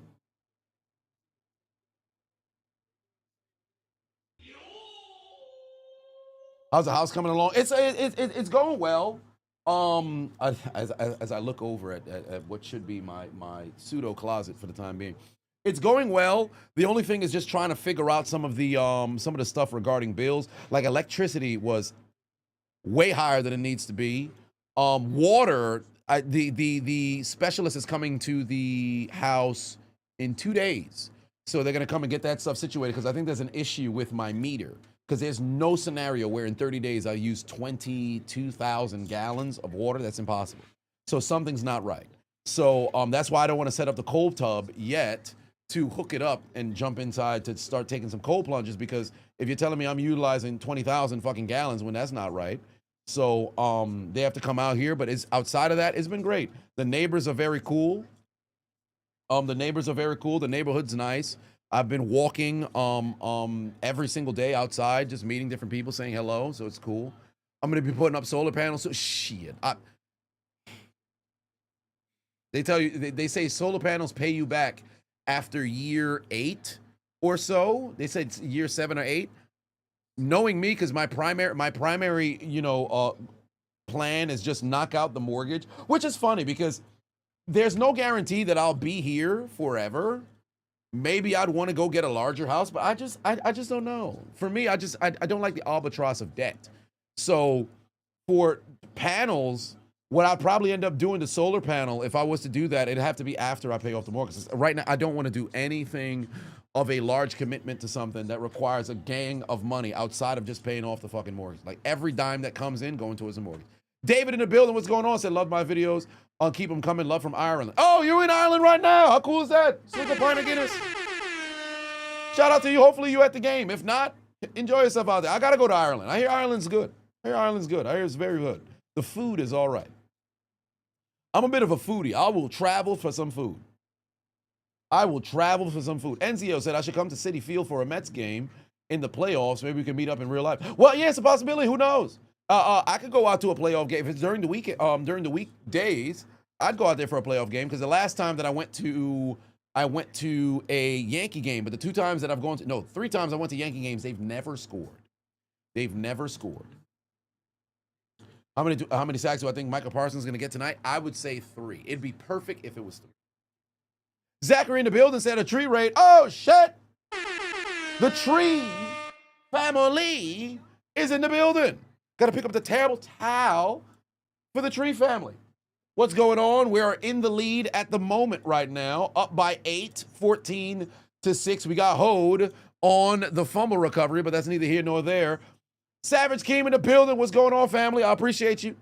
How's the house coming along? It's going well. As I look over at what should be my pseudo closet for the time being, it's going well. The only thing is just trying to figure out some of the stuff regarding bills. Like electricity was way higher than it needs to be. Water, the specialist is coming to the house in 2 days, so they're gonna come and get that stuff situated because I think there's an issue with my meter. Because there's no scenario where in 30 days I use 22,000 gallons of water. That's impossible. So something's not right. So that's why I don't want to set up the cold tub yet to hook it up and jump inside to start taking some cold plunges. Because if you're telling me I'm utilizing 20,000 fucking gallons when that's not right. So they have to come out here. But it's outside of that, it's been great. The neighbors are very cool. The neighborhood's nice. I've been walking every single day outside, just meeting different people, saying hello, so it's cool. I'm gonna be putting up solar panels. So shit. They tell you, they say solar panels pay you back after year 8 or so. They said year 7 or 8. Knowing me, because my primary, plan is just knock out the mortgage, which is funny because there's no guarantee that I'll be here forever. Maybe I'd want to go get a larger house, but I just don't know. For me, I don't like the albatross of debt. So for panels, what I'd probably end up doing, the solar panel, if I was to do that, it'd have to be after I pay off the mortgage. Right now, I don't want to do anything of a large commitment to something that requires a gang of money outside of just paying off the fucking mortgage. Like every dime that comes in going towards the mortgage. David in the building, what's going on? Said, love my videos. I'll keep them coming. Love from Ireland. Oh, you're in Ireland right now. How cool is that? Slick a pint of Guinness. Shout out to you. Hopefully you at the game. If not, enjoy yourself out there. I got to go to Ireland. I hear Ireland's good. I hear it's very good. The food is all right. I'm a bit of a foodie. I will travel for some food. Enzio said I should come to Citi Field for a Mets game in the playoffs. Maybe we can meet up in real life. Well, yeah, it's a possibility. Who knows? I could go out to a playoff game if it's during the week. During the weekdays, I'd go out there for a playoff game because the last time that I went to a Yankee game, but the 3 times I went to Yankee games, they've never scored. How many sacks do I think Michael Parsons is going to get tonight? I would say 3. It'd be perfect if it was 3. Zachary in the building said a tree raid. Oh shit! The tree family is in the building. Got to pick up the terrible towel for the Tree family. What's going on? We are in the lead at the moment right now, up by 8, 14-6. We got hoed on the fumble recovery, but that's neither here nor there. Savage Keem in the building. What's going on, family? I appreciate you.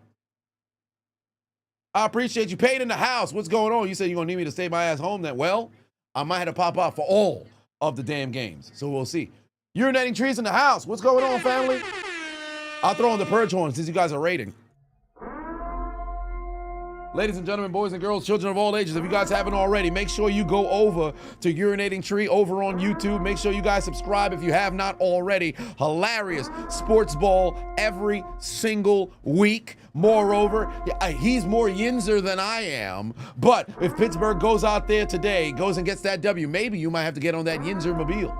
Paid in the house. What's going on? You said you're going to need me to stay my ass home then. Well, I might have to pop out for all of the damn games, so we'll see. Urinating trees in the house. What's going on, family? I'll throw on the purge horn since you guys are rating. Ladies and gentlemen, boys and girls, children of all ages, if you guys haven't already, make sure you go over to Urinating Tree over on YouTube. Make sure you guys subscribe if you have not already. Hilarious sports ball every single week. Moreover, he's more yinzer than I am. But if Pittsburgh goes out there today, goes and gets that W, maybe you might have to get on that yinzer mobile.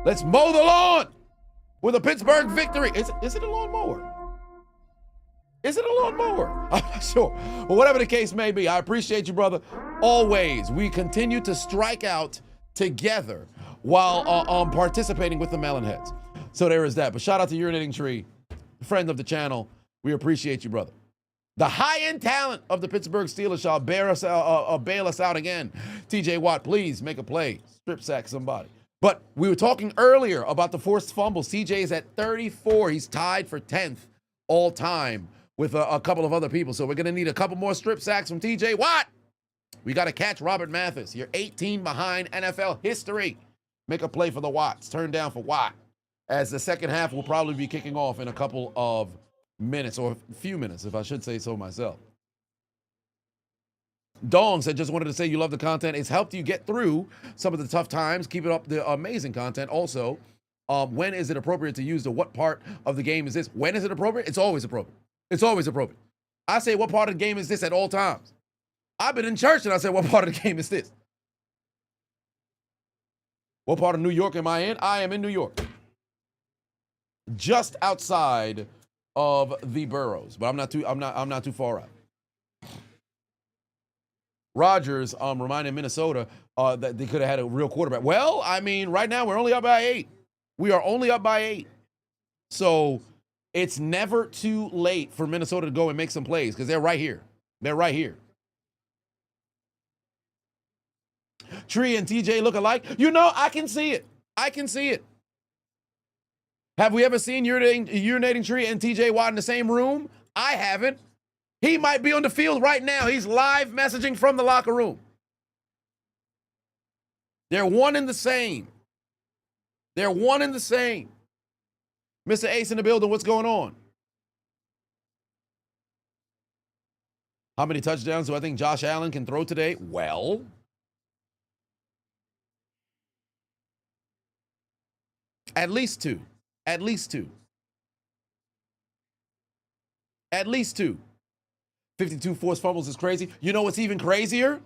Let's mow the lawn with a Pittsburgh victory. Is it a lawnmower? Is it a lawnmower? I'm not sure. But whatever the case may be, I appreciate you, brother. Always, we continue to strike out together while participating with the Melonheads. So there is that. But shout out to Urinating Tree, friend of the channel. We appreciate you, brother. The high-end talent of the Pittsburgh Steelers shall bail us out again. TJ Watt, please make a play. Strip sack somebody. But we were talking earlier about the forced fumbles. CJ is at 34. He's tied for 10th all time with a couple of other people. So we're going to need a couple more strip sacks from TJ Watt. We got to catch Robert Mathis. You're 18 behind NFL history. Make a play for the Watts. Turn down for Watt. As the second half will probably be kicking off in a couple of minutes, or a few minutes, if I should say so myself. Dong said, just wanted to say you love the content. It's helped you get through some of the tough times. Keep it up, the amazing content. Also, when is it appropriate to use the what part of the game is this? When is it appropriate? It's always appropriate. It's always appropriate. I say, what part of the game is this at all times? I've been in church and I said, what part of the game is this? What part of New York am I in? I am in New York. Just outside of the boroughs, but I'm not too far out. Rodgers reminded Minnesota that they could have had a real quarterback. Well, I mean, right now we're only up by 8. We are only up by 8. So it's never too late for Minnesota to go and make some plays because they're right here. They're right here. Tree and TJ look alike. You know, I can see it. I can see it. Have we ever seen urinating Tree and TJ Watt in the same room? I haven't. He might be on the field right now. He's live messaging from the locker room. They're one and the same. They're one and the same. Mr. Ace in the building, what's going on? How many touchdowns do I think Josh Allen can throw today? Well, at least 2. At least 2. At least 2. 52 forced fumbles is crazy. You know what's even crazier?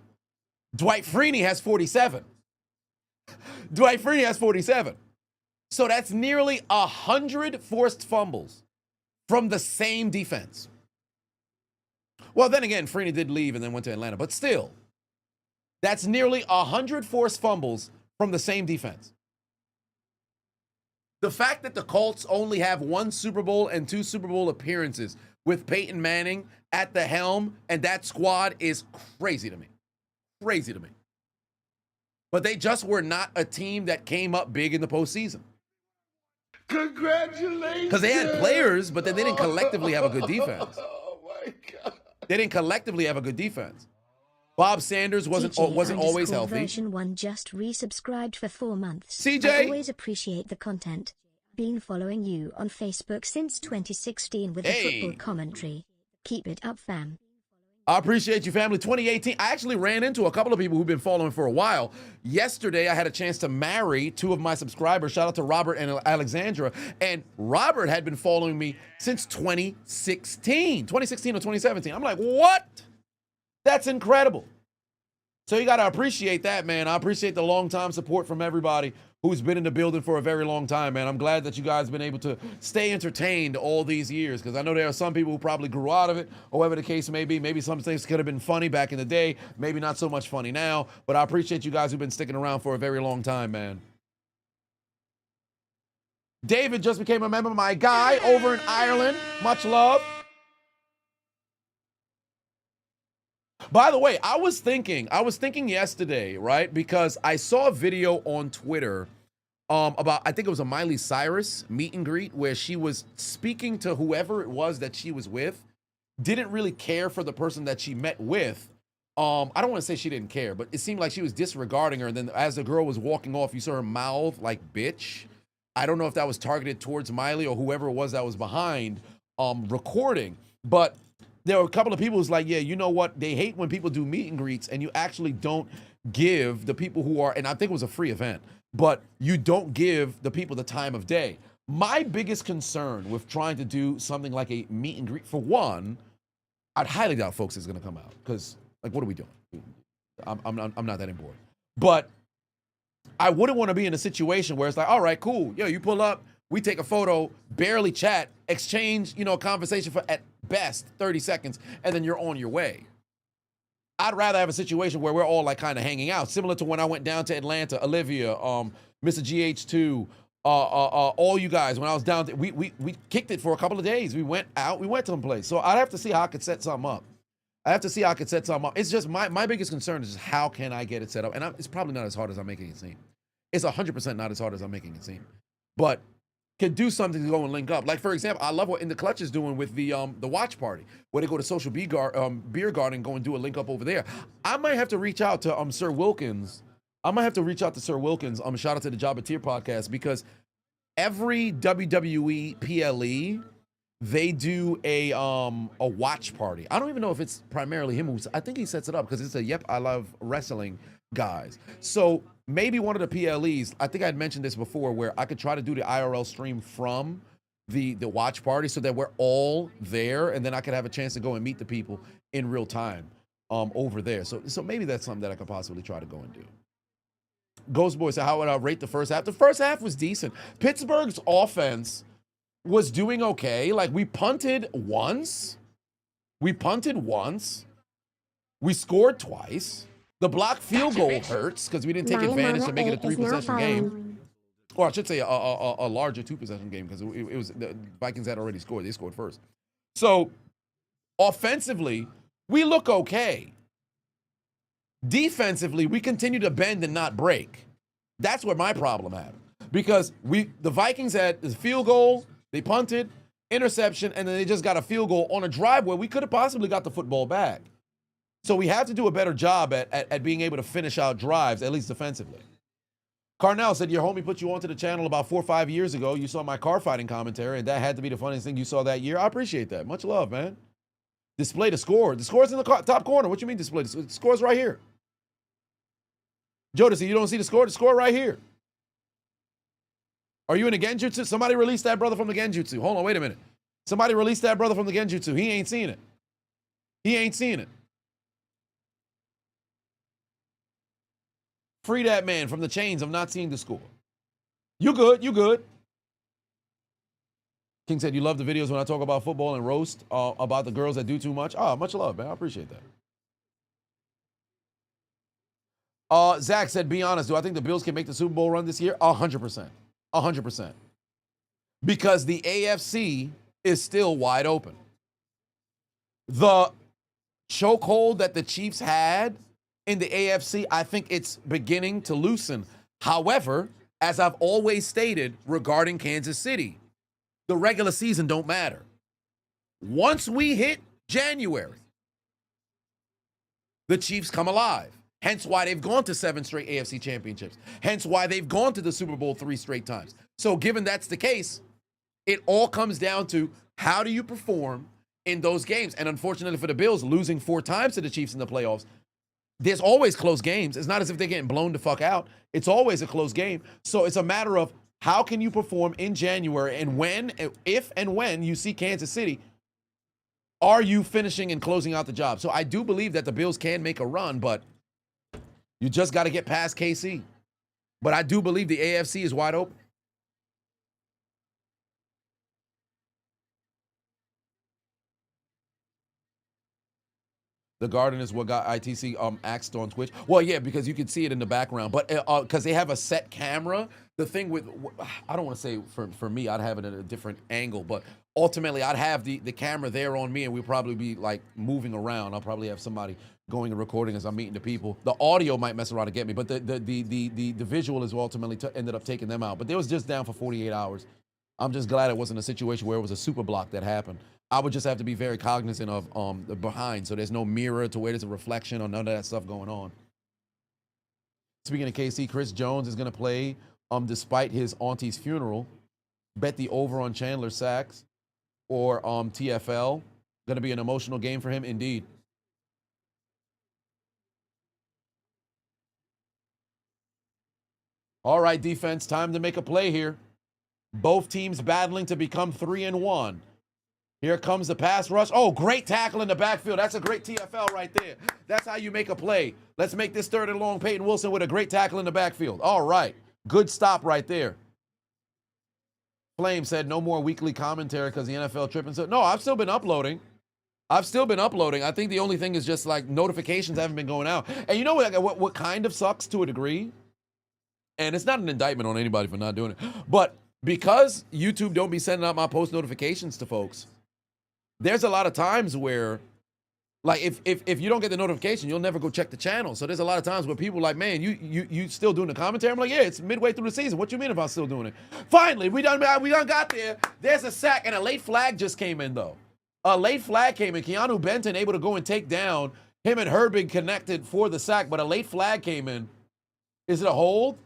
Dwight Freeney has 47. Dwight Freeney has 47. So that's nearly 100 forced fumbles from the same defense. Well, then again, Freeney did leave and then went to Atlanta. But still, that's nearly 100 forced fumbles from the same defense. The fact that the Colts only have 1 Super Bowl and 2 Super Bowl appearances with Peyton Manning at the helm and that squad is crazy to me. Crazy to me. But they just were not a team that came up big in the postseason. Congratulations. Because they had players, but then they didn't collectively have a good defense. Oh, my God. They didn't collectively have a good defense. Bob Sanders wasn't always healthy. Version 1 just resubscribed for 4 months. CJ? I always appreciate the content. Been following you on Facebook since 2016 with the football commentary. Keep it up, fam. I appreciate you, family. 2018, I actually ran into a couple of people who've been following for a while. Yesterday, I had a chance to marry 2 of my subscribers. Shout out to Robert and Alexandra. And Robert had been following me since 2016 or 2017. I'm like, what? That's incredible. So you got to appreciate that, man. I appreciate the long-time support from everybody who's been in the building for a very long time, man. I'm glad that you guys have been able to stay entertained all these years because I know there are some people who probably grew out of it, or whatever the case may be. Maybe some things could have been funny back in the day, maybe not so much funny now, but I appreciate you guys who've been sticking around for a very long time, man. David just became a member, my guy over in Ireland. Much love. By the way, I was thinking yesterday, right? Because I saw a video on Twitter about, I think it was a Miley Cyrus meet and greet where she was speaking to whoever it was that she was with, didn't really care for the person that she met with. I don't want to say she didn't care, but it seemed like she was disregarding her. And then as the girl was walking off, you saw her mouth like, bitch. I don't know if that was targeted towards Miley or whoever it was that was behind recording, but there were a couple of people who's like, yeah, you know what? They hate when people do meet and greets and you actually don't give the people who are, and I think it was a free event, but you don't give the people the time of day. My biggest concern with trying to do something like a meet and greet, for one, I'd highly doubt folks is going to come out because, like, what are we doing? I'm not that important. But I wouldn't want to be in a situation where it's like, all right, cool. Yo, you pull up, we take a photo, barely chat, exchange, a conversation for at best 30 seconds, and then you're on your way. I'd rather have a situation where we're all like kind of hanging out, similar to when I went down to Atlanta, Olivia, Mr. GH2, all you guys. When I was down, we kicked it for a couple of days. We went out, we went to some place. So I'd have to see how I could set something up. It's just my biggest concern is just how can I get it set up? And it's probably not as hard as I'm making it seem. It's 100% not as hard as I'm making it seem. But could do something to go and link up. Like, for example, I love what In the Clutch is doing with the watch party, where they go to Social Beer Garden and go and do a link up over there. I might have to reach out to Sir Wilkins. Shout out to the Jobbeteer podcast, because every WWE PLE, they do a watch party. I don't even know if it's primarily him I think he sets it up because it's a Yep, I Love Wrestling guys. So maybe one of the PLEs, I think I'd mentioned this before, where I could try to do the IRL stream from the watch party so that we're all there, and then I could have a chance to go and meet the people in real time. over there. So maybe that's something that I could possibly try to go and do. Ghost Boy said, how would I rate the first half? The first half was decent. Pittsburgh's offense was doing okay. Like, we punted once. We scored twice. The blocked field goal hurts because we didn't take advantage to make it a 3-possession game. Or I should say a larger 2-possession game because it was the Vikings had already scored. They scored first. So offensively, we look okay. Defensively, we continue to bend and not break. That's where my problem happened. Because the Vikings had the field goal, they punted, interception, and then they just got a field goal on a drive where we could have possibly got the football back. So we have to do a better job at being able to finish out drives, at least defensively. Carnell said, your homie put you onto the channel about 4 or 5 years ago. You saw my car fighting commentary, and that had to be the funniest thing you saw that year. I appreciate that. Much love, man. Display the score. The score's in the top corner. What you mean display? The score's right here. Jodeci, you don't see the score? The score right here. Are you in a Genjutsu? Somebody release that brother from the Genjutsu. Hold on, wait a minute. Somebody release that brother from the Genjutsu. He ain't seen it. He ain't seen it. Free that man from the chains of not seeing the score. You good, you good. King said, you love the videos when I talk about football and roast about the girls that do too much. Oh, much love, man. I appreciate that. Zach said, be honest, do I think the Bills can make the Super Bowl run this year? 100%. 100%. Because the AFC is still wide open. The chokehold that the Chiefs had in the AFC, I think it's beginning to loosen. However, as I've always stated regarding Kansas City, the regular season don't matter. Once we hit January, the Chiefs come alive. Hence why they've gone to 7 straight AFC championships. Hence why they've gone to the Super Bowl 3 straight times. So given that's the case, it all comes down to how do you perform in those games? And unfortunately for the Bills, losing 4 times to the Chiefs in the playoffs, there's always close games. It's not as if they're getting blown the fuck out. It's always a close game. So it's a matter of how can you perform in January, and when, if and when you see Kansas City, are you finishing and closing out the job? So I do believe that the Bills can make a run, but you just got to get past KC. But I do believe the AFC is wide open. The Garden is what got ITC axed on Twitch. Well, yeah, because you can see it in the background. But because they have a set camera, the thing with, I don't want to say for me, I'd have it at a different angle. But ultimately, I'd have the camera there on me, and we'd probably be like moving around. I'll probably have somebody going and recording as I'm meeting the people. The audio might mess around and get me, but the visual is what ultimately ended up taking them out. But they was just down for 48 hours. I'm just glad it wasn't a situation where it was a super block that happened. I would just have to be very cognizant of the behind, so there's no mirror to where there's a reflection or none of that stuff going on. Speaking of KC, Chris Jones is going to play despite his auntie's funeral. Bet the over on Chandler sacks or TFL. Going to be an emotional game for him, indeed. All right, defense, time to make a play here. Both teams battling to become 3-1. Here comes the pass rush. Oh, great tackle in the backfield. That's a great TFL right there. That's how you make a play. Let's make this 3rd and long. Peyton Wilson with a great tackle in the backfield. All right. Good stop right there. Flame said no more weekly commentary because the NFL tripping. So, no, I've still been uploading. I think the only thing is just like notifications haven't been going out. And you know what kind of sucks to a degree? And it's not an indictment on anybody for not doing it. But because YouTube don't be sending out my post notifications to folks, there's a lot of times where, like, if you don't get the notification, you'll never go check the channel. So there's a lot of times where people are like, man, you still doing the commentary? I'm like, yeah, it's midway through the season. What you mean if I'm still doing it? Finally, we done got there. There's a sack, and a late flag just came in, though. A late flag came in. Keanu Benton able to go and take down. Him and Herbig connected for the sack, but a late flag came in. Is it a hold?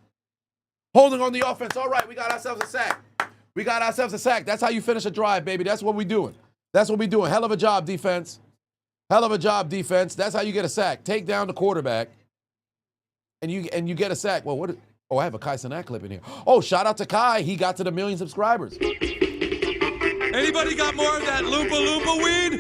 Holding on the offense. All right, we got ourselves a sack. That's how you finish a drive, baby. That's what we're doing. Hell of a job, defense. That's how you get a sack. Take down the quarterback, and you get a sack. Well, I have a Kai Cenat clip in here. Oh, shout out to Kai. He got to the 1 million subscribers. Anybody got more of that Loompa Loompa weed?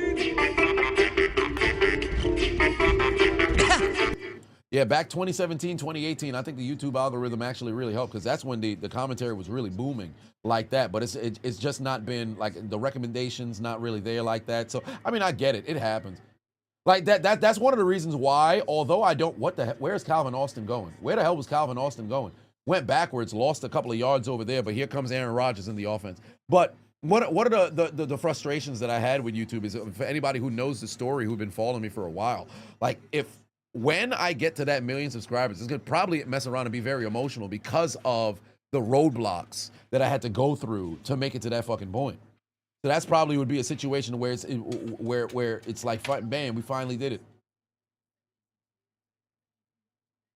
Yeah, back 2017, 2018, I think the YouTube algorithm actually really helped because that's when the commentary was really booming like that. But it's just not been, like, the recommendations not really there like that. So, I mean, I get it. It happens. Like, that's one of the reasons why, although I don't, what the hell, where's Calvin Austin going? Where the hell was Calvin Austin going? Went backwards, lost a couple of yards over there, but here comes Aaron Rodgers in the offense. But what are the frustrations that I had with YouTube is, for anybody who knows the story, who've been following me for a while, like, when I get to that 1 million subscribers, it's going to probably mess around and be very emotional because of the roadblocks that I had to go through to make it to that fucking point. So that's probably would be a situation where it's like, bam, we finally did it.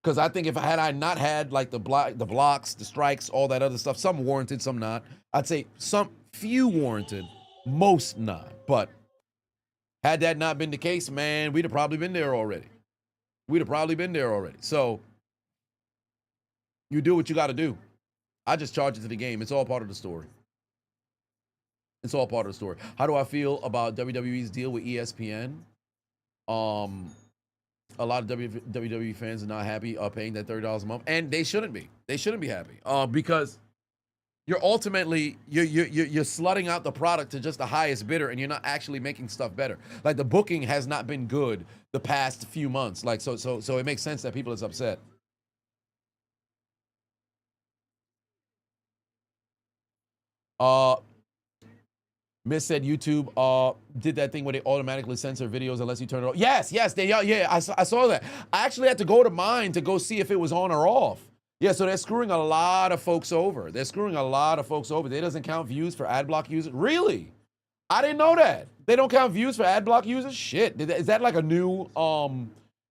Because I think if I not had, like, the blocks, the strikes, all that other stuff, some warranted, some not. I'd say some few warranted, most not. But had that not been the case, man, we'd have probably been there already. So you do what you got to do. I just charge it to the game. It's all part of the story. How do I feel about WWE's deal with ESPN? A lot of WWE fans are not happy paying that $30 a month, and they shouldn't be. They shouldn't be happy because you're ultimately you're slutting out the product to just the highest bidder, and you're not actually making stuff better. Like, the booking has not been good the past few months. Like, so it makes sense that people is upset. Miss said YouTube did that thing where they automatically censor videos unless you turn it off. Yes, I saw that. I actually had to go to mine to go see if it was on or off. Yeah, so they're screwing a lot of folks over. They doesn't count views for ad block users. Really? I didn't know that. They don't count views for ad block users? Shit. Is that like a new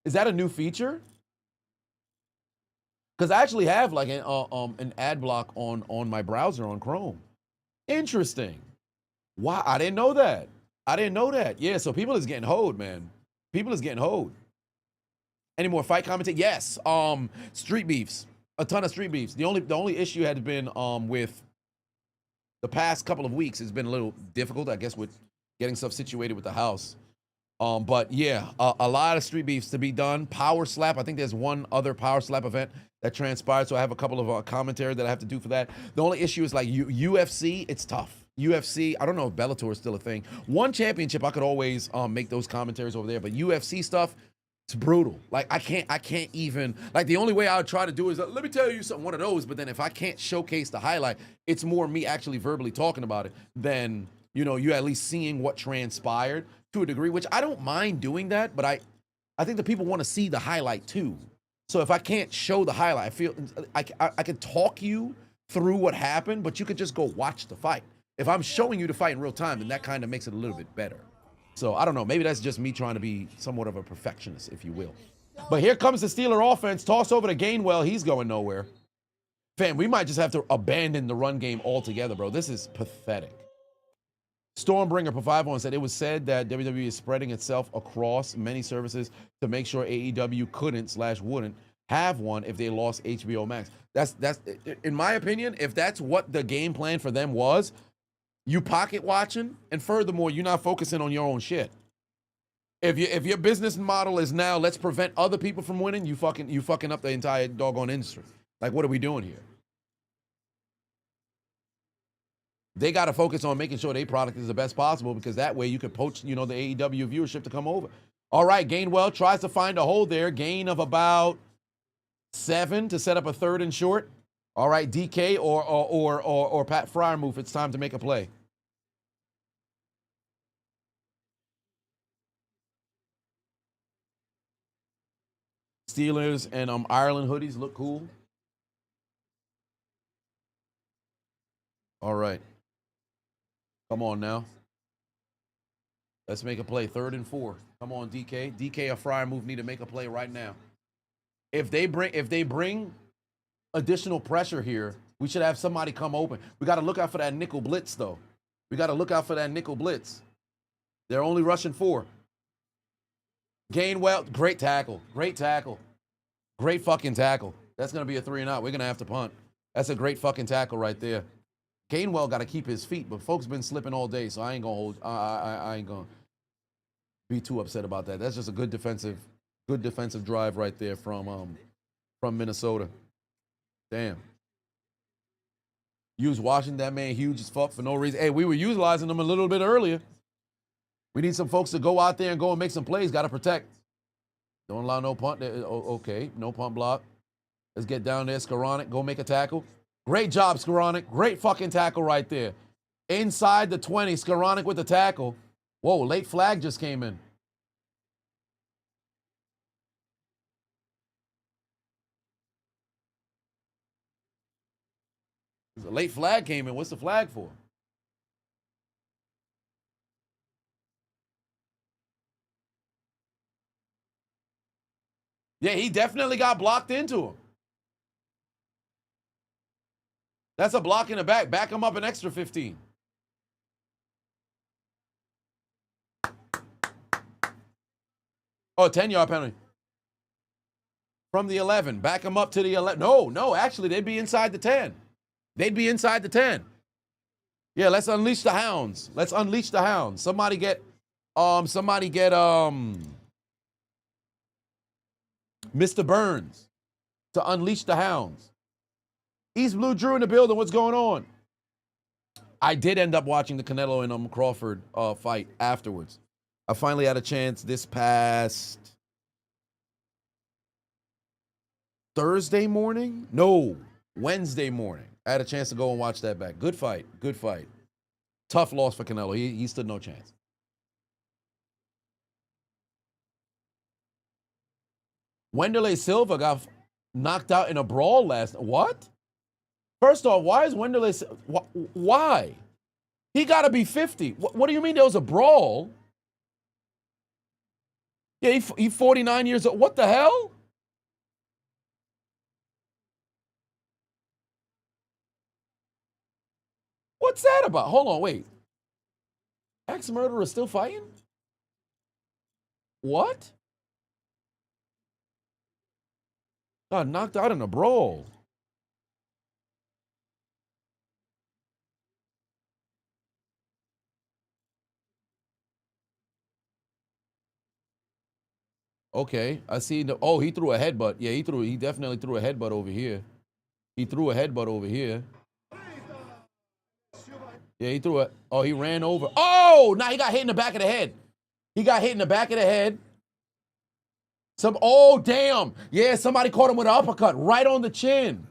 is that a new feature? Because I actually have like an ad block on my browser on Chrome. Interesting. Wow, I didn't know that. Yeah, so people is getting hoed, man. Any more fight commenting? Yes. Street beefs. A ton of street beefs. The only issue had been with the past couple of weeks has been a little difficult, I guess, with getting stuff situated with the house. But yeah, a lot of street beefs to be done. Power slap. I think there's one other power slap event that transpired, so I have a couple of commentary that I have to do for that. The only issue is like UFC. It's tough. UFC, I don't know if Bellator is still a thing. One championship, I could always make those commentaries over there, but UFC stuff, it's brutal. Like, I can't even, like, the only way I would try to do is, let me tell you something, one of those, but then if I can't showcase the highlight, it's more me actually verbally talking about it than, you at least seeing what transpired to a degree, which I don't mind doing that, but I think the people want to see the highlight too. So if I can't show the highlight, I feel, I can talk you through what happened, but you could just go watch the fight. If I'm showing you the fight in real time, then that kind of makes it a little bit better. So I don't know. Maybe that's just me trying to be somewhat of a perfectionist, if you will. But here comes the Steeler offense. Toss over to Gainwell. He's going nowhere. Fam, we might just have to abandon the run game altogether, bro. This is pathetic. Stormbringer for 5-1 said it was said that WWE is spreading itself across many services to make sure AEW couldn't/wouldn't have one if they lost HBO Max. That's in my opinion, if that's what the game plan for them was, you pocket watching, and furthermore, you're not focusing on your own shit. If your business model is now let's prevent other people from winning, you fucking up the entire doggone industry. Like, what are we doing here? They got to focus on making sure their product is the best possible, because that way you could poach, the AEW viewership to come over. All right, Gainwell tries to find a hole there. Gain of about 7 to set up a 3rd and short. All right, DK or Pat Fryermuth, it's time to make a play. Steelers and Ireland hoodies look cool. All right. Come on now. Let's make a play. 3rd and 4. Come on, DK. DK or Fryermuth need to make a play right now. If they bring additional pressure here, we should have somebody come open. We got to look out for that nickel blitz, though. They're only rushing 4. Gainwell, great tackle. Great fucking tackle. That's going to be a 3 and out. We're going to have to punt. That's a great fucking tackle right there. Gainwell got to keep his feet, but folks been slipping all day, so I ain't going to be too upset about that. That's just a good defensive Good defensive drive right there from Minnesota. Damn. You was watching that man huge as fuck for no reason. Hey, we were utilizing them a little bit earlier. We need some folks to go out there and go and make some plays. Got to protect. Don't allow no punt. Okay, no punt block. Let's get down there. Skoranek, go make a tackle. Great job, Skoranek. Great fucking tackle right there. Inside the 20, Skoranek with the tackle. Whoa, late flag just came in. A late flag came in. What's the flag for? Yeah, he definitely got blocked into him. That's a block in the back. Back him up an extra 15. Oh, 10-yard penalty. From the 11. Back him up to the 11. No, actually, they'd be inside the 10. They'd be inside the 10. Yeah, let's unleash the hounds. Let's unleash the hounds. Somebody get Mr. Burns to unleash the hounds. East Blue Drew in the building. What's going on? I did end up watching the Canelo and Crawford fight afterwards. I finally had a chance this past Thursday morning? No, Wednesday morning. I had a chance to go and watch that back. Good fight. Good fight. Tough loss for Canelo. He stood no chance. Wanderlei Silva got knocked out in a brawl last night. What? First off, why is Wanderlei why? He got to be 50. What do you mean there was a brawl? Yeah, he's 49 years old. What the hell? What's that about? Hold on, wait. Ex-murderer still fighting? What? Got knocked out in a brawl. Okay, I see. Oh, he threw a headbutt. Yeah, he definitely threw a headbutt over here. He threw a headbutt over here. Yeah, he threw it. Oh, he ran over. Oh, now he got hit in the back of the head. He got hit in the back of the head. Oh, damn. Yeah, somebody caught him with an uppercut right on the chin.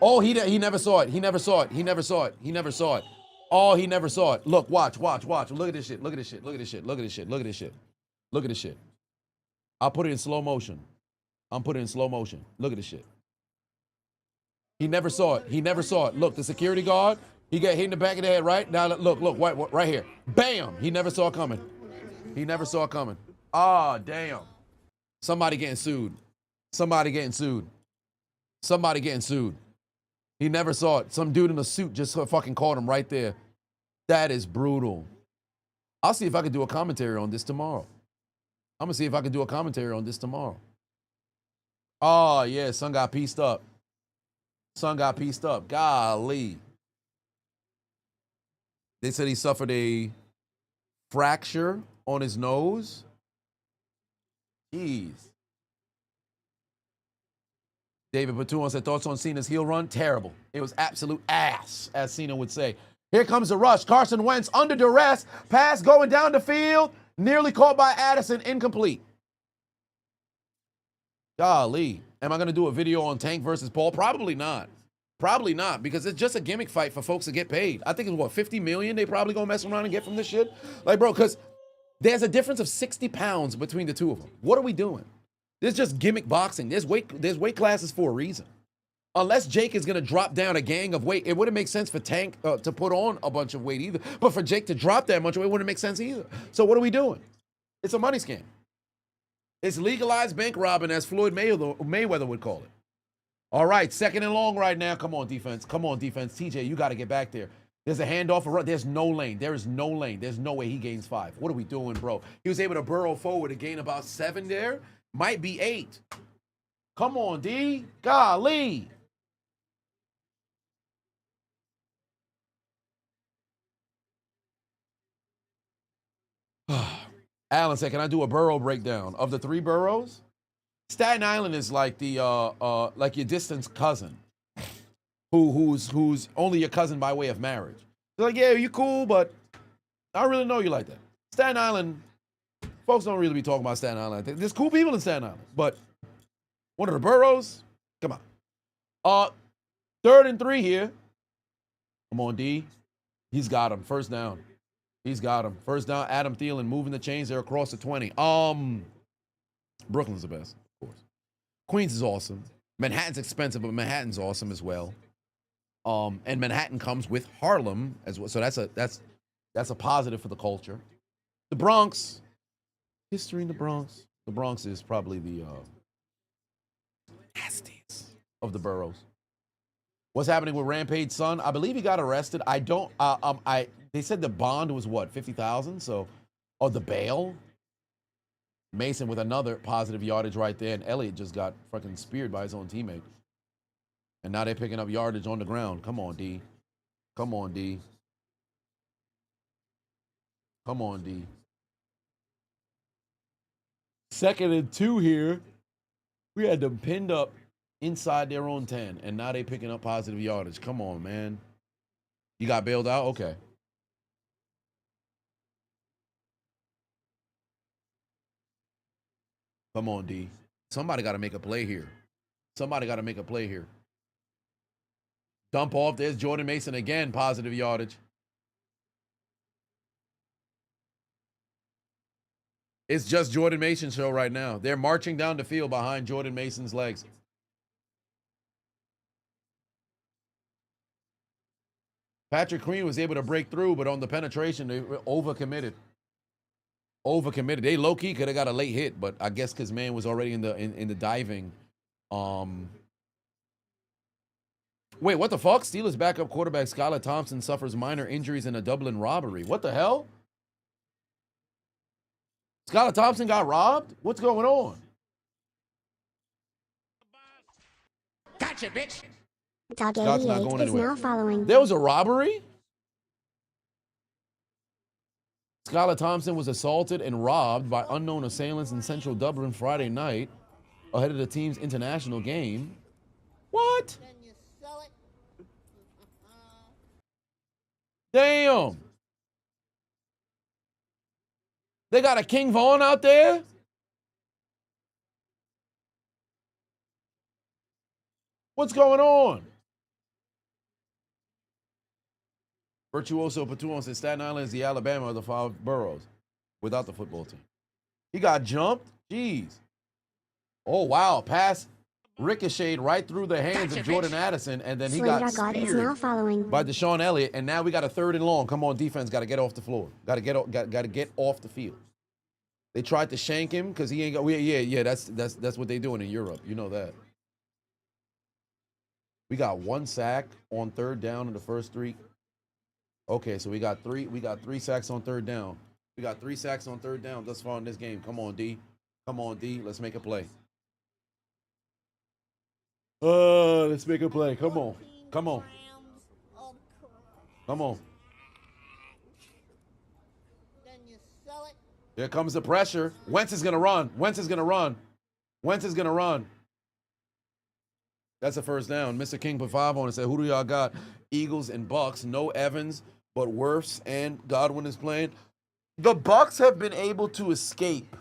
Oh, he never saw it. He never saw it. He never saw it. He never saw it. Oh, he never saw it. Look, watch. Look at this shit. Look at this shit. Look at this shit. Look at this shit. Look at this shit. Look at this shit. I'll put it in slow motion. I'm putting it in slow motion. Look at this shit. He never saw it. He never saw it. Look, the security guard, he got hit in the back of the head, right? Now, look, right here. Bam! He never saw it coming. He never saw it coming. Ah, damn. Somebody getting sued. Somebody getting sued. Somebody getting sued. He never saw it. Some dude in a suit just fucking caught him right there. That is brutal. I'll see if I can do a commentary on this tomorrow. I'm going to see if I can do a commentary on this tomorrow. Oh, yeah, son got pieced up. Son got pieced up. Golly. They said he suffered a fracture on his nose. Jeez. David Batuan said, thoughts on Cena's heel run? Terrible. It was absolute ass, as Cena would say. Here comes the rush. Carson Wentz under duress. Pass going down the field. Nearly caught by Addison. Incomplete. Golly. Am I going to do a video on Tank versus Paul? Probably not. Probably not, because it's just a gimmick fight for folks to get paid. I think it's what, 50 million they probably gonna mess around and get from this shit? Like, bro, because there's a difference of 60 pounds between the two of them. What are we doing? This is just gimmick boxing. There's weight classes for a reason. Unless Jake is gonna drop down a gang of weight, it wouldn't make sense for Tank to put on a bunch of weight either. But for Jake to drop that much weight wouldn't make sense either. So what are we doing? It's a money scam. It's legalized bank robbing, as Floyd Mayweather would call it. All right, second and long right now. Come on, defense. Come on, defense. TJ, you got to get back there. There's a handoff. There's no lane. There is no lane. There's no way he gains 5. What are we doing, bro? He was able to burrow forward to gain about 7 there. Might be 8. Come on, D. Golly. Alan said, can I do a burrow breakdown? Of the 3 burrows, Staten Island is like the like your distant cousin, who's only your cousin by way of marriage. They're like, yeah, you cool, but I don't really know you like that. Staten Island, folks don't really be talking about Staten Island. There's cool people in Staten Island, but one of the boroughs, come on. 3rd and 3 here. Come on, D. He's got him. First down. He's got him. First down, Adam Thielen moving the chains there across the 20. Brooklyn's the best, of course. Queens is awesome. Manhattan's expensive, but Manhattan's awesome as well. And Manhattan comes with Harlem as well. So that's a positive for the culture. The Bronx, history in the Bronx. The Bronx is probably the nastiest of the boroughs. What's happening with Rampage's son? I believe he got arrested. They said the bond was what, 50,000? So, the bail. Mason with another positive yardage right there, and Elliott just got fucking speared by his own teammate. And now they're picking up yardage on the ground. Come on, D. Come on, D. Come on, D. 2nd and 2 here. We had them pinned up inside their own 10, and now they picking up positive yardage. Come on, man. You got bailed out? Okay. Come on, D. Somebody got to make a play here. Somebody got to make a play here. Dump off. There's Jordan Mason again. Positive yardage. It's just Jordan Mason's show right now. They're marching down the field behind Jordan Mason's legs. Patrick Queen was able to break through, but on the penetration, they were overcommitted. They low-key could have got a late hit, but I guess because man was already in the diving. Wait, what the fuck? Steelers backup quarterback Skylar Thompson suffers minor injuries in a Dublin robbery. What the hell? Skylar Thompson got robbed? What's going on? Gotcha, bitch. Dog Scott's not 88 going is anywhere. now following. There was a robbery? Skylar Thompson was assaulted and robbed by unknown assailants in central Dublin Friday night ahead of the team's international game. What? Damn. They got a King Vaughn out there? What's going on? Virtuoso Patuon says Staten Island is the Alabama of the 5 boroughs without the football team. He got jumped? Jeez. Oh, wow. Pass ricocheted right through the hands of Jordan Addison, and then he got speared by Deshaun Elliott, and now we got a 3rd and long. Come on, defense, got to get off the floor. Got to get off the field. They tried to shank him because he ain't got. Yeah. That's what they doing in Europe. You know that. We got 1 sack on 3rd down in the first 3. Okay, so we got 3 sacks on 3rd down. We got 3 sacks on 3rd down thus far in this game. Come on, D. Come on, D. Let's make a play. Let's make a play. Come on. Come on. Come on. Here comes the pressure. Wentz is going to run. Wentz is going to run. Wentz is going to run. That's a first down. Mr. King put 5 on and said, who do y'all got? Eagles and Bucks. No Evans, but Wirfs and Godwin is playing. The Bucks have been able to escape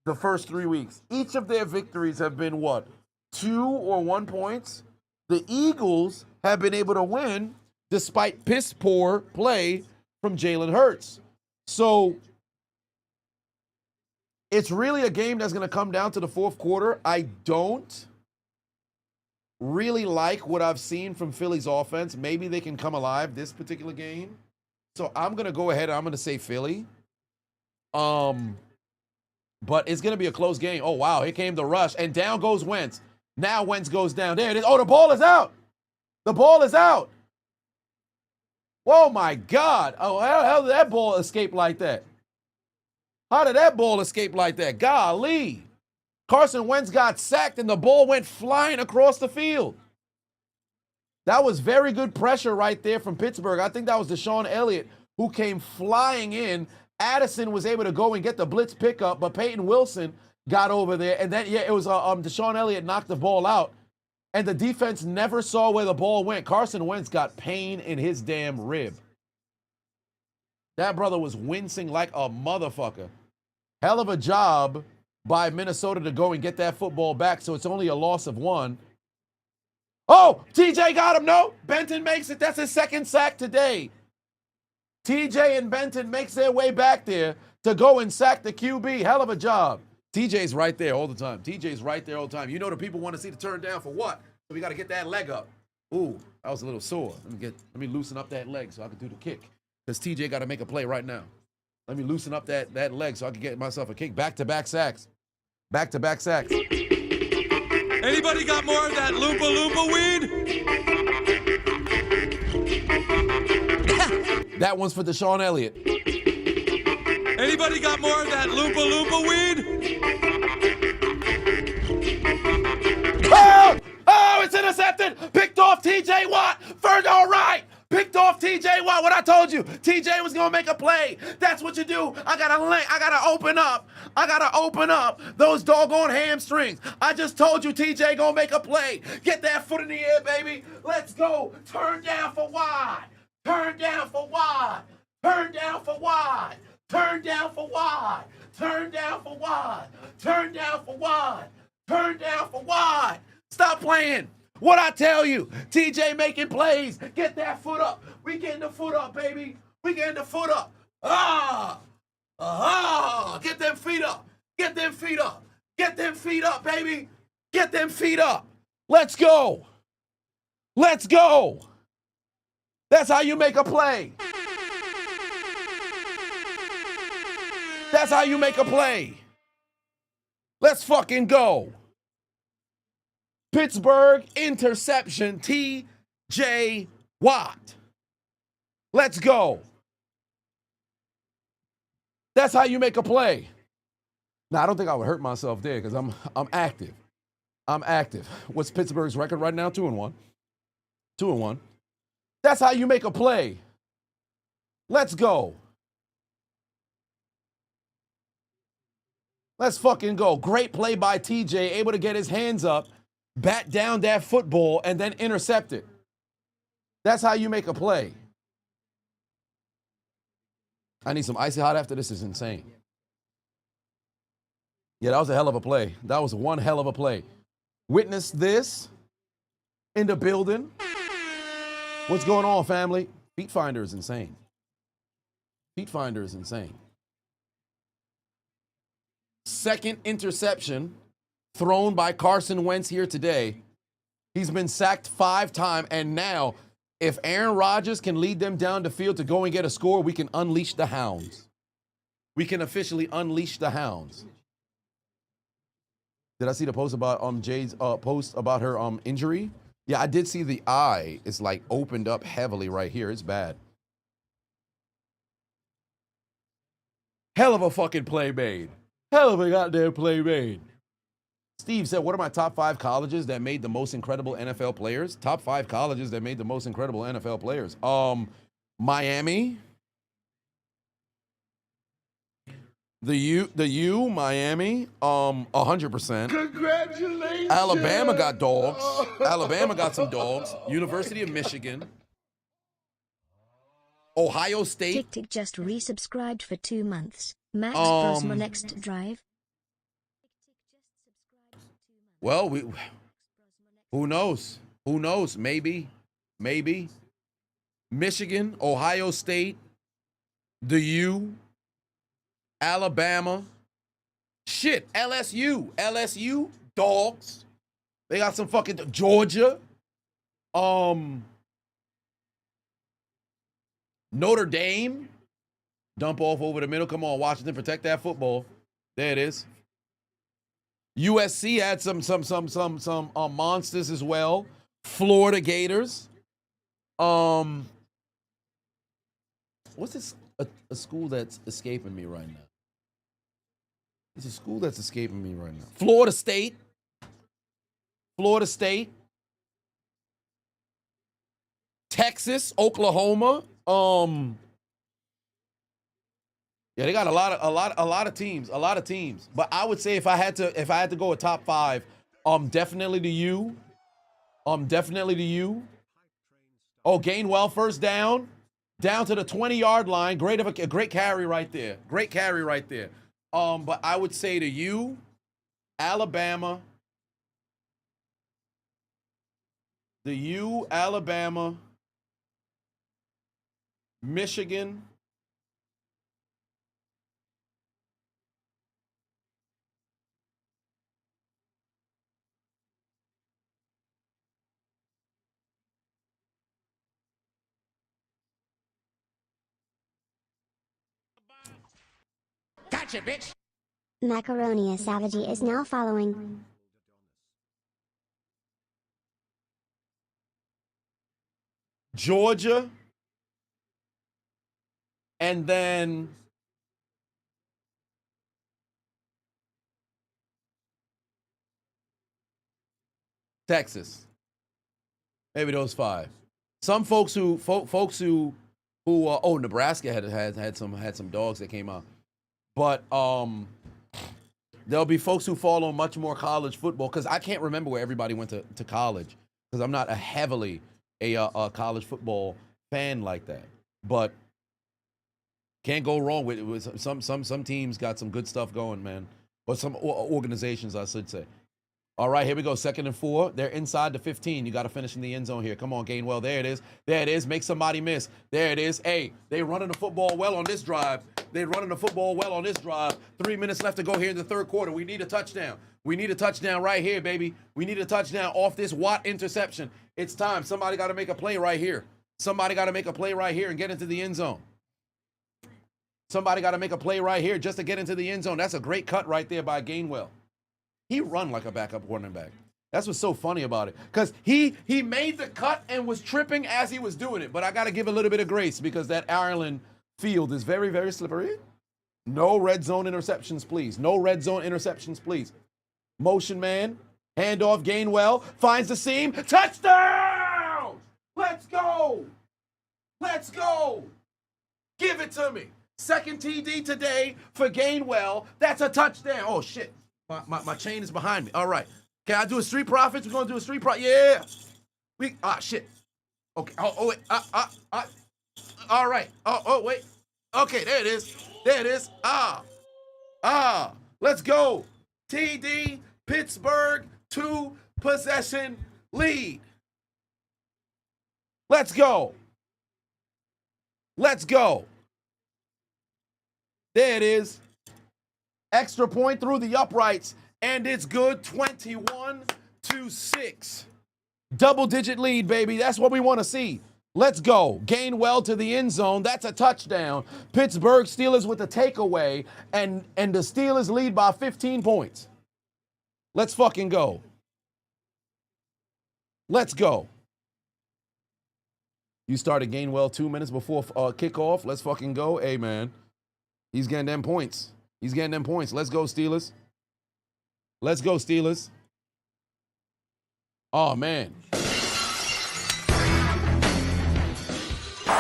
the first 3 weeks. Each of their victories have been what? 2 or 1 points. The Eagles have been able to win despite piss poor play from Jalen Hurts. So it's really a game that's going to come down to the 4th quarter. I don't really like what I've seen from Philly's offense. Maybe they can come alive this particular game. So I'm going to go ahead and I'm going to say Philly. But it's going to be a close game. Oh, wow. Here came the rush. And down goes Wentz. Now Wentz goes down. There it is. Oh, the ball is out. The ball is out. Oh, my God. Oh, how did that ball escape like that? How did that ball escape like that? Golly. Carson Wentz got sacked and the ball went flying across the field. That was very good pressure right there from Pittsburgh. I think that was Deshaun Elliott who came flying in. Addison was able to go and get the blitz pickup, but Peyton Wilson got over there, and then it was Deshaun Elliott knocked the ball out, and the defense never saw where the ball went. Carson Wentz got pain in his damn rib. That brother was wincing like a motherfucker. Hell of a job by Minnesota to go and get that football back, so it's only a loss of 1. Oh, TJ got him. No, Benton makes it. That's his second sack today. TJ and Benton makes their way back there to go and sack the QB. Hell of a job. TJ's right there all the time. TJ's right there all the time. You know the people want to see the turn down for what? So we got to get that leg up. Ooh, that was a little sore. Let me loosen up that leg so I can do the kick. Because TJ got to make a play right now. Let me loosen up that leg so I can get myself a kick. Back-to-back sacks. Back-to-back sacks. Anybody got more of that Loompa Loompa weed? That one's for Deshaun Elliott. Anybody got more of that Loompa Loompa weed? Oh, it's intercepted. Picked off TJ Watt. Further right. Picked off TJ Watt. What I told you, TJ was gonna make a play. That's what you do. I gotta open up. I gotta open up those doggone hamstrings. I just told you TJ gonna make a play. Get that foot in the air, baby. Let's go. Turn down for wide. Turn down for wide. Turn down for wide. Turn down for wide. Turn down for wide. Turn down for wide. Turn down for wide. Stop playing. What I tell you, TJ making plays. Get that foot up. We getting the foot up, baby. We getting the foot up. Get them feet up. Get them feet up. Get them feet up, baby. Get them feet up. Let's go. Let's go. That's how you make a play. That's how you make a play. Let's fucking go. Pittsburgh interception, TJ Watt. Let's go. That's how you make a play. Now, I don't think I would hurt myself there because I'm active. I'm active. What's Pittsburgh's record right now? 2-1. 2-1. That's how you make a play. Let's go. Let's fucking go. Great play by TJ, able to get his hands up, bat down that football, and then intercept it. That's how you make a play. I need some icy hot after this. Is insane. Yeah, that was a hell of a play. That was one hell of a play. Witness this in the building. What's going on, family? Feet Finder is insane. Feet Finder is insane. Second interception thrown by Carson Wentz here today. He's been sacked 5 times, and now if Aaron Rodgers can lead them down the field to go and get a score, we can unleash the hounds. We can officially unleash the hounds. Did I see the post about Jade's post about her injury? Yeah, I did see the eye. It's like opened up heavily right here. It's bad. Hell of a fucking play made. Hell of a goddamn play made. Steve said, what are my top 5 colleges that made the most incredible NFL players? Top 5 colleges that made the most incredible NFL players. Miami. The U, Miami, 100%. Congratulations. Alabama got dogs. Alabama got some dogs. University of Michigan. Ohio State. Tick Tick just resubscribed for 2 months. Max Prosmo next drive. Well, who knows? Who knows? Maybe. Michigan, Ohio State, the U, Alabama. Shit, LSU, dogs. They got some fucking Georgia. Notre Dame. Dump off over the middle. Come on, Washington, protect that football. There it is. USC had some monsters as well. Florida Gators. What's this? A school that's escaping me right now. It's a school that's escaping me right now. Florida State. Texas, Oklahoma. Yeah, they got a lot of teams. But I would say if I had to go a top 5, definitely to you. Definitely to you. Oh, Gainwell first down to the 20-yard line. Great carry right there. Great carry right there. But I would say to you, Alabama. Alabama, Michigan. Gotcha, bitch. Macaroni Savage is now following. Georgia. And then Texas. Maybe those 5. Some folks who Nebraska had some dogs that came out. But there'll be folks who follow much more college football, because I can't remember where everybody went to college, because I'm not heavily a college football fan like that. But can't go wrong with some teams got some good stuff going, man. Or some organizations, I should say. All right, here we go. 2nd and 4. They're inside the 15. You got to finish in the end zone here. Come on, Gainwell. There it is. There it is. Make somebody miss. There it is. Hey, they running the football well on this drive. 3 minutes left to go here in the 3rd quarter. We need a touchdown. We need a touchdown right here, baby. We need a touchdown off this Watt interception. It's time. Somebody got to make a play right here. Somebody got to make a play right here and get into the end zone. Somebody got to make a play right here just to get into the end zone. That's a great cut right there by Gainwell. He run like a backup running back. That's what's so funny about it. Because he made the cut and was tripping as he was doing it. But I got to give a little bit of grace, because that Ireland field is very, very slippery. No red zone interceptions, please. No red zone interceptions, please. Motion man. Handoff. Gainwell finds the seam. Touchdown! Let's go! Let's go! Give it to me. 2nd TD today for Gainwell. That's a touchdown. Oh, shit. My chain is behind me. All right. Can I do a Street Profits? We're going to do a Street Profit. Yeah. Shit. Okay. Wait. All right. Wait. Okay, there it is. There it is. Let's go. TD, Pittsburgh, 2-possession lead. Let's go. Let's go. There it is. Extra point through the uprights, and it's good. 21-6. Double-digit lead, baby. That's what we want to see. Let's go. Gainwell to the end zone. That's a touchdown. Pittsburgh Steelers with the takeaway, and the Steelers lead by 15 points. Let's fucking go. Let's go. You started Gainwell 2 minutes before kickoff. Let's fucking go. Hey, man. He's getting them points. Let's go, Steelers. Let's go, Steelers. Oh, man.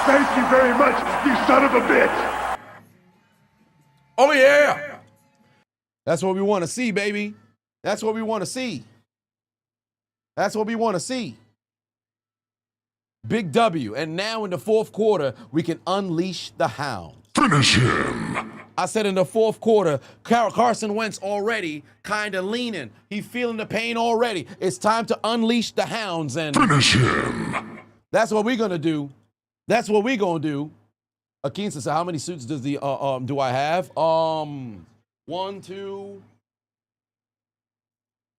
Thank you very much, you son of a bitch. Oh, yeah. That's what we want to see, baby. That's what we want to see. That's what we want to see. Big W. And now in the 4th quarter, we can unleash the hound. Finish him. I said in the 4th quarter, Carson Wentz already kind of leaning. He's feeling the pain already. It's time to unleash the hounds and finish him. That's what we're gonna do. That's what we're gonna do. Akeem says, how many suits does the do I have? 1, 2.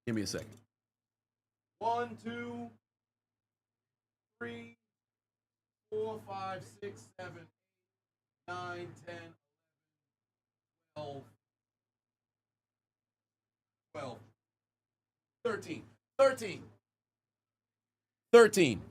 Give me a second. 1, 2, 3, 4, 5, 6, 7, 8, 9, 10, 12, 13. 13.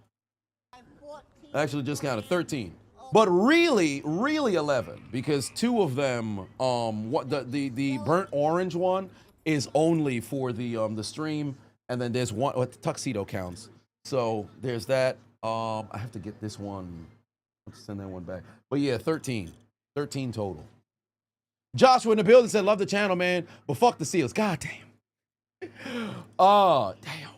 Actually, just counted 13. But really 11, because 2 of them, the burnt orange one is only for the stream, and then there's one, the tuxedo counts. So there's that. I have to get this one. Let's send that one back. But yeah, 13 total. Joshua in the building said, love the channel, man, but fuck the Seals. God damn. Oh, damn.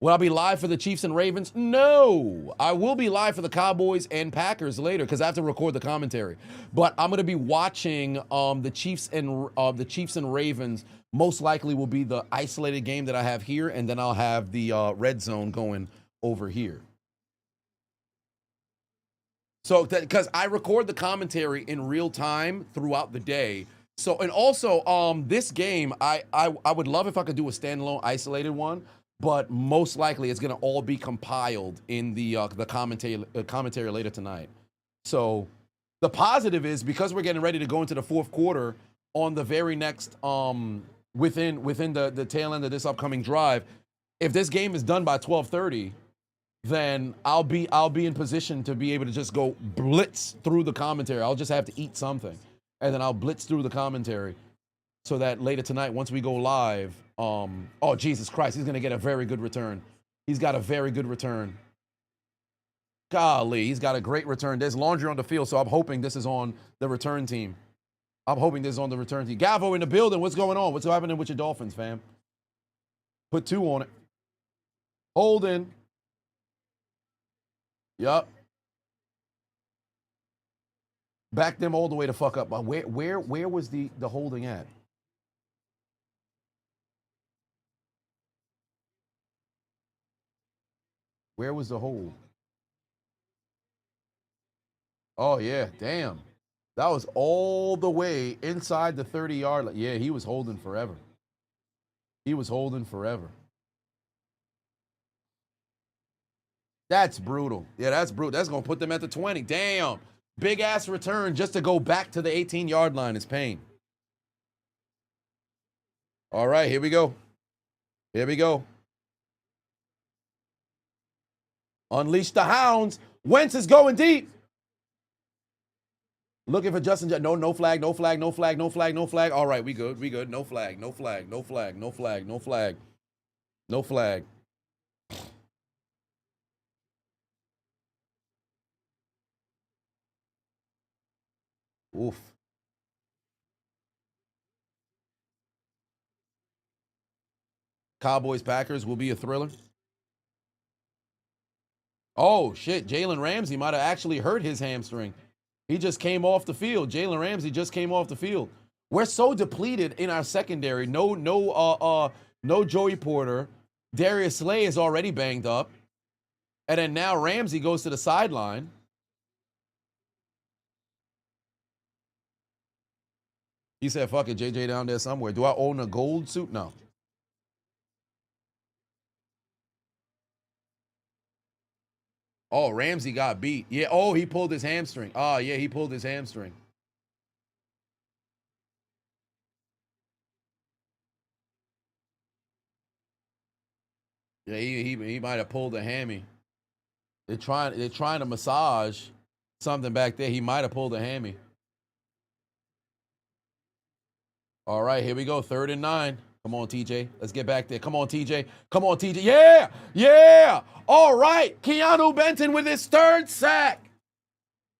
Will I be live for the Chiefs and Ravens? No. I will be live for the Cowboys and Packers later because I have to record the commentary. But I'm going to be watching the Chiefs and Ravens. Most likely will be the isolated game that I have here, and then I'll have the red zone going over here. So, because I record the commentary in real time throughout the day. So, and also, this game, I would love if I could do a standalone isolated one, but most likely it's going to all be compiled in the commentary later tonight. So, the positive is because we're getting ready to go into the fourth quarter on the very next within the tail end of this upcoming drive, if this game is done by 12:30. Then I'll be in position to be able to just go blitz through the commentary. I'll just have to eat something, and then I'll blitz through the commentary, so that later tonight, once we go live, oh Jesus Christ, he's gonna get a very good return. He's got a very good return. Golly, he's got a great return. There's laundry on the field, so I'm hoping this is on the return team. Gavo in the building. What's going on? What's happening with your Dolphins, fam? Put 2 on it. Holding. Yup. Back them all the way to fuck up. But where was the holding at? Where was the hold? Oh yeah, damn. That was all the way inside the 30-yard line. Yeah, he was holding forever. That's brutal. Yeah, that's brutal. That's going to put them at the 20. Damn. Big ass return just to go back to the 18-yard line is pain. All right, here we go. Unleash the hounds. Wentz is going deep. Looking for Justin. No flag. All right, we good. No flag. Oof. Cowboys Packers will be a thriller. Oh shit, Jalen Ramsey might have actually hurt his hamstring. He just came off the field. Jalen Ramsey just came off the field. We're so depleted in our secondary. No Joey Porter. Darius Slay is already banged up. And then now Ramsey goes to the sideline. He said, fuck it, JJ down there somewhere. Do I own a gold suit? No. Oh, Ramsey got beat. Yeah, oh, he pulled his hamstring. Oh, yeah, he pulled his hamstring. Yeah, he might have pulled a hammy. They're trying to massage something back there. He might have pulled a hammy. All right, here we go. 3rd and 9. Come on, TJ. Let's get back there. Come on, TJ. Yeah. All right. Keanu Benton with his 3rd sack.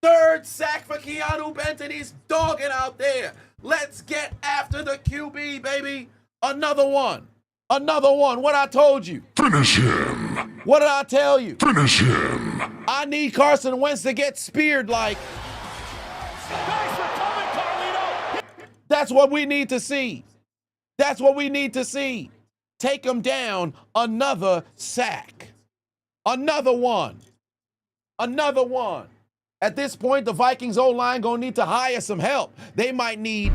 3rd sack for Keanu Benton. He's dogging out there. Let's get after the QB, baby. Another one. What I told you. Finish him. What did I tell you? Finish him. I need Carson Wentz to get speared like. That's what we need to see. Take him down. Another sack. Another one. At this point, the Vikings O-line gonna need to hire some help. They might need.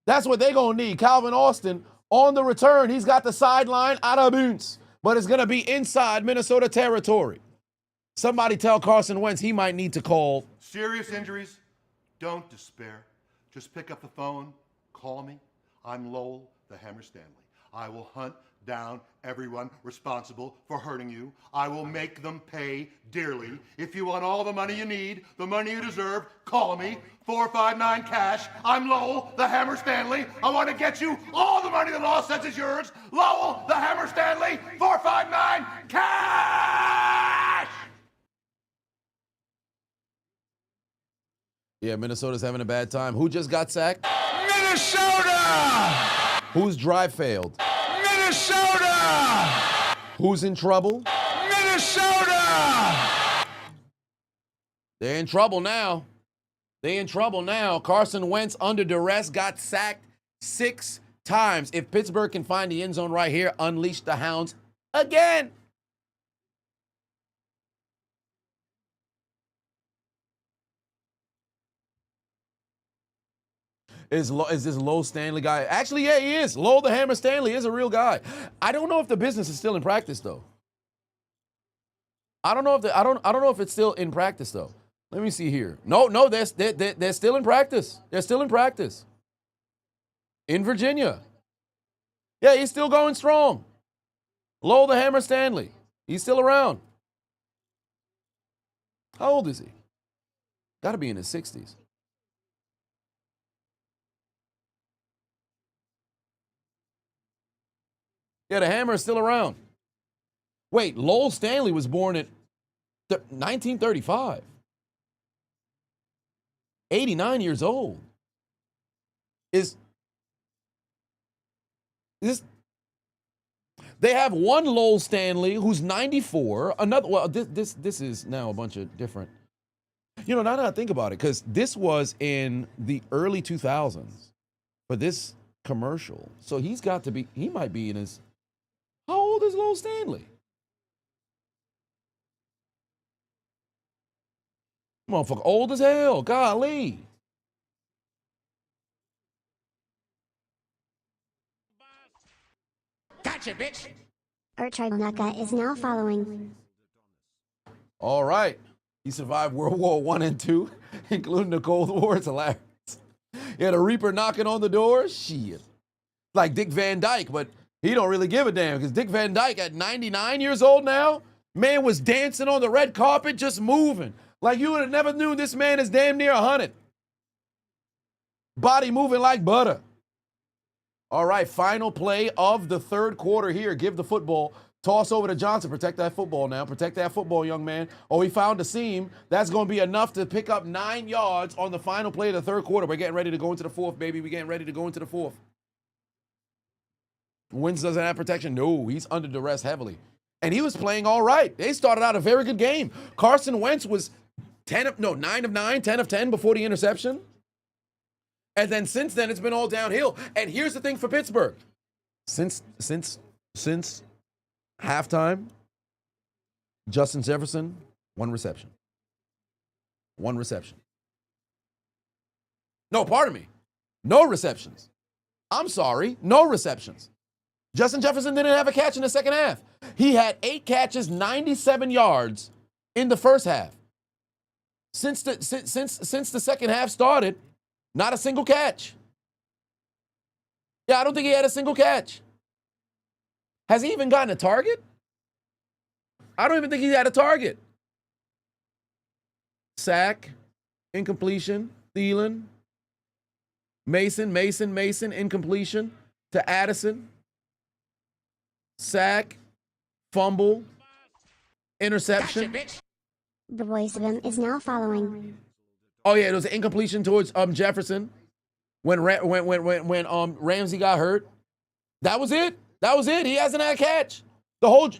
That's what they're gonna need. Calvin Austin on the return. He's got the sideline out of bounds, but it's gonna be inside Minnesota territory. Somebody tell Carson Wentz he might need to call. Serious injuries, don't despair. Just pick up the phone, call me. I'm Lowell, the Hammer Stanley. I will hunt down everyone responsible for hurting you. I will make them pay dearly. If you want all the money you need, the money you deserve, call me. 459 cash. I'm Lowell, the Hammer Stanley. I want to get you all the money the law says is yours. Lowell, the Hammer Stanley. 459 cash. Yeah, Minnesota's having a bad time. Who just got sacked? Minnesota! Whose drive failed? Minnesota! Who's in trouble? Minnesota! They're in trouble now. They're in trouble now. Carson Wentz, under duress, got sacked 6 times. If Pittsburgh can find the end zone right here, unleash the hounds again. Is this Lowell Stanley guy? Actually, yeah, he is. Lowell the Hammer Stanley is a real guy. I don't know if the business is still in practice though. I don't know if it's still in practice though. Let me see here. No, they're still in practice. They're still in practice. In Virginia. Yeah, he's still going strong. Lowell the Hammer Stanley. He's still around. How old is he? Got to be in his 60s. Yeah, the Hammer is still around. Wait, Lowell Stanley was born in 1935. 89 years old. Is this? They have one Lowell Stanley who's 94. Another. Well, this is now a bunch of different. You know, now that I think about it, because this was in the early 2000s for this commercial. So he's got to be. He might be in his. How old is Lowell Stanley? Motherfucker, old as hell. Golly. Gotcha, bitch! Archibald is now following. All right. He survived World War I and II, including the Cold War. It's hilarious. He had a Reaper knocking on the door. Shit. Like Dick Van Dyke, but he don't really give a damn because Dick Van Dyke at 99 years old now, man was dancing on the red carpet, just moving. Like you would have never knew this man is damn near 100. Body moving like butter. All right, final play of the third quarter here. Give the football. Toss over to Johnson. Protect that football now. Protect that football, young man. Oh, he found a seam. That's going to be enough to pick up 9 yards on the final play of the third quarter. We're getting ready to go into the fourth, baby. We're getting ready to go into the fourth. Wentz doesn't have protection. No, he's under duress heavily. And he was playing all right. They started out a very good game. Carson Wentz was 9 of 9, 10 of 10 before the interception. And then since then, it's been all downhill. And here's the thing for Pittsburgh. Since halftime, Justin Jefferson, 1 reception. 1 reception. No, pardon me. No receptions. I'm sorry, no receptions. Justin Jefferson didn't have a catch in the second half. He had 8 catches, 97 yards in the first half. Since the second half started, not a single catch. Yeah, I don't think he had a single catch. Has he even gotten a target? I don't even think he had a target. Sack, incompletion, Thielen, Mason, incompletion to Addison. Sack, fumble, interception. Gotcha, bitch! The voice of him is now following. Oh yeah, it was an incompletion towards Jefferson when Ramsey got hurt. That was it. That was it. He hasn't had a catch. The whole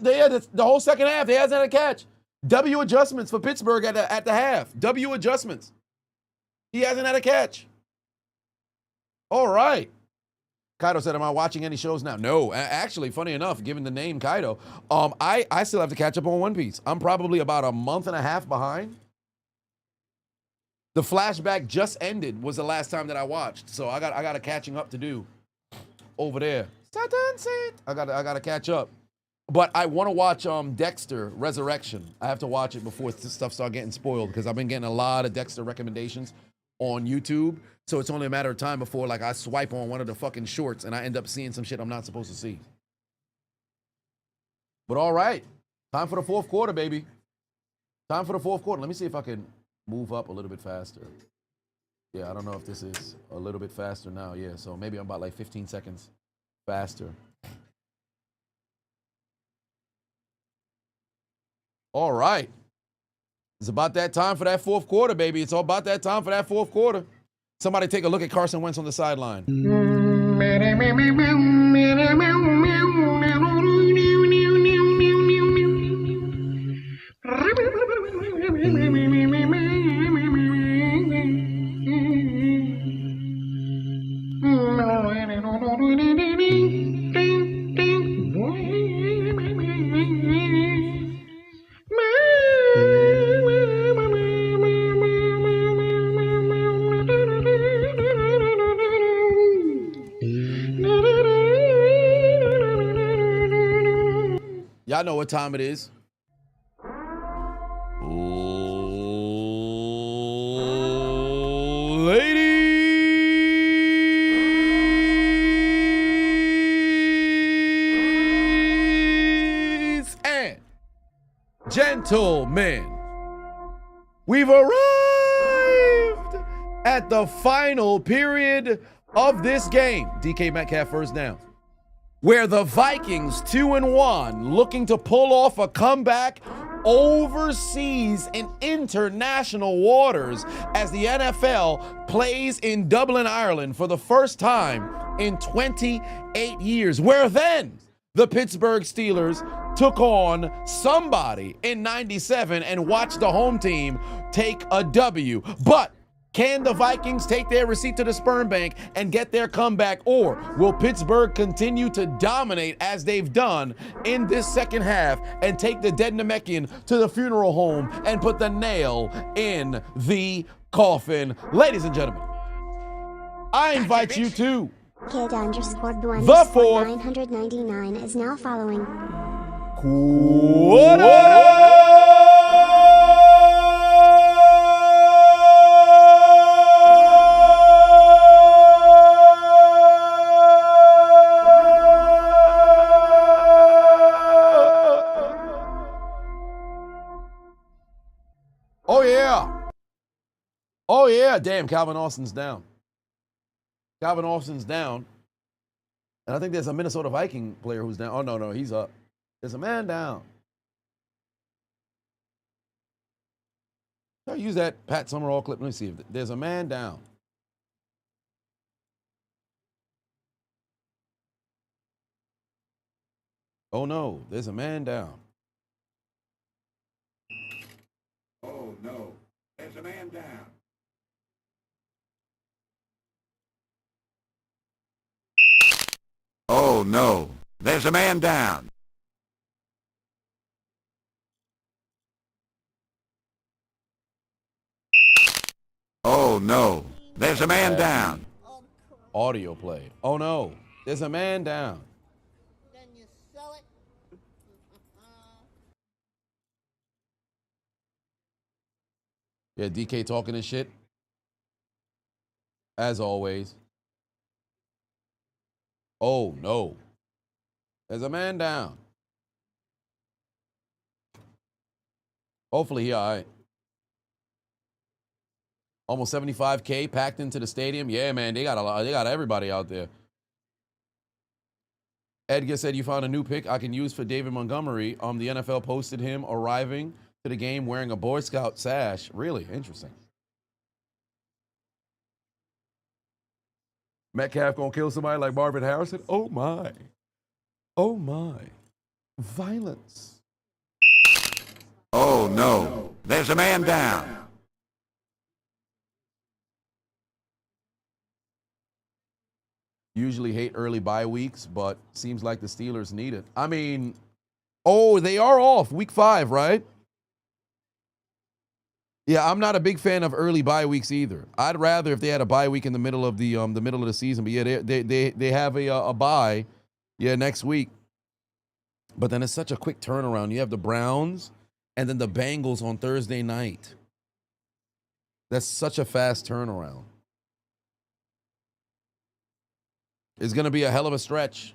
second half, he hasn't had a catch. W adjustments for Pittsburgh at the half. W adjustments. He hasn't had a catch. All right. Kaido said, am I watching any shows now? No. Actually, funny enough, given the name Kaido, I still have to catch up on One Piece. I'm probably about a month and a half behind. The flashback just ended was the last time that I watched. So I got a catching up to do over there. I got to catch up. But I want to watch Dexter Resurrection. I have to watch it before this stuff starts getting spoiled because I've been getting a lot of Dexter recommendations on YouTube. So it's only a matter of time before like I swipe on one of the fucking shorts and I end up seeing some shit I'm not supposed to see. But all right. Time for the fourth quarter, baby. Time for the fourth quarter. Let me see if I can move up a little bit faster. Yeah, I don't know if this is a little bit faster now. Yeah, so maybe I'm about like 15 seconds faster. All right. It's about that time for that fourth quarter, baby. It's all about that time for that fourth quarter. Somebody take a look at Carson Wentz on the sideline. Y'all know what time it is. Ladies and gentlemen, we've arrived at the final period of this game. DK Metcalf first down. Where the Vikings, 2-1, looking to pull off a comeback overseas in international waters as the NFL plays in Dublin, Ireland for the first time in 28 years. Where then the Pittsburgh Steelers took on somebody in 97 and watched the home team take a W. But can the Vikings take their receipt to the sperm bank and get their comeback, or will Pittsburgh continue to dominate as they've done in this second half and take the dead Namekian to the funeral home and put the nail in the coffin? Ladies and gentlemen, I invite you to the fourth 999 is now following. quarter. Oh, yeah. Damn, Calvin Austin's down. Calvin Austin's down. And I think there's a Minnesota Viking player who's down. Oh, no, he's up. There's a man down. I'll use that Pat Summerall clip. Let me see if there's a man down. Oh, no, there's a man down. Oh, no. There's a man down. Oh, no. There's a man down. Oh, no. There's a man down. Audio play. Oh, no. There's a man down. Then you sell it. Yeah, DK talking his shit. As always. Oh, no. There's a man down. Hopefully he all right. Almost 75K packed into the stadium. Yeah, man, they got a lot. They got everybody out there. Edgar said you found a new pick I can use for David Montgomery. The NFL posted him arriving to the game wearing a Boy Scout sash. Really interesting. Metcalf gonna kill somebody like Marvin Harrison? Oh my. Oh my. Violence. Oh, no. There's a man down. Usually hate early bye weeks, but seems like the Steelers need it. I mean, oh, they are off week 5, right? Yeah, I'm not a big fan of early bye weeks either. I'd rather if they had a bye week in the middle of the season. But yeah, they have a bye, next week. But then it's such a quick turnaround. You have the Browns and then the Bengals on Thursday night. That's such a fast turnaround. It's going to be a hell of a stretch.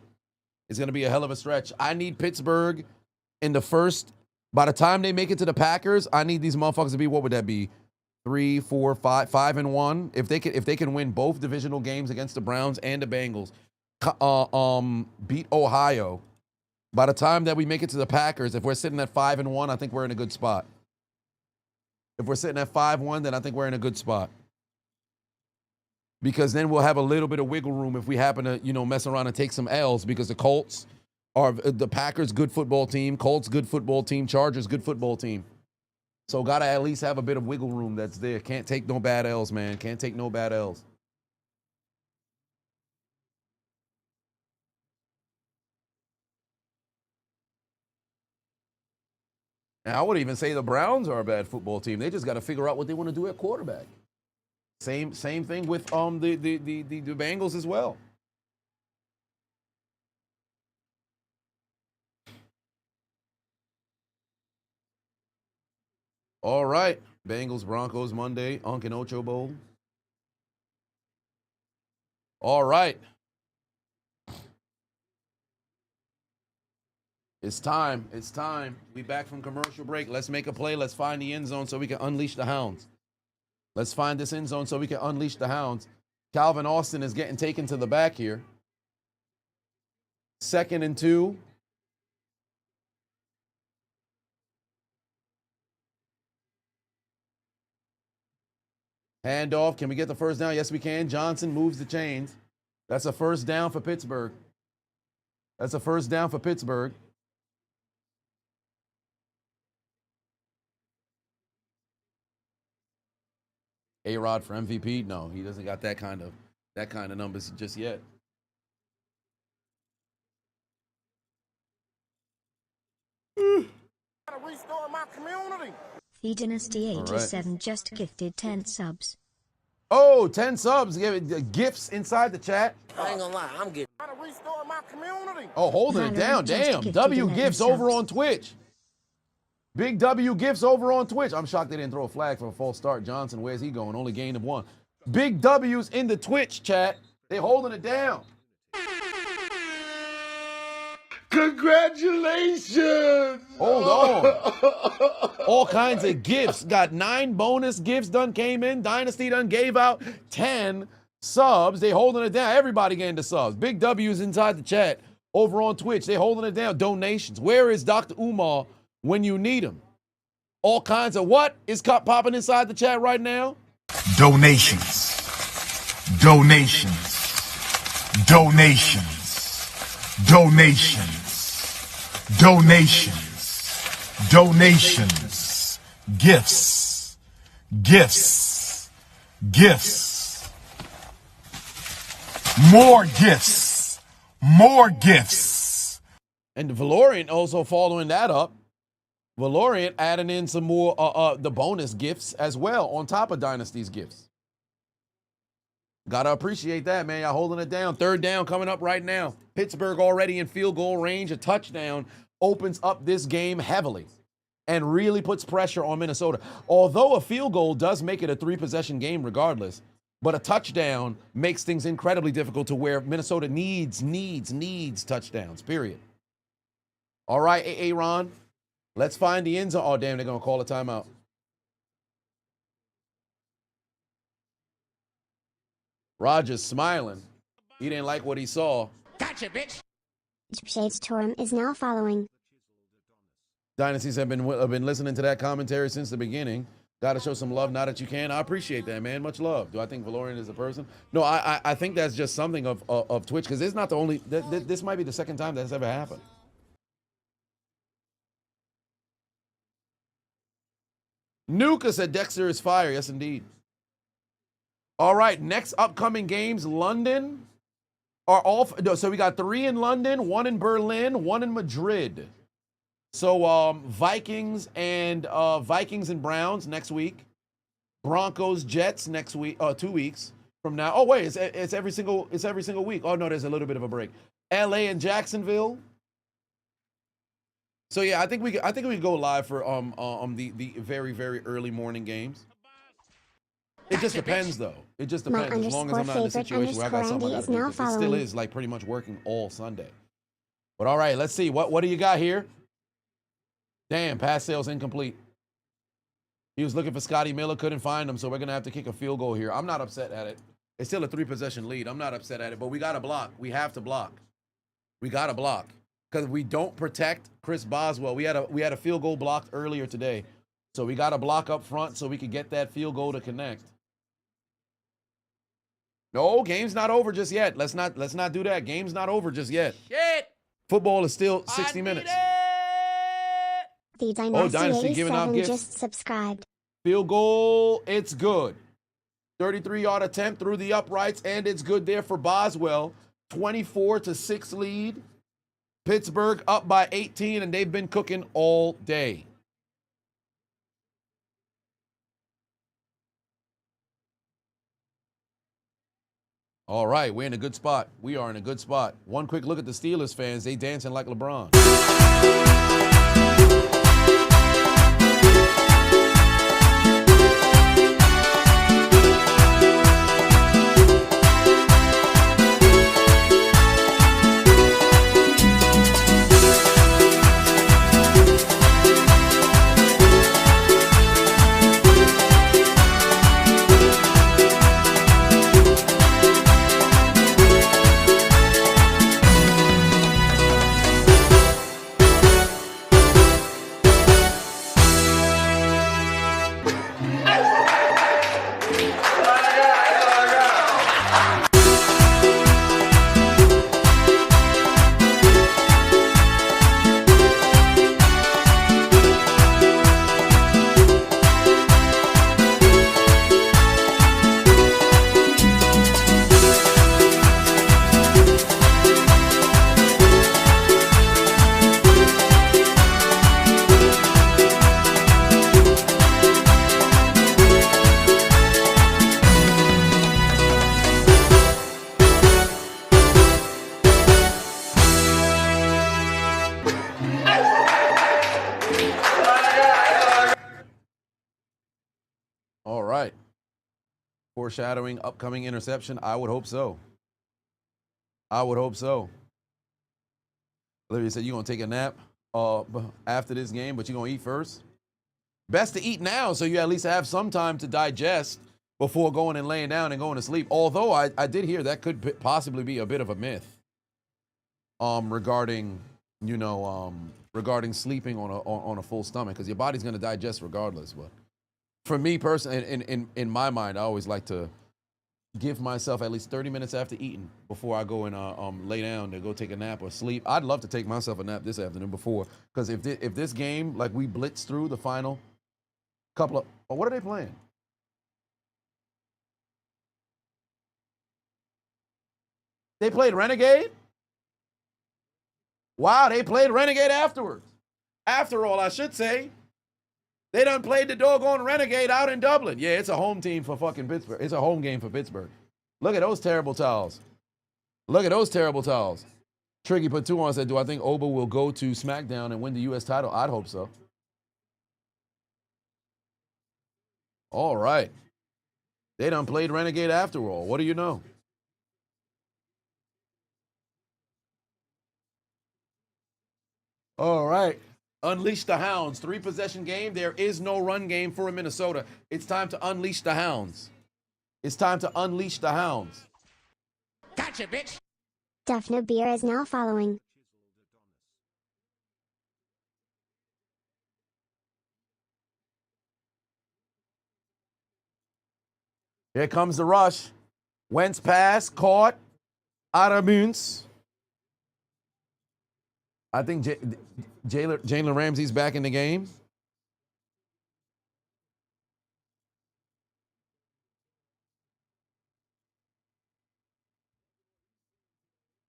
It's going to be a hell of a stretch. I need Pittsburgh in the first. By the time they make it to the Packers, I need these motherfuckers to be, what would that be? 3, 4, 5, 5-1. If they can win both divisional games against the Browns and the Bengals, beat Ohio. By the time that we make it to the Packers, if we're sitting at 5-1, I think we're in a good spot. If we're sitting at 5-1, then I think we're in a good spot. Because then we'll have a little bit of wiggle room if we happen to, mess around and take some L's, because the Colts are the Packers, good football team. Colts, good football team. Chargers, good football team. So got to at least have a bit of wiggle room that's there. Can't take no bad L's, man. Can't take no bad L's. And I would even say the Browns are a bad football team. They just got to figure out what they want to do at quarterback. Same thing with the Bengals as well. All right, Bengals Broncos Monday, Unc and Ocho Bowl. All right. It's time. It's time. We back from commercial break. Let's make a play. Let's find the end zone so we can unleash the hounds. Let's find this end zone so we can unleash the hounds. Calvin Austin is getting taken to the back here. 2nd and 2. Handoff. Can we get the first down? Yes, we can. Johnson moves the chains. That's a first down for Pittsburgh. That's a first down for Pittsburgh. A-Rod for MVP? No, he doesn't got that kind of numbers just yet. Restore my community. The Dynasty All right. 87 just gifted 10 subs. Oh, 10 subs. Gifts inside the chat. I ain't gonna lie, I'm getting. Restore my community. Oh, holding it down. Valorant just Damn. gifted W 11 Gifts subs. over on Twitch. Big W Gifts over on Twitch. I'm shocked they didn't throw a flag for a false start. Johnson, where's he going? Only gain of 1. Big W's in the Twitch chat. They holding it down. Congratulations! Hold on. All kinds of gifts. Got 9 bonus gifts done came in. Dynasty done gave out 10 subs. They holding it down. Everybody getting the subs. Big W's inside the chat over on Twitch. They holding it down. Donations. Where is Dr. Umar when you need him? All kinds of what is popping inside the chat right now? Donations. Donations. Donations. Donations. Donations. Donations. Gifts. Gifts. Gifts. More gifts. More gifts. And Valorant also following that up. Valorant adding in some more the bonus gifts as well on top of Dynasty's gifts. Gotta appreciate that, man. Y'all holding it down. 3rd down coming up right now. Pittsburgh already in field goal range. A touchdown opens up this game heavily and really puts pressure on Minnesota. Although a field goal does make it a 3-possession game regardless, but a touchdown makes things incredibly difficult to where Minnesota needs touchdowns, period. All right, Aaron. Let's find the end zone. Oh, damn, they're going to call a timeout. Roger's smiling. He didn't like what he saw. Gotcha, bitch. Shades Torum is now following. Dynasties have been listening to that commentary since the beginning. Got to show some love now that you can. I appreciate that, man. Much love. Do I think Valorian is a person? No, I think that's just something of Twitch, because it's not the only. This might be the second time that's ever happened. Nuka said Dexter is fire. Yes, indeed. All right, next upcoming games, London are all. No, so we got 3 in London, 1 in Berlin, 1 in Madrid. So Vikings and Browns next week. Broncos, Jets next week. 2 weeks from now. Oh wait, it's every single week. Oh no, there's a little bit of a break. LA and Jacksonville. So yeah, I think we could go live for the very, very early morning games. It just depends though. It just depends. As long as I'm not in a situation where I got something I gotta do, 'cause it still is like pretty much working all Sunday. But all right, let's see. What do you got here? Damn, pass sales incomplete. He was looking for Scotty Miller, couldn't find him, so we're gonna have to kick a field goal here. I'm not upset at it. It's still a 3-possession lead. I'm not upset at it, but we gotta block. We have to block. We gotta block. Because if we don't protect Chris Boswell, we had a field goal blocked earlier today So we got to block up front so we can get that field goal to connect. No, game's not over just yet. Let's not do that. Game's not over just yet. Shit! Football is still 60 minutes. The Dynasty, Dynasty giving out 87 gifts. just subscribed. Field goal, it's good. 33-yard attempt through the uprights, and it's good there for Boswell. 24-6 lead. Pittsburgh up by 18, and they've been cooking all day. All right, we're in a good spot. We are in a good spot. One quick look at the Steelers fans. They dancing like LeBron. All right. Foreshadowing upcoming interception. I would hope so. I would hope so. Olivia said you're going to take a nap after this game, but you're going to eat first. Best to eat now so you at least have some time to digest before going and laying down and going to sleep. Although I did hear that could possibly be a bit of a myth regarding, regarding sleeping on a full stomach, because your body's going to digest regardless. But for me personally, in my mind, I always like to give myself at least 30 minutes after eating before I go and lay down to go take a nap or sleep. I'd love to take myself a nap this afternoon before, because if this game, like we blitz through the final couple of, what are they playing? They played Renegade? Wow, they played Renegade afterwards. After all, I should say. They done played the doggone Renegade out in Dublin. Yeah, it's a home team for fucking Pittsburgh. It's a home game for Pittsburgh. Look at those terrible towels. Look at those terrible towels. Tricky put 2 on, said, do I think Oba will go to SmackDown and win the U.S. title? I'd hope so. All right. They done played Renegade after all. What do you know? All right. Unleash the Hounds. 3-possession game. There is no run game for Minnesota. It's time to unleash the Hounds. It's time to unleash the Hounds. Gotcha, bitch. Duffner Beer is now following. Here comes the rush. Wentz pass, caught. Adams. I think Jalen Ramsey's back in the game.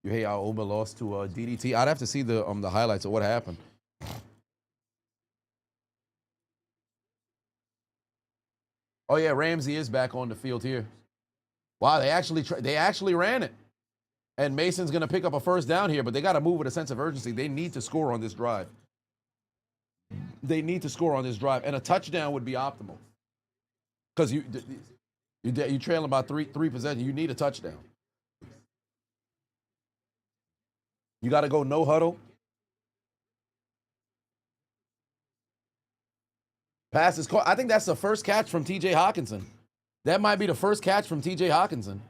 You hate how Oba lost to DDT? I'd have to see the highlights of what happened. Oh yeah, Ramsey is back on the field here. Wow, they actually ran it. And Mason's going to pick up a first down here, but they got to move with a sense of urgency. They need to score on this drive. They need to score on this drive, and a touchdown would be optimal. Because you trailing about three possessions. You need a touchdown. You got to go no huddle. Pass is caught. I think that's the first catch from T.J. Hawkinson. That might be the first catch from T.J. Hawkinson.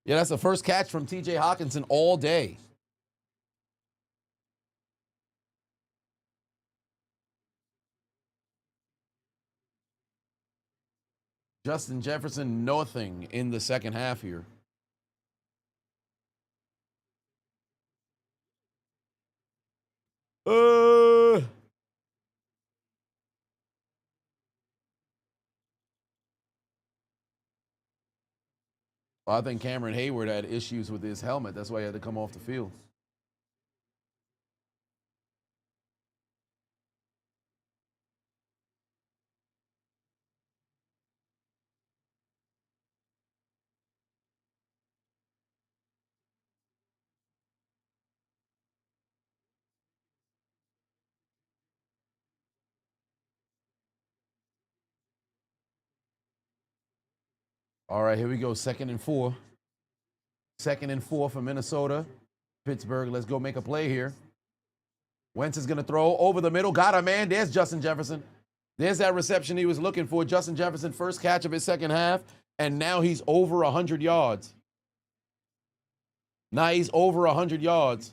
Yeah, that's the first catch from T.J. Hawkinson all day. Justin Jefferson, nothing in the second half here. I think Cameron Hayward had issues with his helmet. That's why he had to come off the field. All right, here we go. 2nd and 4. 2nd and 4 for Minnesota. Pittsburgh, let's go make a play here. Wentz is going to throw over the middle. Got him, man. There's Justin Jefferson. There's that reception he was looking for. Justin Jefferson, first catch of his second half, and now he's over 100 yards. Now he's over 100 yards.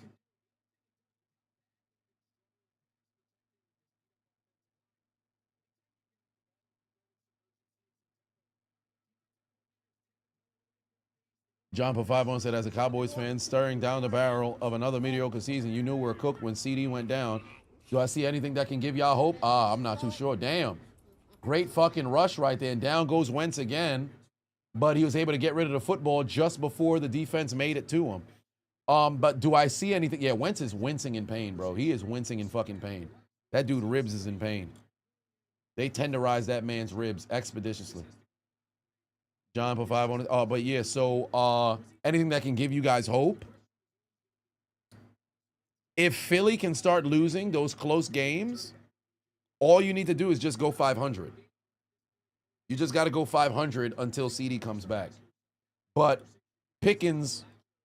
John Pavavon said, as a Cowboys fan, staring down the barrel of another mediocre season, you knew we were cooked when CD went down. Do I see anything that can give y'all hope? I'm not too sure. Damn. Great fucking rush right there. And down goes Wentz again. But he was able to get rid of the football just before the defense made it to him. But do I see anything? Yeah, Wentz is wincing in pain, bro. He is wincing in fucking pain. That dude ribs is in pain. They tenderize that man's ribs expeditiously. John put 5 on it. But yeah, so anything that can give you guys hope. If Philly can start losing those close games, all you need to do is just go 500. You just got to go 500 until CD comes back. But Pickens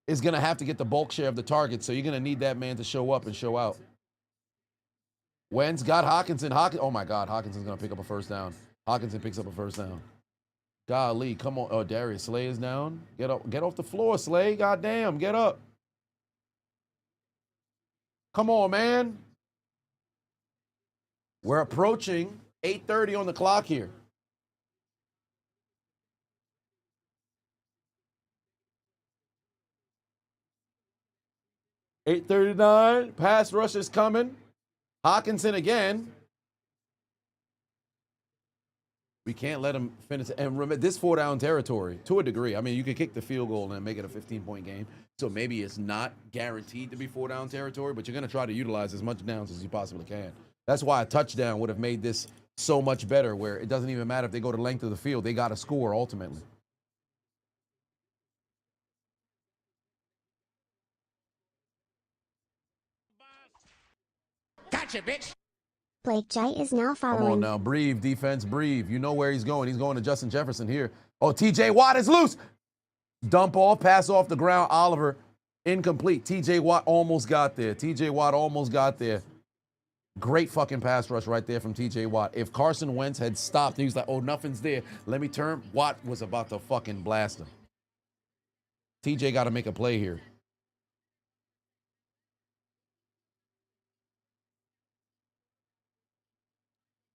is going to have to get the bulk share of the target, so you're going to need that man to show up and show out. Wentz got Hawkinson. Oh, my God. Hawkinson's going to pick up a first down. Hawkinson picks up a first down. Golly, come on. Oh, Darius Slay is down. Get off the floor, Slay. Goddamn, get up. Come on, man. We're approaching 8:30 on the clock here. $8:39. Pass rush is coming. Hawkinson again. We can't let him finish. And remember, this 4-down territory, to a degree. I mean, you could kick the field goal and make it a 15-point game. So maybe it's not guaranteed to be 4-down territory, but you're going to try to utilize as much downs as you possibly can. That's why a touchdown would have made this so much better, where it doesn't even matter if they go the length of the field. They got to score ultimately. Gotcha, bitch. Blake J is now following. Come on now, breathe, defense, breathe. You know where he's going. He's going to Justin Jefferson here. Oh, TJ Watt is loose. Dump off, pass off the ground. Oliver, incomplete. TJ Watt almost got there. TJ Watt almost got there. Great fucking pass rush right there from TJ Watt. If Carson Wentz had stopped, he was like, oh, nothing's there. Let me turn. Watt was about to fucking blast him. TJ got to make a play here.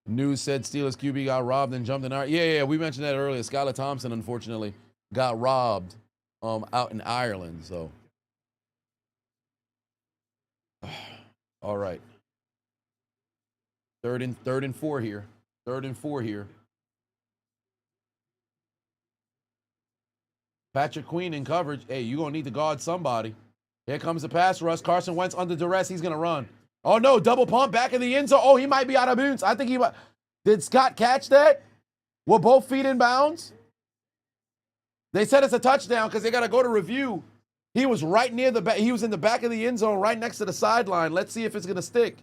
News said Steelers QB got robbed and jumped in Ireland. Yeah, we mentioned that earlier. Skylar Thompson, unfortunately, got robbed out in Ireland. So, all right. Third and 4 here. 3rd and 4 here. Patrick Queen in coverage. Hey, you're going to need to guard somebody. Here comes the pass rush. Carson Wentz under duress. He's going to run. Oh, no, double pump back in the end zone. Oh, he might be out of bounds. I think he might. Did Scott catch that? Were both feet in bounds? They said it's a touchdown because they got to go to review. He was right near the back. He was in the back of the end zone right next to the sideline. Let's see if it's going to stick.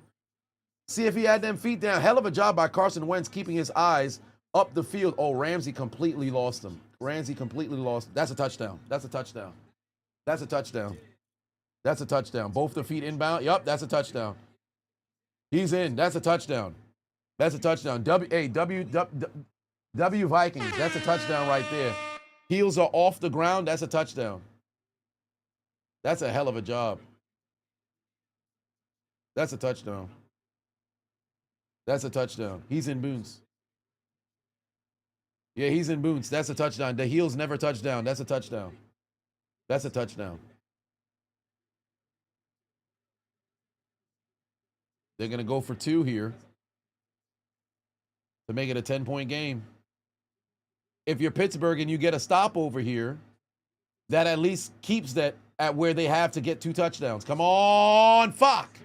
See if he had them feet down. Hell of a job by Carson Wentz keeping his eyes up the field. Oh, Ramsey completely lost him. Ramsey completely lost. That's a touchdown. That's a touchdown. That's a touchdown. That's a touchdown. Both the feet inbound. Yup, that's a touchdown. He's in. That's a touchdown. That's a touchdown. W Vikings. That's a touchdown right there. Heels are off the ground. That's a touchdown. That's a hell of a job. That's a touchdown. That's a touchdown. He's in bounds. Yeah, he's in boots. That's a touchdown. The heels never touch down. That's a touchdown. That's a touchdown. They're going to go for 2 here to make it a 10-point game. If you're Pittsburgh and you get a stop over here, that at least keeps that at where they have to get 2 touchdowns. Come on, fuck.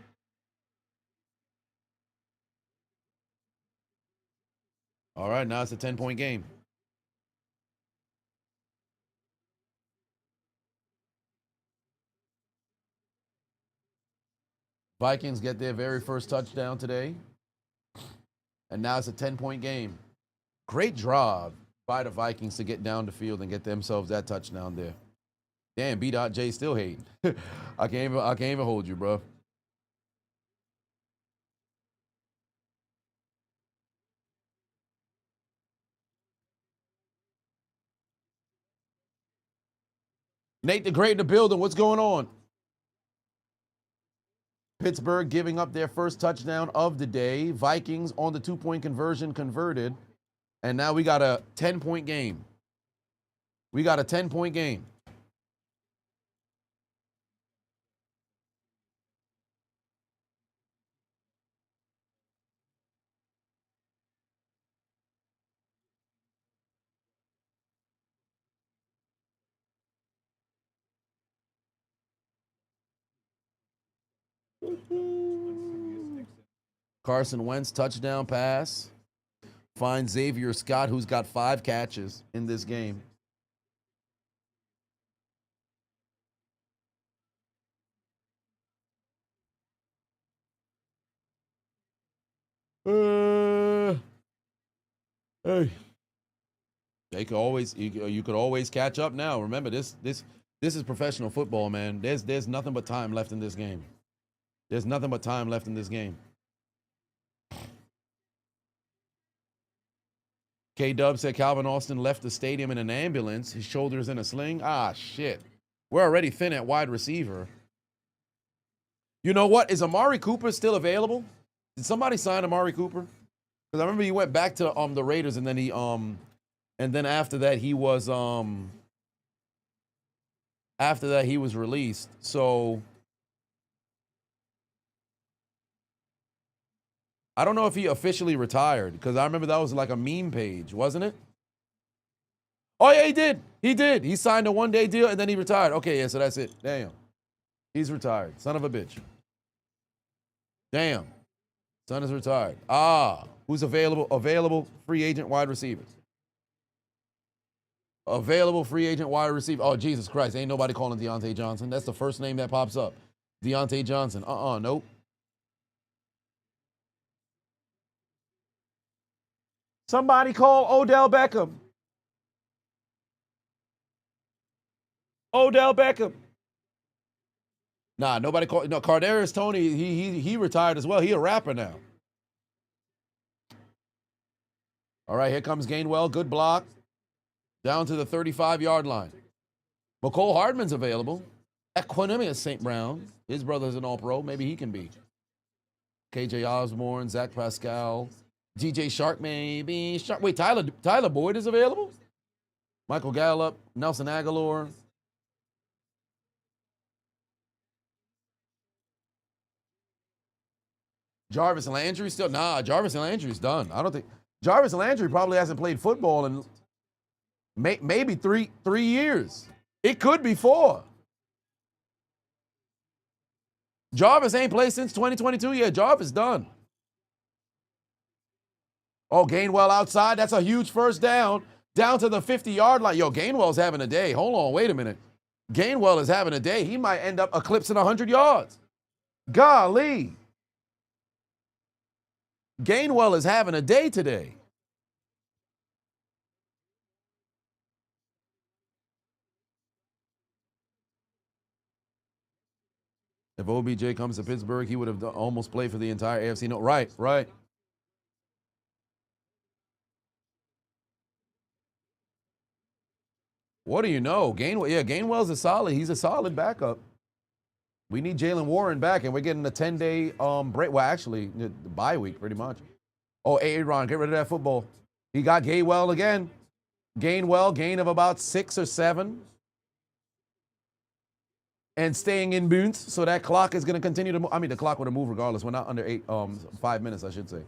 All right, now it's a 10-point game. Vikings get their very first touchdown today. And now it's a 10-point game. Great job by the Vikings to get down the field and get themselves that touchdown there. Damn, B.J. still hating. I can't even hold you, bro. Nate the Great in the building. What's going on? Pittsburgh giving up their first touchdown of the day. Vikings on the 2-point conversion converted. And now we got a 10-point game. We got a 10-point game. Carson Wentz touchdown pass. Finds Xavier Scott, who's got 5 catches in this game. Hey. They could always you could always catch up now. Remember this is professional football, man. There's nothing but time left in this game. There's nothing but time left in this game. K-Dub said Calvin Austin left the stadium in an ambulance. His shoulder's in a sling. Ah, shit. We're already thin at wide receiver. You know what? Is Amari Cooper still available? Did somebody sign Amari Cooper? Because I remember he went back to the Raiders, and then after that he was released. So I don't know if he officially retired, because I remember that was like a meme page, wasn't it? Oh, yeah, he did. He did. He signed a 1-day deal, and then he retired. Okay, yeah, so that's it. Damn. He's retired. Son of a bitch. Damn. Son is retired. Ah, who's available? Available free agent wide receivers. Available free agent wide receiver. Oh, Jesus Christ. Ain't nobody calling Deontay Johnson. That's the first name that pops up. Deontay Johnson. Nope. Somebody call Odell Beckham. Odell Beckham. Nah, nobody called. No, Kadarius Toney, he retired as well. He a rapper now. All right, here comes Gainwell. Good block. Down to the 35-yard line. McCole Hardman's available. Equanimous St. Brown. His brother's an all-pro. Maybe he can be. KJ Osborne, Zach Pascal. DJ Shark, maybe. Wait, Tyler Boyd is available? Michael Gallup, Nelson Aguilar. Jarvis Landry still? Nah, Jarvis Landry's done. I don't think. Jarvis Landry probably hasn't played football in maybe three years. It could be 4. Jarvis ain't played since 2022 yet. Jarvis done. Oh, Gainwell outside. That's a huge first down. Down to the 50-yard line. Yo, Gainwell's having a day. Hold on, wait a minute. Gainwell is having a day. He might end up eclipsing 100 yards. Golly. Gainwell is having a day today. If OBJ comes to Pittsburgh, he would have almost played for the entire AFC. No, right. What do you know? Gainwell's he's a solid backup. We need Jalen Warren back, and we're getting a 10-day break. Well, actually, the bye week, pretty much. Oh, Aaron, get rid of that football. He got Gainwell again. Gainwell, gain of about 6 or 7. And staying in bounds, so that clock is going to continue to move. I mean, the clock would have moved regardless. We're not under 5 minutes, I should say.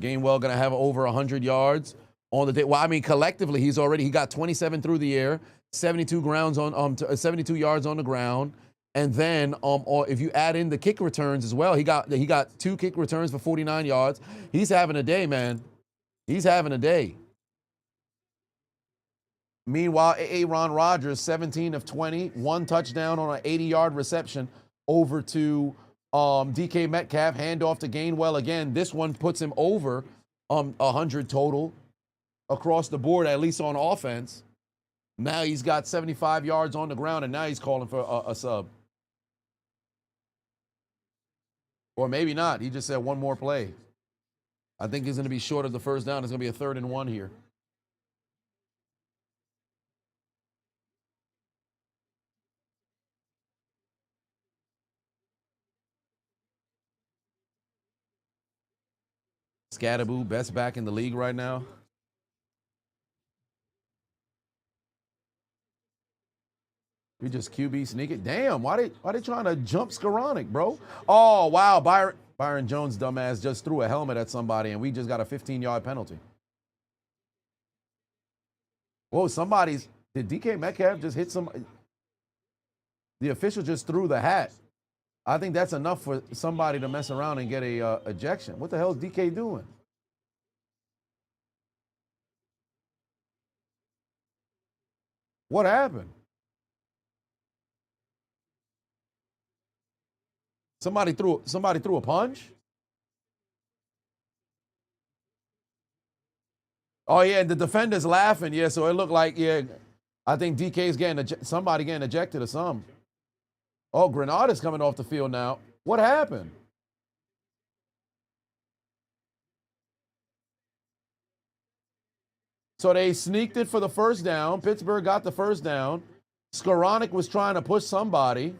Gainwell going to have over 100 yards on the day. Well, I mean, collectively, he got 27 through the air, 72 yards on the ground, and then if you add in the kick returns as well, he got 2 kick returns for 49 yards. He's having a day, man. He's having a day. Meanwhile, Aaron Rodgers, 17 of 20, 1 touchdown on an 80-yard reception over to DK Metcalf, handoff to Gainwell again. This one puts him over 100 total across the board, at least on offense. Now he's got 75 yards on the ground, and now he's calling for a sub. Or maybe not. He just said one more play. I think he's going to be short of the first down. It's going to be a 3rd and 1 here. Scatterboo, best back in the league right now. We just QB sneak it. Damn, why they trying to jump Skoranek, bro? Oh, wow, Byron Jones, dumbass, just threw a helmet at somebody, and we just got a 15-yard penalty. Whoa, did DK Metcalf just hit somebody? The official just threw the hat. I think that's enough for somebody to mess around and get a ejection. What the hell is DK doing? What happened? Somebody threw a punch? Oh yeah, and the defender's laughing. Yeah, so it looked like, yeah, I think DK's somebody getting ejected or something. Oh, Grenada's coming off the field now. What happened? So they sneaked it for the first down. Pittsburgh got the first down. Skoranek was trying to push somebody.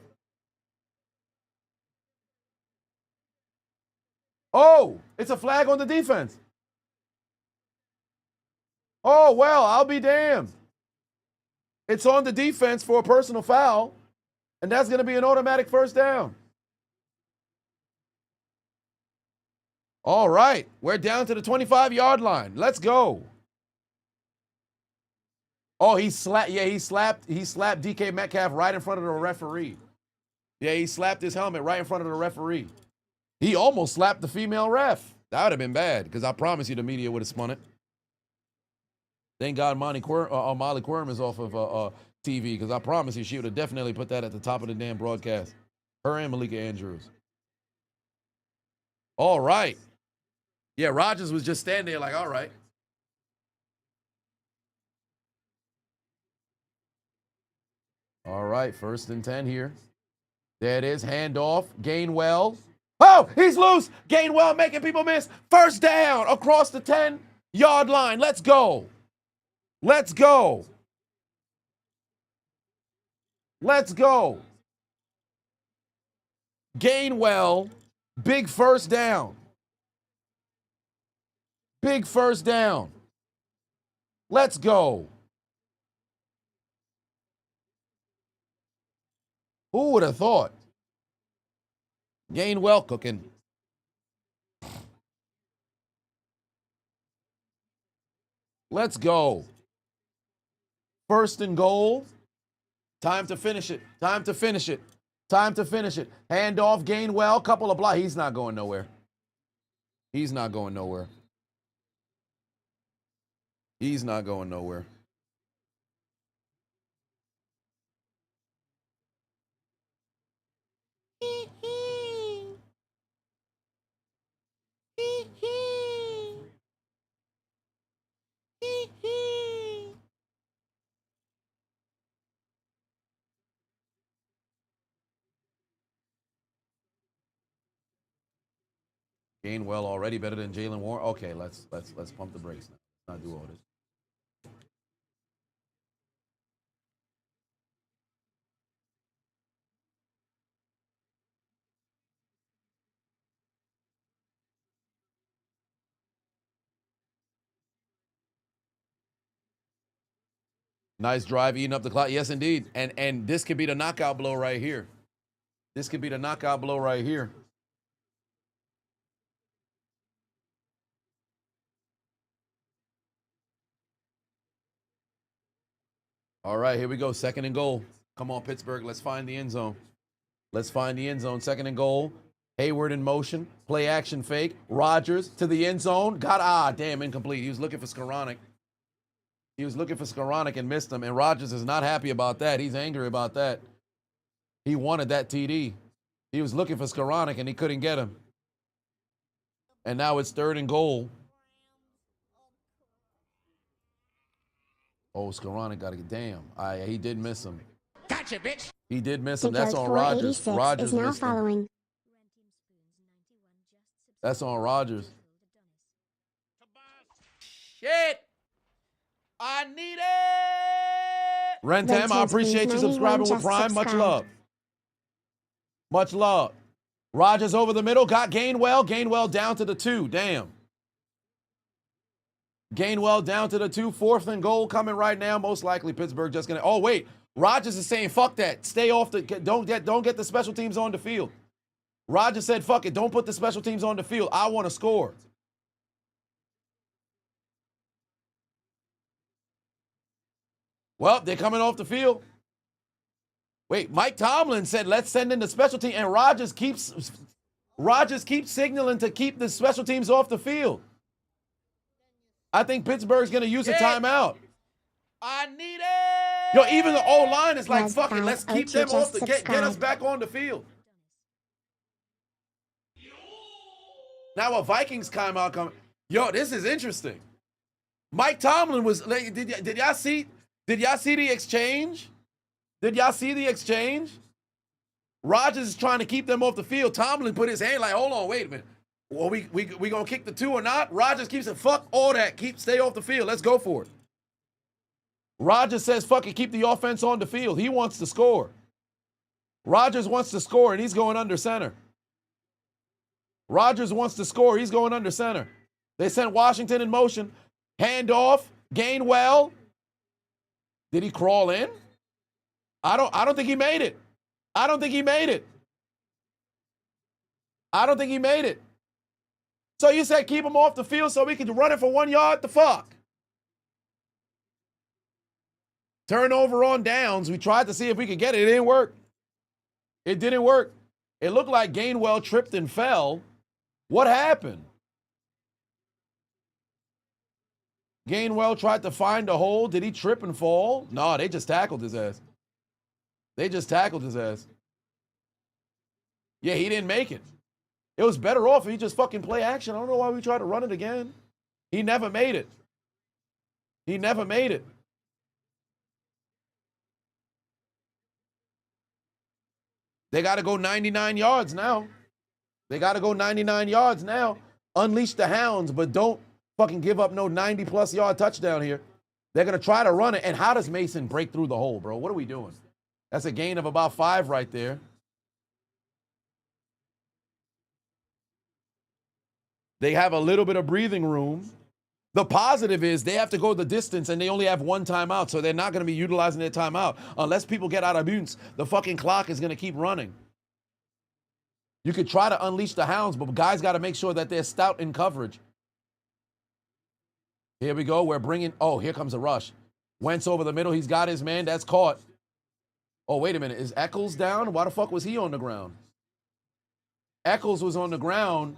Oh, it's a flag on the defense. Oh, well, I'll be damned. It's on the defense for a personal foul, and that's going to be an automatic first down. All right, we're down to the 25-yard line. Let's go. Oh, he slapped DK Metcalf right in front of the referee. Yeah, he slapped his helmet right in front of the referee. He almost slapped the female ref. That would have been bad, because I promise you the media would have spun it. Thank God Molly Quirm is off of TV, because I promise you she would have definitely put that at the top of the damn broadcast. Her and Malika Andrews. All right. Yeah, Rodgers was just standing there like, all right. All right, 1st and 10 here. There it is, handoff, Gainwell. Oh, he's loose. Gainwell making people miss. First down across the 10-yard line. Let's go. Let's go. Let's go. Gainwell, big first down. Big first down. Let's go. Who would have thought? Gainwell cooking. Let's go. 1st and goal. Time to finish it. Time to finish it. Time to finish it. Handoff, Gainwell, couple of blocks. He's not going nowhere. He's not going nowhere. He's not going nowhere. Gainwell already better than Jalen Warren. Okay, let's pump the brakes now. Let's not do all this. Nice drive, eating up the clock. Yes, indeed. And this could be the knockout blow right here. This could be the knockout blow right here. All right, here we go. Second and goal. Come on, Pittsburgh. Let's find the end zone. Let's find the end zone. Second and goal. Hayward in motion. Play action fake. Rodgers to the end zone. Damn, incomplete. He was looking for Skoranek. He was looking for Skoranek and missed him. And Rodgers is not happy about that. He's angry about that. He wanted that TD. He was looking for Skoranek and he couldn't get him. And now it's third and goal. Oh, Skoranek got to get damn. He did miss him. Gotcha, bitch. He did miss him. That's on Rodgers. Rodgers is now missed him. following. That's on Rodgers. Shit. I need it. Rentam, I appreciate you subscribing with Prime. Much love. Much love. Rodgers over the middle. Got Gainwell. Gainwell down to the 2. Damn. Gainwell down to the 2. Fourth and goal coming right now. Most likely Pittsburgh just going to. Oh, wait. Rodgers is saying, fuck that. Stay off the. Don't get the special teams on the field. Rodgers said, fuck it. Don't put the special teams on the field. I want to score. Well, they're coming off the field. Wait, Mike Tomlin said, let's send in the special team. And Rodgers keeps signaling to keep the special teams off the field. I think Pittsburgh's going to use a timeout. I need it. Yo, even the O-line is like, fuck it, let's keep them off the get us back on the field. Now a Vikings timeout coming. Yo, this is interesting. Mike Tomlin was, did y'all see the exchange? Did y'all see the exchange? Rodgers is trying to keep them off the field. Tomlin put his hand like, hold on, wait a minute. Well, we gonna kick the 2 or not? Rodgers keeps it, fuck all that. Stay off the field. Let's go for it. Rodgers says, fuck it, keep the offense on the field. He wants to score. Rodgers wants to score, and he's going under center. Rodgers wants to score. He's going under center. They sent Washington in motion. Handoff. Gainwell. Did he crawl in? I don't think he made it. I don't think he made it. I don't think he made it. So you said keep him off the field so we could run it for 1 yard? The fuck? Turnover on downs. We tried to see if we could get it. It didn't work. It didn't work. It looked like Gainwell tripped and fell. What happened? Gainwell tried to find a hole. Did he trip and fall? No, they just tackled his ass. They just tackled his ass. Yeah, he didn't make it. It was better off if he just fucking play action. I don't know why we tried to run it again. He never made it. He never made it. They got to go 99 yards now. They got to go 99 yards now. Unleash the hounds, but don't fucking give up no 90-plus yard touchdown here. They're going to try to run it. And how does Mason break through the hole, bro? What are we doing? That's a gain of about 5 right there. They have a little bit of breathing room. The positive is they have to go the distance and they only have 1 timeout, so they're not going to be utilizing their timeout. Unless people get out of bounds, the fucking clock is going to keep running. You could try to unleash the hounds, but guys got to make sure that they're stout in coverage. Here we go. We're bringing, oh, here comes a rush. Wentz over the middle. He's got his man. That's caught. Oh, wait a minute. Is Eccles down? Why the fuck was he on the ground? Eccles was on the ground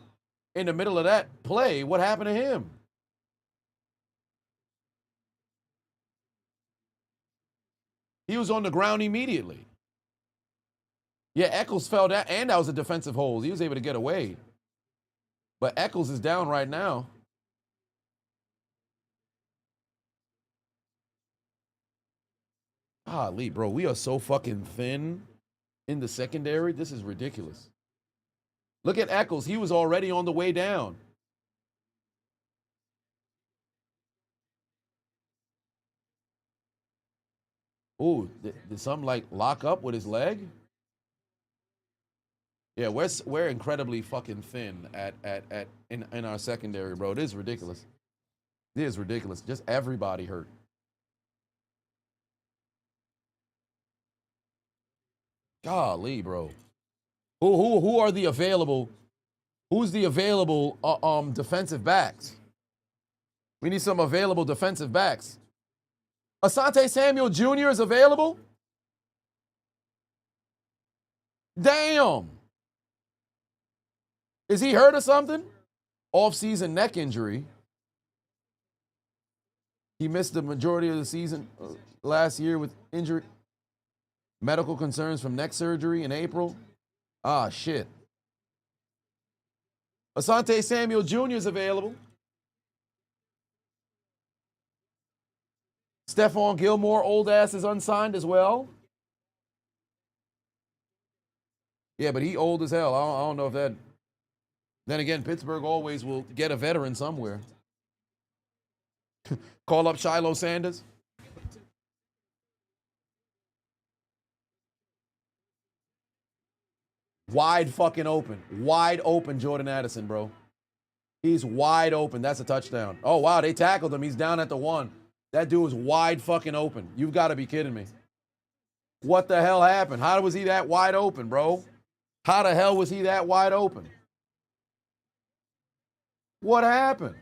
in the middle of that play. What happened to him? He was on the ground immediately. Yeah, Eccles fell down, and that was a defensive hold. He was able to get away. But Eccles is down right now. Golly, bro, we are so fucking thin in the secondary. This is ridiculous. Look at Eccles. He was already on the way down. Ooh, did something like lock up with his leg? Yeah, we're incredibly fucking thin in our secondary, bro. It is ridiculous. It is ridiculous. Just everybody hurt. Golly, bro. Who are the available? Who's the available defensive backs? We need some available defensive backs. Asante Samuel Jr. is available? Damn. Is he hurt or something? Off-season neck injury. He missed the majority of the season last year with injury. Medical concerns from neck surgery in April. Ah, shit. Asante Samuel Jr. is available. Stephon Gilmore, old ass, is unsigned as well. Yeah, but he old as hell. I don't know if that... Then again, Pittsburgh always will get a veteran somewhere. Call up Shiloh Sanders. Wide fucking open. Wide open, Jordan Addison, bro. He's wide open. That's a touchdown. Oh, wow, they tackled him. He's down at the 1. That dude was wide fucking open. You've got to be kidding me. What the hell happened? How was he that wide open, bro? How the hell was he that wide open? What happened?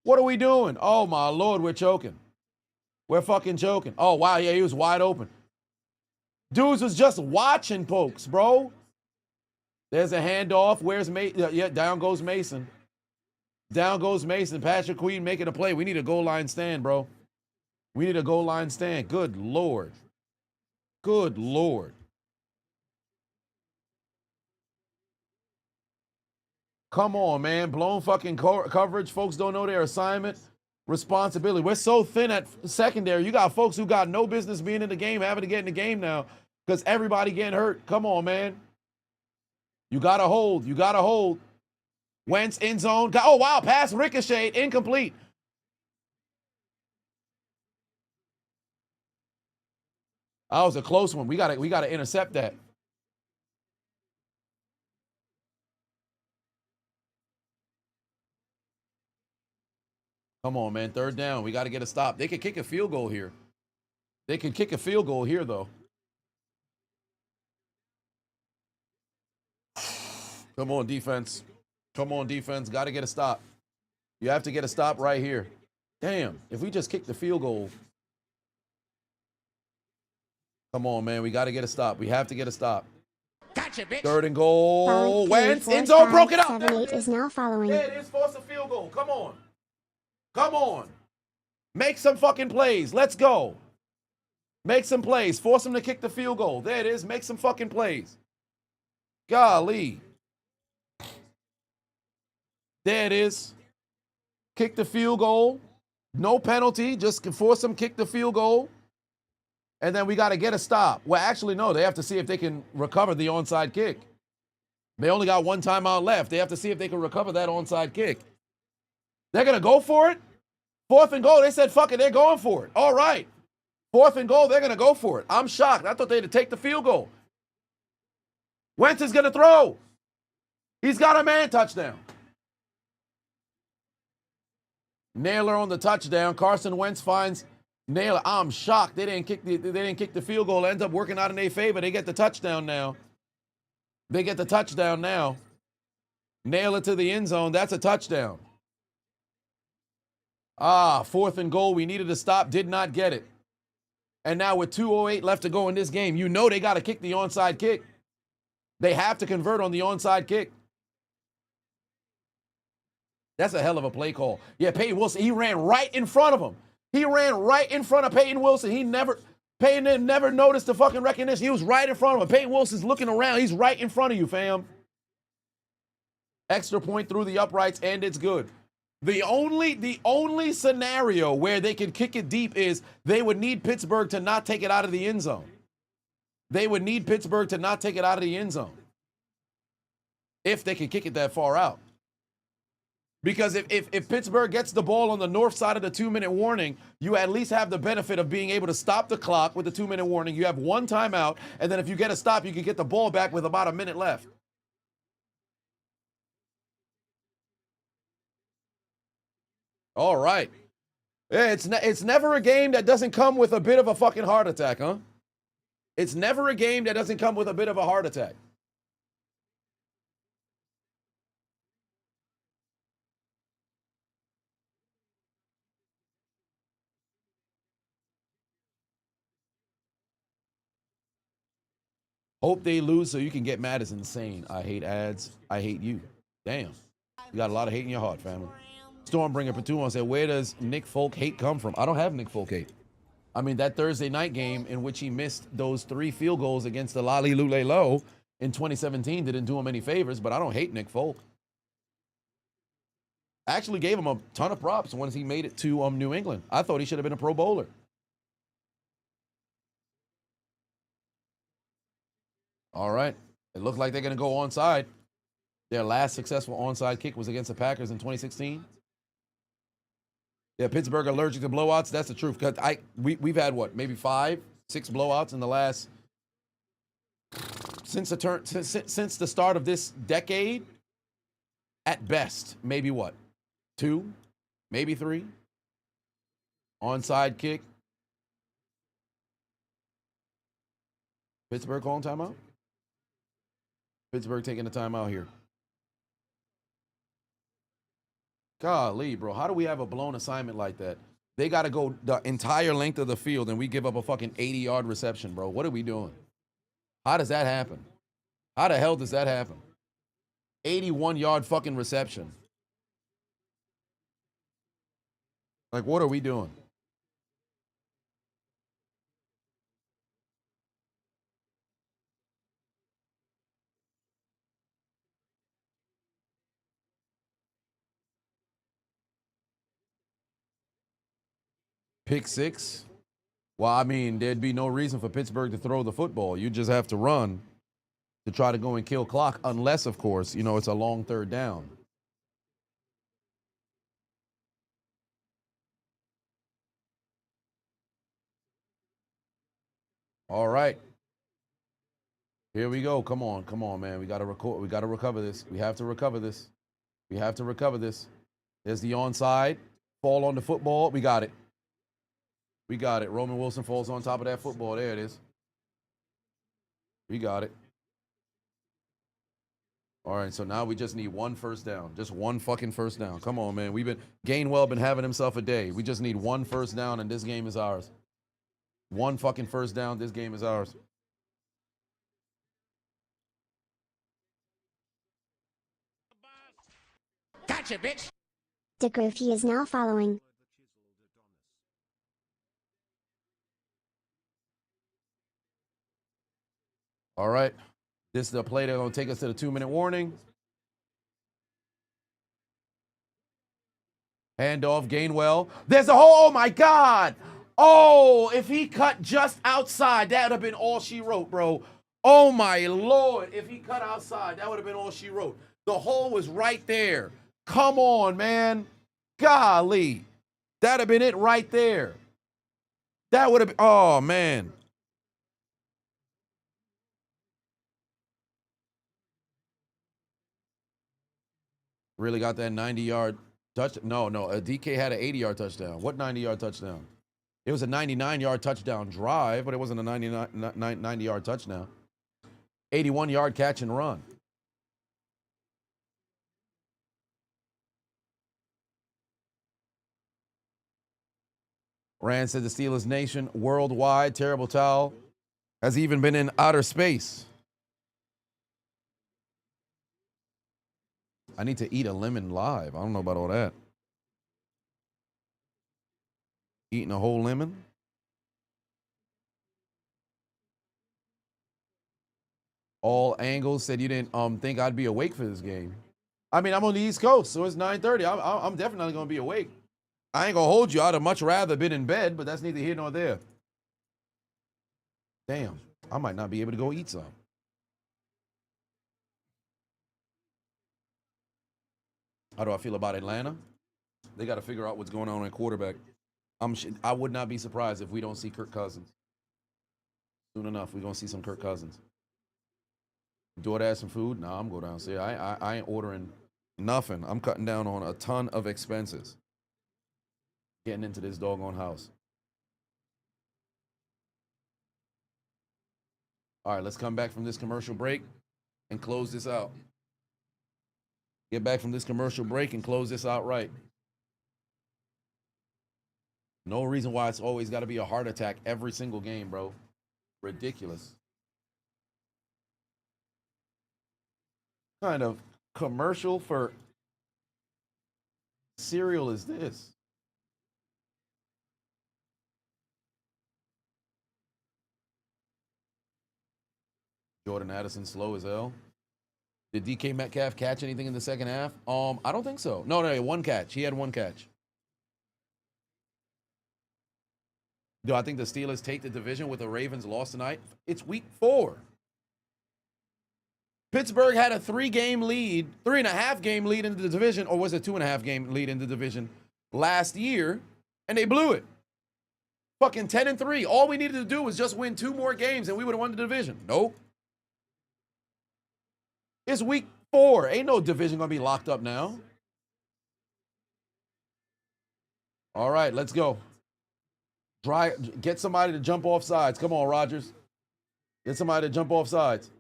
What are we doing? Oh, my Lord, we're choking. We're fucking choking. Oh, wow, yeah, he was wide open. Dudes was just watching pokes, bro. There's a handoff. Where's Mason? Yeah, down goes Mason. Down goes Mason. Patrick Queen making a play. We need a goal line stand, bro. We need a goal line stand. Good Lord. Good Lord. Come on, man. Blown fucking coverage. Folks don't know their assignment. Responsibility. We're so thin at secondary. You got folks who got no business being in the game, having to get in the game now because everybody getting hurt. Come on, man. You got to hold. You got to hold. Wentz in zone. Oh, wow. Pass ricochet. Incomplete. That was a close one. We got to intercept that. Come on, man. Third down. We got to get a stop. They could kick a field goal here. They could kick a field goal here, though. Come on, defense. Come on, defense. Got to get a stop. You have to get a stop right here. Damn. If we just kick the field goal. Come on, man. We got to get a stop. We have to get a stop. Gotcha, bitch. Third and goal. Wentz. End zone. Broke it up. 7-8 is now following. There it is. Force a field goal. Come on. Come on. Make some fucking plays. Let's go. Make some plays. Force them to kick the field goal. There it is. Make some fucking plays. Golly. There it is. Kick the field goal. No penalty. Just force them kick the field goal. And then we got to get a stop. Well, actually, no. They have to see if they can recover the onside kick. They only got one timeout left. They have to see if they can recover that onside kick. They're going to go for it? 4th and goal. They said, fuck it. They're going for it. All right. 4th and goal. They're going to go for it. I'm shocked. I thought they'd take the field goal. Wentz is going to throw. He's got a man touchdown. Naylor on the touchdown. Carson Wentz finds Naylor. I'm shocked. They didn't kick the field goal. It ends up working out in their favor. They get the touchdown now. They get the touchdown now. Nail it to the end zone. That's a touchdown. 4th and goal. We needed to stop. Did not get it. And now with 2:08 left to go in this game, you know they got to kick the onside kick. They have to convert on the onside kick. That's a hell of a play call. Yeah, Peyton Wilson, he ran right in front of him. He ran right in front of Peyton Wilson. Peyton never noticed the fucking recognition. He was right in front of him. Peyton Wilson's looking around. He's right in front of you, fam. Extra point through the uprights, and it's good. The only scenario where they can kick it deep is they would need Pittsburgh to not take it out of the end zone. They would need Pittsburgh to not take it out of the end zone. If they can kick it that far out. Because if Pittsburgh gets the ball on the north side of the 2-minute warning, you at least have the benefit of being able to stop the clock with the 2-minute warning. You have one timeout, and then if you get a stop, you can get the ball back with about a minute left. All right. Yeah, it's never a game that doesn't come with a bit of a fucking heart attack, huh? It's never a game that doesn't come with a bit of a heart attack. Hope they lose so you can get mad is insane. I hate ads. I hate you. Damn. You got a lot of hate in your heart, family. Stormbringer Patuan said, where does Nick Folk hate come from? I don't have Nick Folk hate. I mean, that Thursday night game in which he missed those 3 field goals against the Lali Lule Low in 2017 didn't do him any favors, but I don't hate Nick Folk. I actually gave him a ton of props once he made it to New England. I thought he should have been a Pro Bowler. All right. It looked like they're going to go onside. Their last successful onside kick was against the Packers in 2016. Yeah, Pittsburgh allergic to blowouts. That's the truth. Because we've had what, maybe 5, 6 blowouts in the last since the start of this decade. At best, maybe what, 2, maybe 3. Onside kick. Pittsburgh calling timeout. Pittsburgh taking the timeout here. Golly, bro. How do we have a blown assignment like that? They got to go the entire length of the field and we give up a fucking 80-yard reception, bro. What are we doing? How does that happen? How the hell does that happen? 81-yard fucking reception. Like, what are we doing? Pick 6. Well, I mean, there'd be no reason for Pittsburgh to throw the football. You just have to run to try to go and kill clock, unless, of course, you know, it's a long 3rd down. All right. Here we go. Come on, man. We got to record. We got to recover this. We have to recover this. We have to recover this. There's the onside. Fall on the football. We got it. We got it. Roman Wilson falls on top of that football. There it is. We got it. All right, so now we just need 1 first down. Just 1 fucking first down. Come on, man. Gainwell been having himself a day. We just need 1 first down, and this game is ours. 1 fucking first down. This game is ours. Gotcha, bitch. DeGroofy is now following. All right. This is the play that's going to take us to the 2-minute warning. Handoff, Gainwell. There's a hole. Oh, my God. Oh, if he cut just outside, that would have been all she wrote, bro. Oh, my Lord. If he cut outside, that would have been all she wrote. The hole was right there. Come on, man. Golly. That would have been it right there. That would have been, oh, man. Really got that 90-yard touchdown. No, DK had an 80-yard touchdown. What 90-yard touchdown? It was a 99-yard touchdown drive, but it wasn't a 90-yard touchdown. 81-yard catch and run. Rand said the Steelers nation worldwide, terrible towel, has even been in outer space. I need to eat a lemon live. I don't know about all that. Eating a whole lemon? All Angles said you didn't think I'd be awake for this game. I mean, I'm on the East Coast, so it's 9:30. I'm definitely going to be awake. I ain't going to hold you. I'd have much rather been in bed, but that's neither here nor there. Damn, I might not be able to go eat some. How do I feel about Atlanta? They got to figure out what's going on at quarterback. I would not be surprised if we don't see Kirk Cousins. Soon enough, we're going to see some Kirk Cousins. DoorDash some food? Nah, I'm going downstairs. I ain't ordering nothing. I'm cutting down on a ton of expenses. Getting into this doggone house. All right, let's come back from this commercial break and close this out. Get back from this commercial break and close this out right. No reason why it's always got to be a heart attack every single game, bro. Ridiculous. What kind of commercial for cereal is this? Jordan Addison slow as hell. Did DK Metcalf catch anything in the second half? I don't think so. No, one catch. He had one catch. Do I think the Steelers take the division with the Ravens loss tonight? It's week 4. Pittsburgh had a 3-game lead, 3.5 game lead in the division, or was it 2.5 game lead in the division last year, and they blew it. Fucking 10-3. All we needed to do was just win 2 more games and we would have won the division. Nope. It's week 4. Ain't no division gonna be locked up now. All right, let's go. Get somebody to jump off sides. Come on, Rodgers. Get somebody to jump off sides.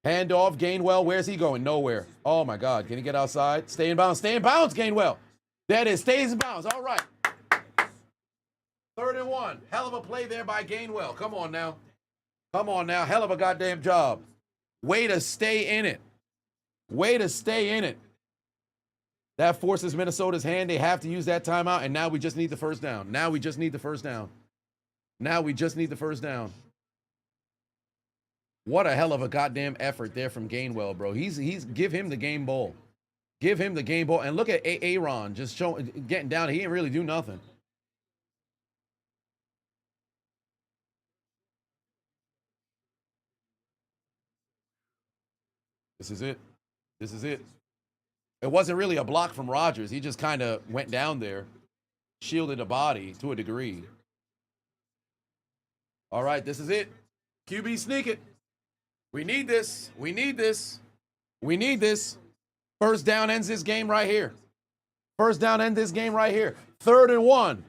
Hand off, Gainwell. Where's he going? Nowhere. Oh, my God. Can he get outside? Stay in bounds. Stay in bounds, Gainwell. There it is. Stays in bounds. All right. 3rd and 1. Hell of a play there by Gainwell. Come on now. Come on now. Hell of a goddamn job. Way to stay in it. Way to stay in it. That forces Minnesota's hand. They have to use that timeout, and now we just need the first down. Now we just need the first down. Now we just need the first down. What a hell of a goddamn effort there from Gainwell, bro. He's give him the game ball. Give him the game ball. And look at Aaron just getting down. He didn't really do nothing. This is it. This is it. It wasn't really a block from Rodgers. He just kind of went down there, shielded the body to a degree. All right, this is it. QB sneak it. We need this. We need this. We need this. First down ends this game right here. First down ends this game right here. 3rd and 1.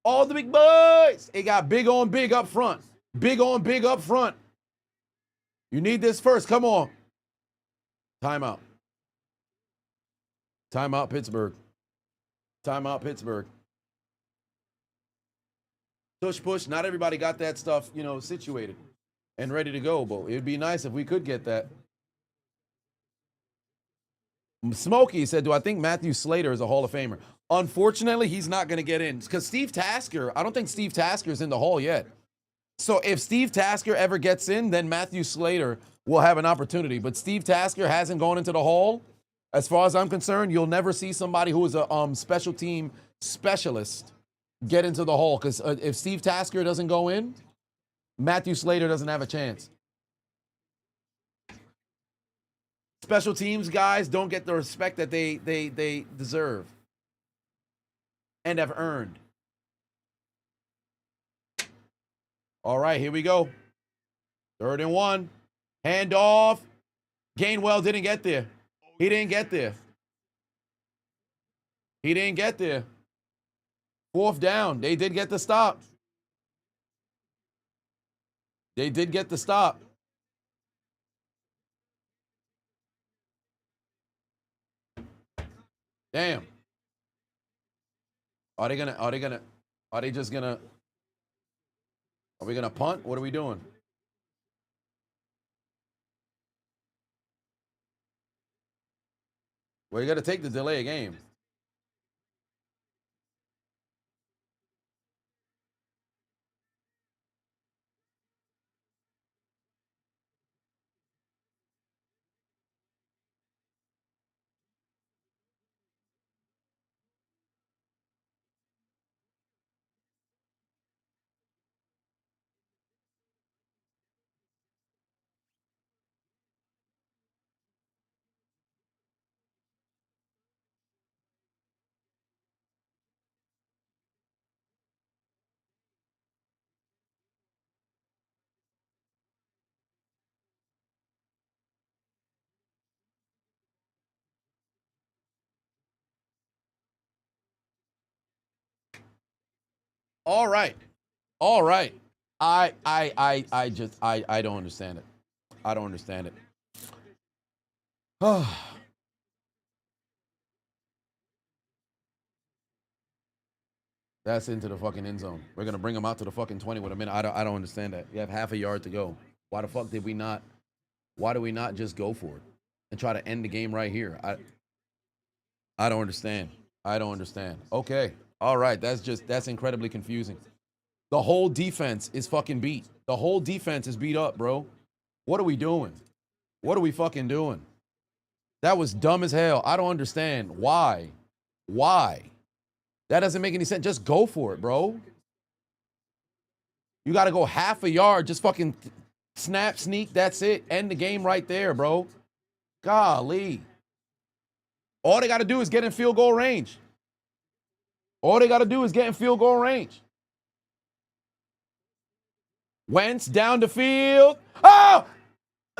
All the big boys. It got big on big up front. Big on big up front. You need this first. Come on. Timeout. Timeout, Pittsburgh. Timeout, Pittsburgh. Push. Not everybody got that stuff, situated and ready to go, but it'd be nice if we could get that. Smokey said, do I think Matthew Slater is a Hall of Famer? Unfortunately, he's not going to get in because Steve Tasker, I don't think Steve Tasker is in the Hall yet. So if Steve Tasker ever gets in, then Matthew Slater will have an opportunity. But Steve Tasker hasn't gone into the Hall. As far as I'm concerned, you'll never see somebody who is a special team specialist get into the Hall. Because if Steve Tasker doesn't go in, Matthew Slater doesn't have a chance. Special teams guys don't get the respect that they deserve and have earned. All right, here we go. 3rd and 1. Hand off. Gainwell didn't get there. He didn't get there. He didn't get there. 4th down. They did get the stop. They did get the stop. Damn. Are we gonna punt? What are we doing? Well, you got to take the delay of game. All right. I don't understand it. I don't understand it. That's into the fucking end zone. We're gonna bring him out to the fucking 20 with a minute. I don't understand that. You have half a yard to go. Why the fuck did we not? Why do we not just go for it and try to end the game right here? I don't understand. I don't understand. Okay. All right. That's incredibly confusing. The whole defense is fucking beat. The whole defense is beat up, bro. What are we doing? What are we fucking doing? That was dumb as hell. I don't understand. Why? Why? That doesn't make any sense. Just go for it, bro. You got to go half a yard. Just fucking snap, sneak. That's it. End the game right there, bro. Golly. All they got to do is get in field goal range. All they got to do is get in field goal range. Wentz down the field. Oh!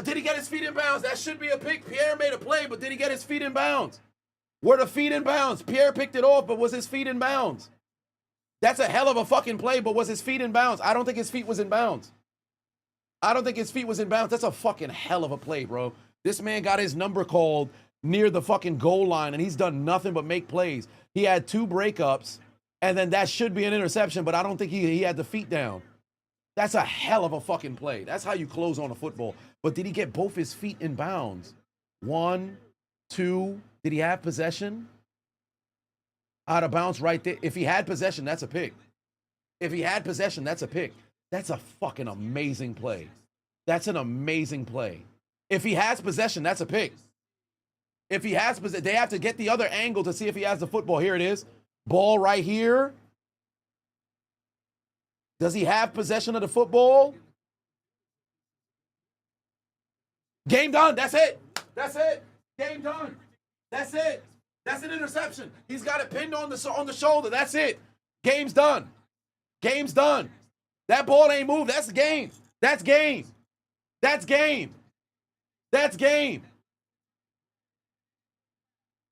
Did he get his feet in bounds? That should be a pick. Pierre made a play, but did he get his feet in bounds? Were the feet in bounds? Pierre picked it off, but was his feet in bounds? That's a hell of a fucking play, but was his feet in bounds? I don't think his feet was in bounds. I don't think his feet was in bounds. That's a fucking hell of a play, bro. This man got his number called near the fucking goal line, and he's done nothing but make plays. He had 2 breakups, and then that should be an interception, but I don't think he had the feet down. That's a hell of a fucking play. That's how you close on a football. But did he get both his feet in bounds? 1, 2. Did he have possession? Out of bounds right there. If he had possession, that's a pick. If he had possession, that's a pick. That's a fucking amazing play. That's an amazing play. If he has possession, that's a pick. If he has possession, they have to get the other angle to see if he has the football. Here it is. Ball right here. Does he have possession of the football? Game done. That's it. That's it. Game done. That's it. That's an interception. He's got it pinned on the shoulder. That's it. Game's done. Game's done. That ball ain't moved. That's the game. That's game. That's game. That's game.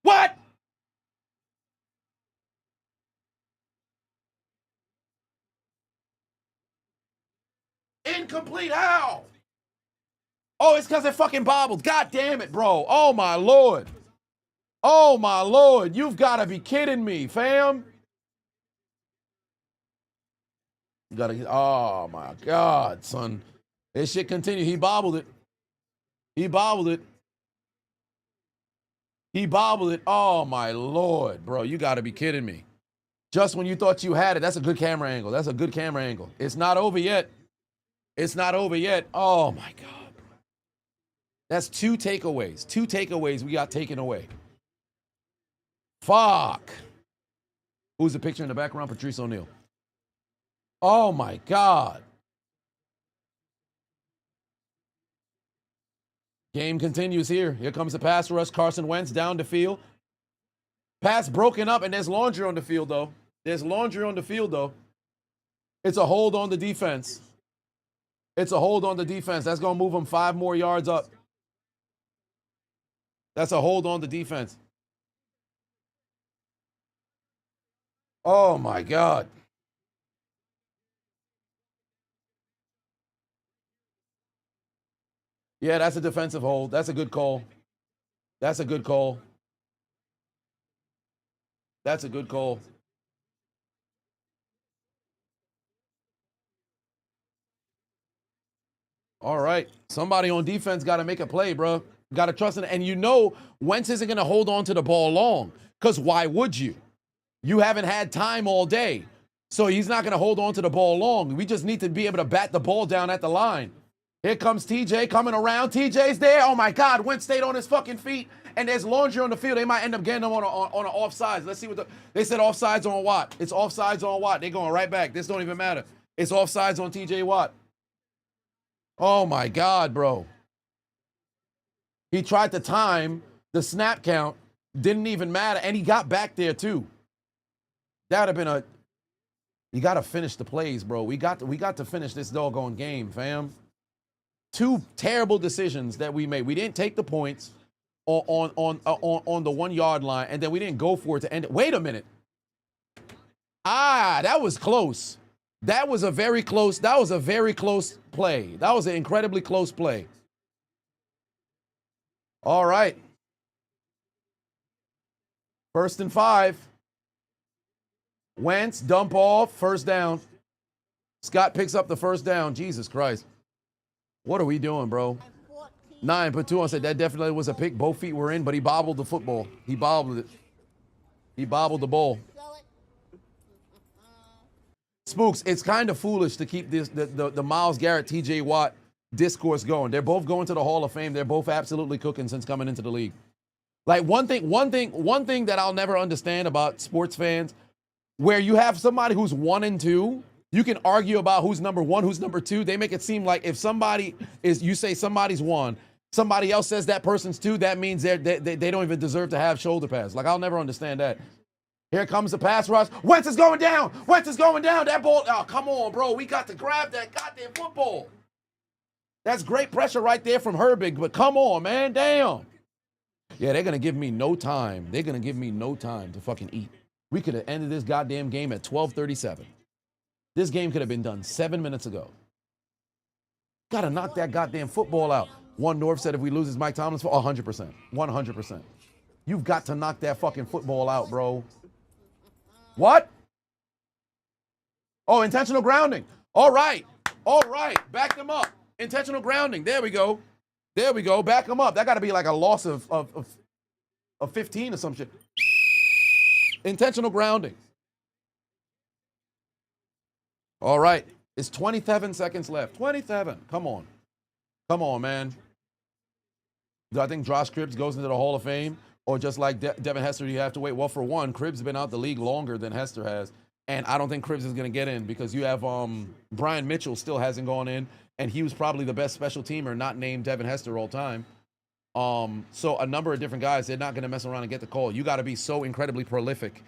What? Incomplete. How? Oh, it's because it fucking bobbled. God damn it, bro. Oh, my Lord. Oh, my Lord. You've got to be kidding me, fam. You got to, oh, my God, son. This shit continue. He bobbled it. He bobbled it. He bobbled it. Oh, my Lord, bro. You got to be kidding me. Just when you thought you had it. That's a good camera angle. That's a good camera angle. It's not over yet. It's not over yet. Oh, my God. That's 2 takeaways. 2 takeaways we got taken away. Fuck. Who's the picture in the background? Patrice O'Neal. Oh, my God. Game continues here. Here comes the pass rush. Carson Wentz down the field. Pass broken up, and there's laundry on the field, though. There's laundry on the field, though. It's a hold on the defense. It's a hold on the defense. That's going to move them 5 more yards up. That's a hold on the defense. Oh, my God. Yeah, that's a defensive hold. That's a good call. That's a good call. That's a good call. All right. Somebody on defense got to make a play, bro. Got to trust it. And you know Wentz isn't going to hold on to the ball long, because why would you? You haven't had time all day. So he's not going to hold on to the ball long. We just need to be able to bat the ball down at the line. Here comes TJ coming around. TJ's there. Oh, my God. Wentz stayed on his fucking feet. And there's laundry on the field. They might end up getting them on an offsides. Let's see what they said. Offsides on Watt. It's offsides on Watt. They're going right back. This don't even matter. It's offsides on TJ Watt. Oh, my God, bro. He tried to time the snap count. Didn't even matter. And he got back there, too. That would have been you got to finish the plays, bro. We got to finish this doggone game, fam. 2 terrible decisions that we made. We didn't take the points on the 1 yard line, and then we didn't go for it to end it. Wait a minute. That was close. That was a very close play. That was an incredibly close play. All right. 1st and 5. Wentz, dump off, first down. Scott picks up the first down. Jesus Christ. What are we doing, bro? 9, put 2 on, said that definitely was a pick. Both feet were in, but he bobbled the football. He bobbled it. He bobbled the ball. Spooks, it's kind of foolish to keep this the Myles Garrett, TJ Watt discourse going. They're both going to the Hall of Fame. They're both absolutely cooking since coming into the league. Like one thing that I'll never understand about sports fans, where you have somebody who's 1 and 2, you can argue about who's number 1, who's number 2. They make it seem like if somebody is, you say somebody's 1, somebody else says that person's 2, that means they don't even deserve to have shoulder pads. Like, I'll never understand that. Here comes the pass rush. Wentz is going down. Wentz is going down. That ball, oh, come on, bro. We got to grab that goddamn football. That's great pressure right there from Herbig, but come on, man. Damn. Yeah, they're going to give me no time. They're going to give me no time to fucking eat. We could have ended this goddamn game at 12:37. This game could have been done 7 minutes ago. Got to knock that goddamn football out. One North said if we lose, it's Mike Tomlin's fault. 100%. 100%. You've got to knock that fucking football out, bro. What? Oh, intentional grounding. All right. All right. Back them up. Intentional grounding. There we go. There we go. Back them up. That got to be like a loss of 15 or some shit. Intentional grounding. All right. It's 27 seconds left. 27. Come on. Come on, man. Do I think Josh Cribbs goes into the Hall of Fame? Or just like Devin Hester, you have to wait? Well, for one, Cribbs has been out the league longer than Hester has. And I don't think Cribbs is going to get in because you have Brian Mitchell still hasn't gone in. And he was probably the best special teamer, not named Devin Hester all time. So a number of different guys, they're not going to mess around and get the call. You got to be so incredibly prolific.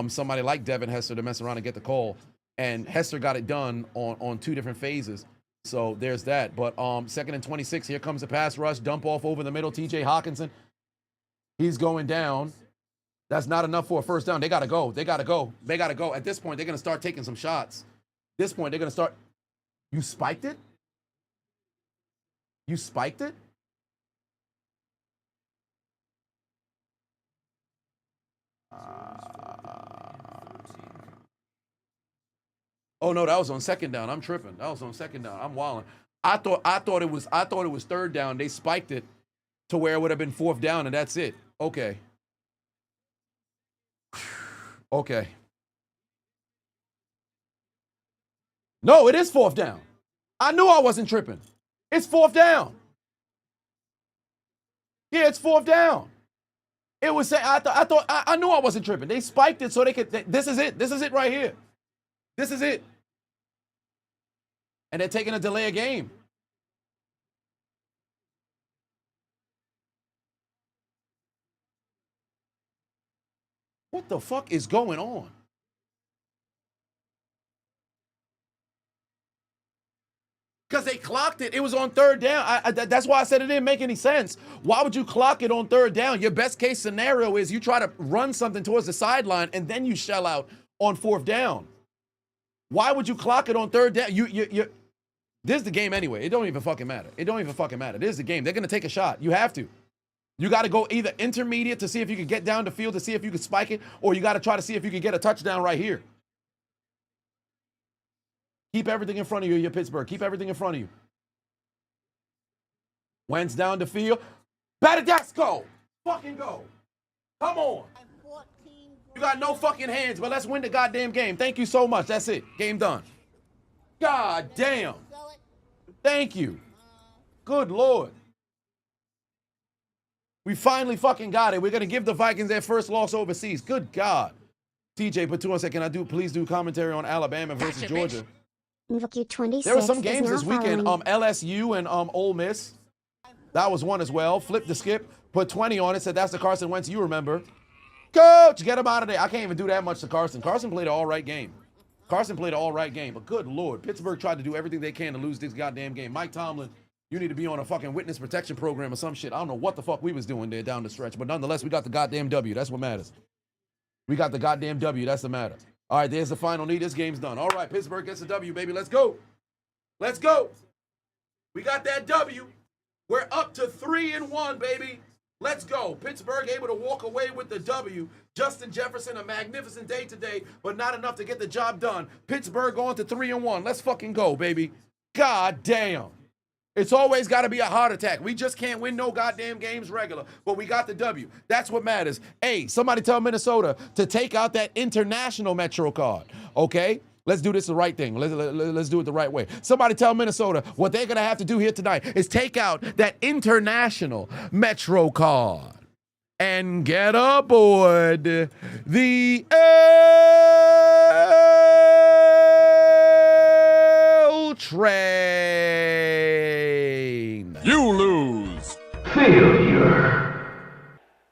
Somebody like Devin Hester to mess around and get the call. And Hester got it done on 2 different phases. So there's that. But 2nd and 26, here comes the pass rush. Dump off over the middle. TJ Hawkinson. He's going down. That's not enough for a first down. They got to go. They got to go. They got to go. At this point, they're going to start taking some shots. At this point, they're going to start. You spiked it? You spiked it? Oh no, that was on 2nd down. I'm tripping. That was on 2nd down. I'm wilding. I thought it was 3rd down. They spiked it to where it would have been 4th down, and that's it. Okay. Okay. No, it is 4th down. I knew I wasn't tripping. It's 4th down. Yeah, it's 4th down. It was saying I knew I wasn't tripping. They spiked it so they could. This is it. This is it right here. This is it. And they're taking a delay of game. What the fuck is going on? Because they clocked it. It was on 3rd down. That's why I said it didn't make any sense. Why would you clock it on 3rd down? Your best case scenario is you try to run something towards the sideline and then you shell out on 4th down. Why would you clock it on 3rd down? This is the game anyway. It don't even fucking matter. It don't even fucking matter. This is the game. They're going to take a shot. You have to. You got to go either intermediate to see if you can get down the field to see if you can spike it, or you got to try to see if you can get a touchdown right here. Keep everything in front of you, you're Pittsburgh. Keep everything in front of you. Wentz down the field. Badadasco! Fucking go. Come on. You got no fucking hands, but let's win the goddamn game. Thank you so much. That's it. Game done. God damn. Thank you. Good Lord. We finally fucking got it. We're going to give the Vikings their first loss overseas. Good God. TJ, put 2 on second. Please do commentary on Alabama versus Georgia. There were some games this weekend. LSU and Ole Miss. That was one as well. Flip the skip. Put 20 on it. Said that's the Carson Wentz you remember. Coach, get him out of there. I can't even do that much to Carson. Carson played an all-right game. But good Lord. Pittsburgh tried to do everything they can to lose this goddamn game. Mike Tomlin, you need to be on a fucking witness protection program or some shit. I don't know what the fuck we was doing there down the stretch. But nonetheless, we got the goddamn W. That's what matters. We got the goddamn W. That's the matter. All right, there's the final knee. This game's done. All right, Pittsburgh gets a W, baby. Let's go. Let's go. We got that W. We're up to 3-1, baby. Let's go. Pittsburgh able to walk away with the W. Justin Jefferson, a magnificent day today, but not enough to get the job done. Pittsburgh going to 3-1. Let's fucking go, baby. God damn. It's always got to be a heart attack. We just can't win no goddamn games regular, but we got the W. That's what matters. Hey, somebody tell Minnesota to take out that international Metro card, okay? Let's do this the right thing. Let's do it the right way. Somebody tell Minnesota what they're going to have to do here tonight is take out that international Metro card and get aboard the L train. You lose.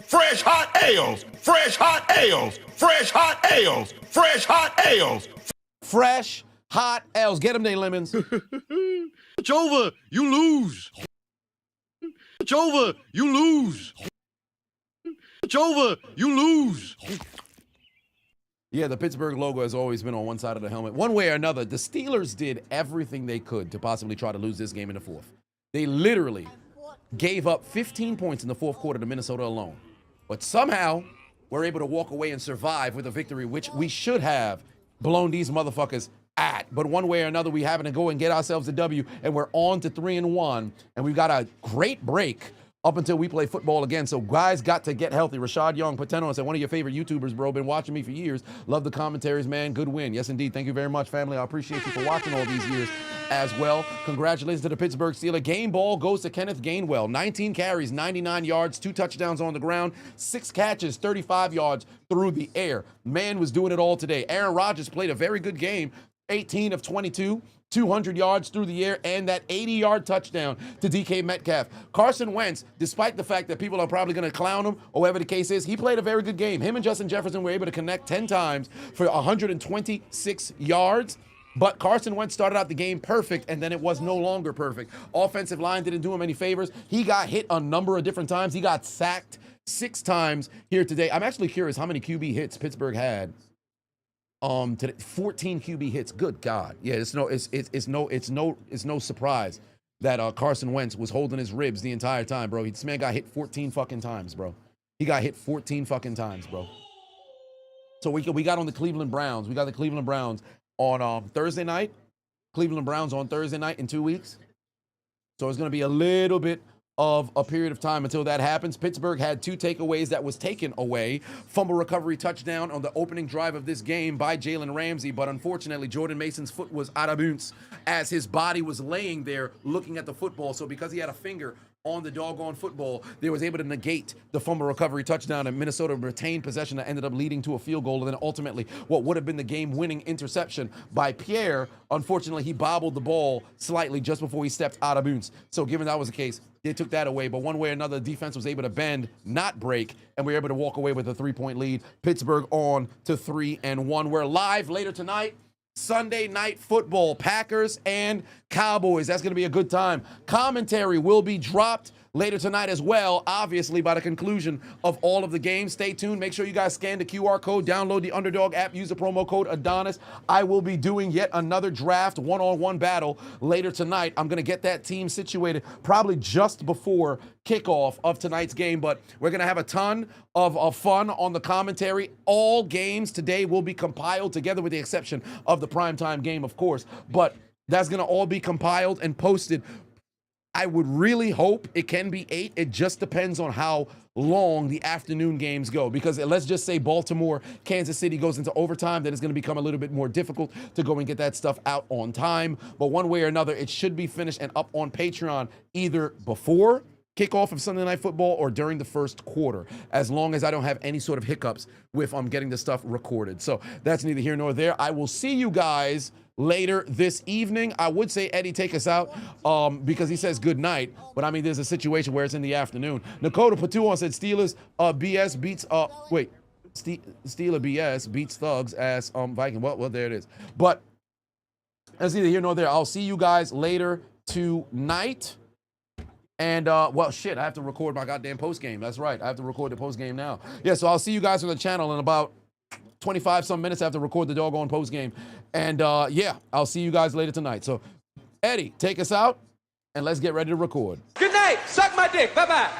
Fresh hot ales, fresh hot ales, fresh hot ales, fresh hot ales. Fresh, hot L's. Get them, they lemons. It's over. You lose. It's over. You lose. It's over. You lose. Yeah, the Pittsburgh logo has always been on one side of the helmet. One way or another, the Steelers did everything they could to possibly try to lose this game in the fourth. They literally gave up 15 points in the fourth quarter to Minnesota alone. But somehow, we're able to walk away and survive with a victory, which we should have blown these motherfuckers at. But one way or another, we having to go and get ourselves a W, and we're on to 3-1, and we've got a great break up until we play football again. So guys got to get healthy. Rashad Young, Pateno, said, one of your favorite YouTubers, bro. Been watching me for years. Love the commentaries, man. Good win. Yes, indeed. Thank you very much, family. I appreciate you for watching all these years as well. Congratulations to the Pittsburgh Steelers. Game ball goes to Kenneth Gainwell. 19 carries, 99 yards, 2 touchdowns on the ground, 6 catches, 35 yards through the air. Man was doing it all today. Aaron Rodgers played a very good game. 18 of 22. 200 yards through the air, and that 80-yard touchdown to DK Metcalf. Carson Wentz, despite the fact that people are probably going to clown him or whatever the case is, he played a very good game. Him and Justin Jefferson were able to connect 10 times for 126 yards. But Carson Wentz started out the game perfect, and then it was no longer perfect. Offensive line didn't do him any favors. He got hit a number of different times. He got sacked 6 times here today. I'm actually curious how many QB hits Pittsburgh had. Today, 14 QB hits. Good God. Yeah, it's no surprise that Carson Wentz was holding his ribs the entire time, bro. This man got hit 14 fucking times, bro. He got hit 14 fucking times, bro. So we got on the Cleveland Browns. We got the Cleveland Browns on Thursday night. Cleveland Browns on Thursday night in 2 weeks. So it's going to be a little bit of a period of time until that happens. Pittsburgh had 2 takeaways that was taken away. Fumble recovery touchdown on the opening drive of this game by Jalen Ramsey, but unfortunately Jordan Mason's foot was out of bounds as his body was laying there looking at the football. So because he had a finger on the doggone football, they was able to negate the fumble recovery touchdown, and Minnesota retained possession that ended up leading to a field goal, and then ultimately what would have been the game-winning interception by Pierre. Unfortunately, he bobbled the ball slightly just before he stepped out of bounds. So given that was the case, they took that away, but one way or another, the defense was able to bend, not break, and we were able to walk away with a 3-point lead. Pittsburgh on to 3-1. We're live later tonight. Sunday Night Football, Packers and Cowboys. That's going to be a good time. Commentary will be dropped later tonight as well, obviously by the conclusion of all of the games. Stay tuned. Make sure you guys scan the QR code, download the Underdog app, use the promo code Adonis. I will be doing yet another draft one-on-one battle later tonight. I'm going to get that team situated probably just before kickoff of tonight's game, but we're going to have a ton of fun on the commentary. All games today will be compiled together with the exception of the primetime game, of course, but that's going to all be compiled and posted. I would really hope it can be 8. It just depends on how long the afternoon games go, because let's just say Baltimore, Kansas City goes into overtime, then it's going to become a little bit more difficult to go and get that stuff out on time. But one way or another, it should be finished and up on Patreon either before kickoff of Sunday Night Football or during the first quarter, as long as I don't have any sort of hiccups with getting the stuff recorded. So that's neither here nor there. I will see you guys later this evening. I would say, Eddie, take us out because he says good night, but I mean, there's a situation where it's in the afternoon. Nakota Patuan said Steelers BS beats Steeler BS beats Thugs ass Viking. Well, there it is. But that's neither here nor there. I'll see you guys later tonight. And, well, shit, I have to record my goddamn post game. That's right. I have to record the post game now. Yeah, so I'll see you guys on the channel in about 25 some minutes after record the doggone post game. And yeah, I'll see you guys later tonight. So Eddie, take us out and let's get ready to record. Good night. Suck my dick. Bye-bye.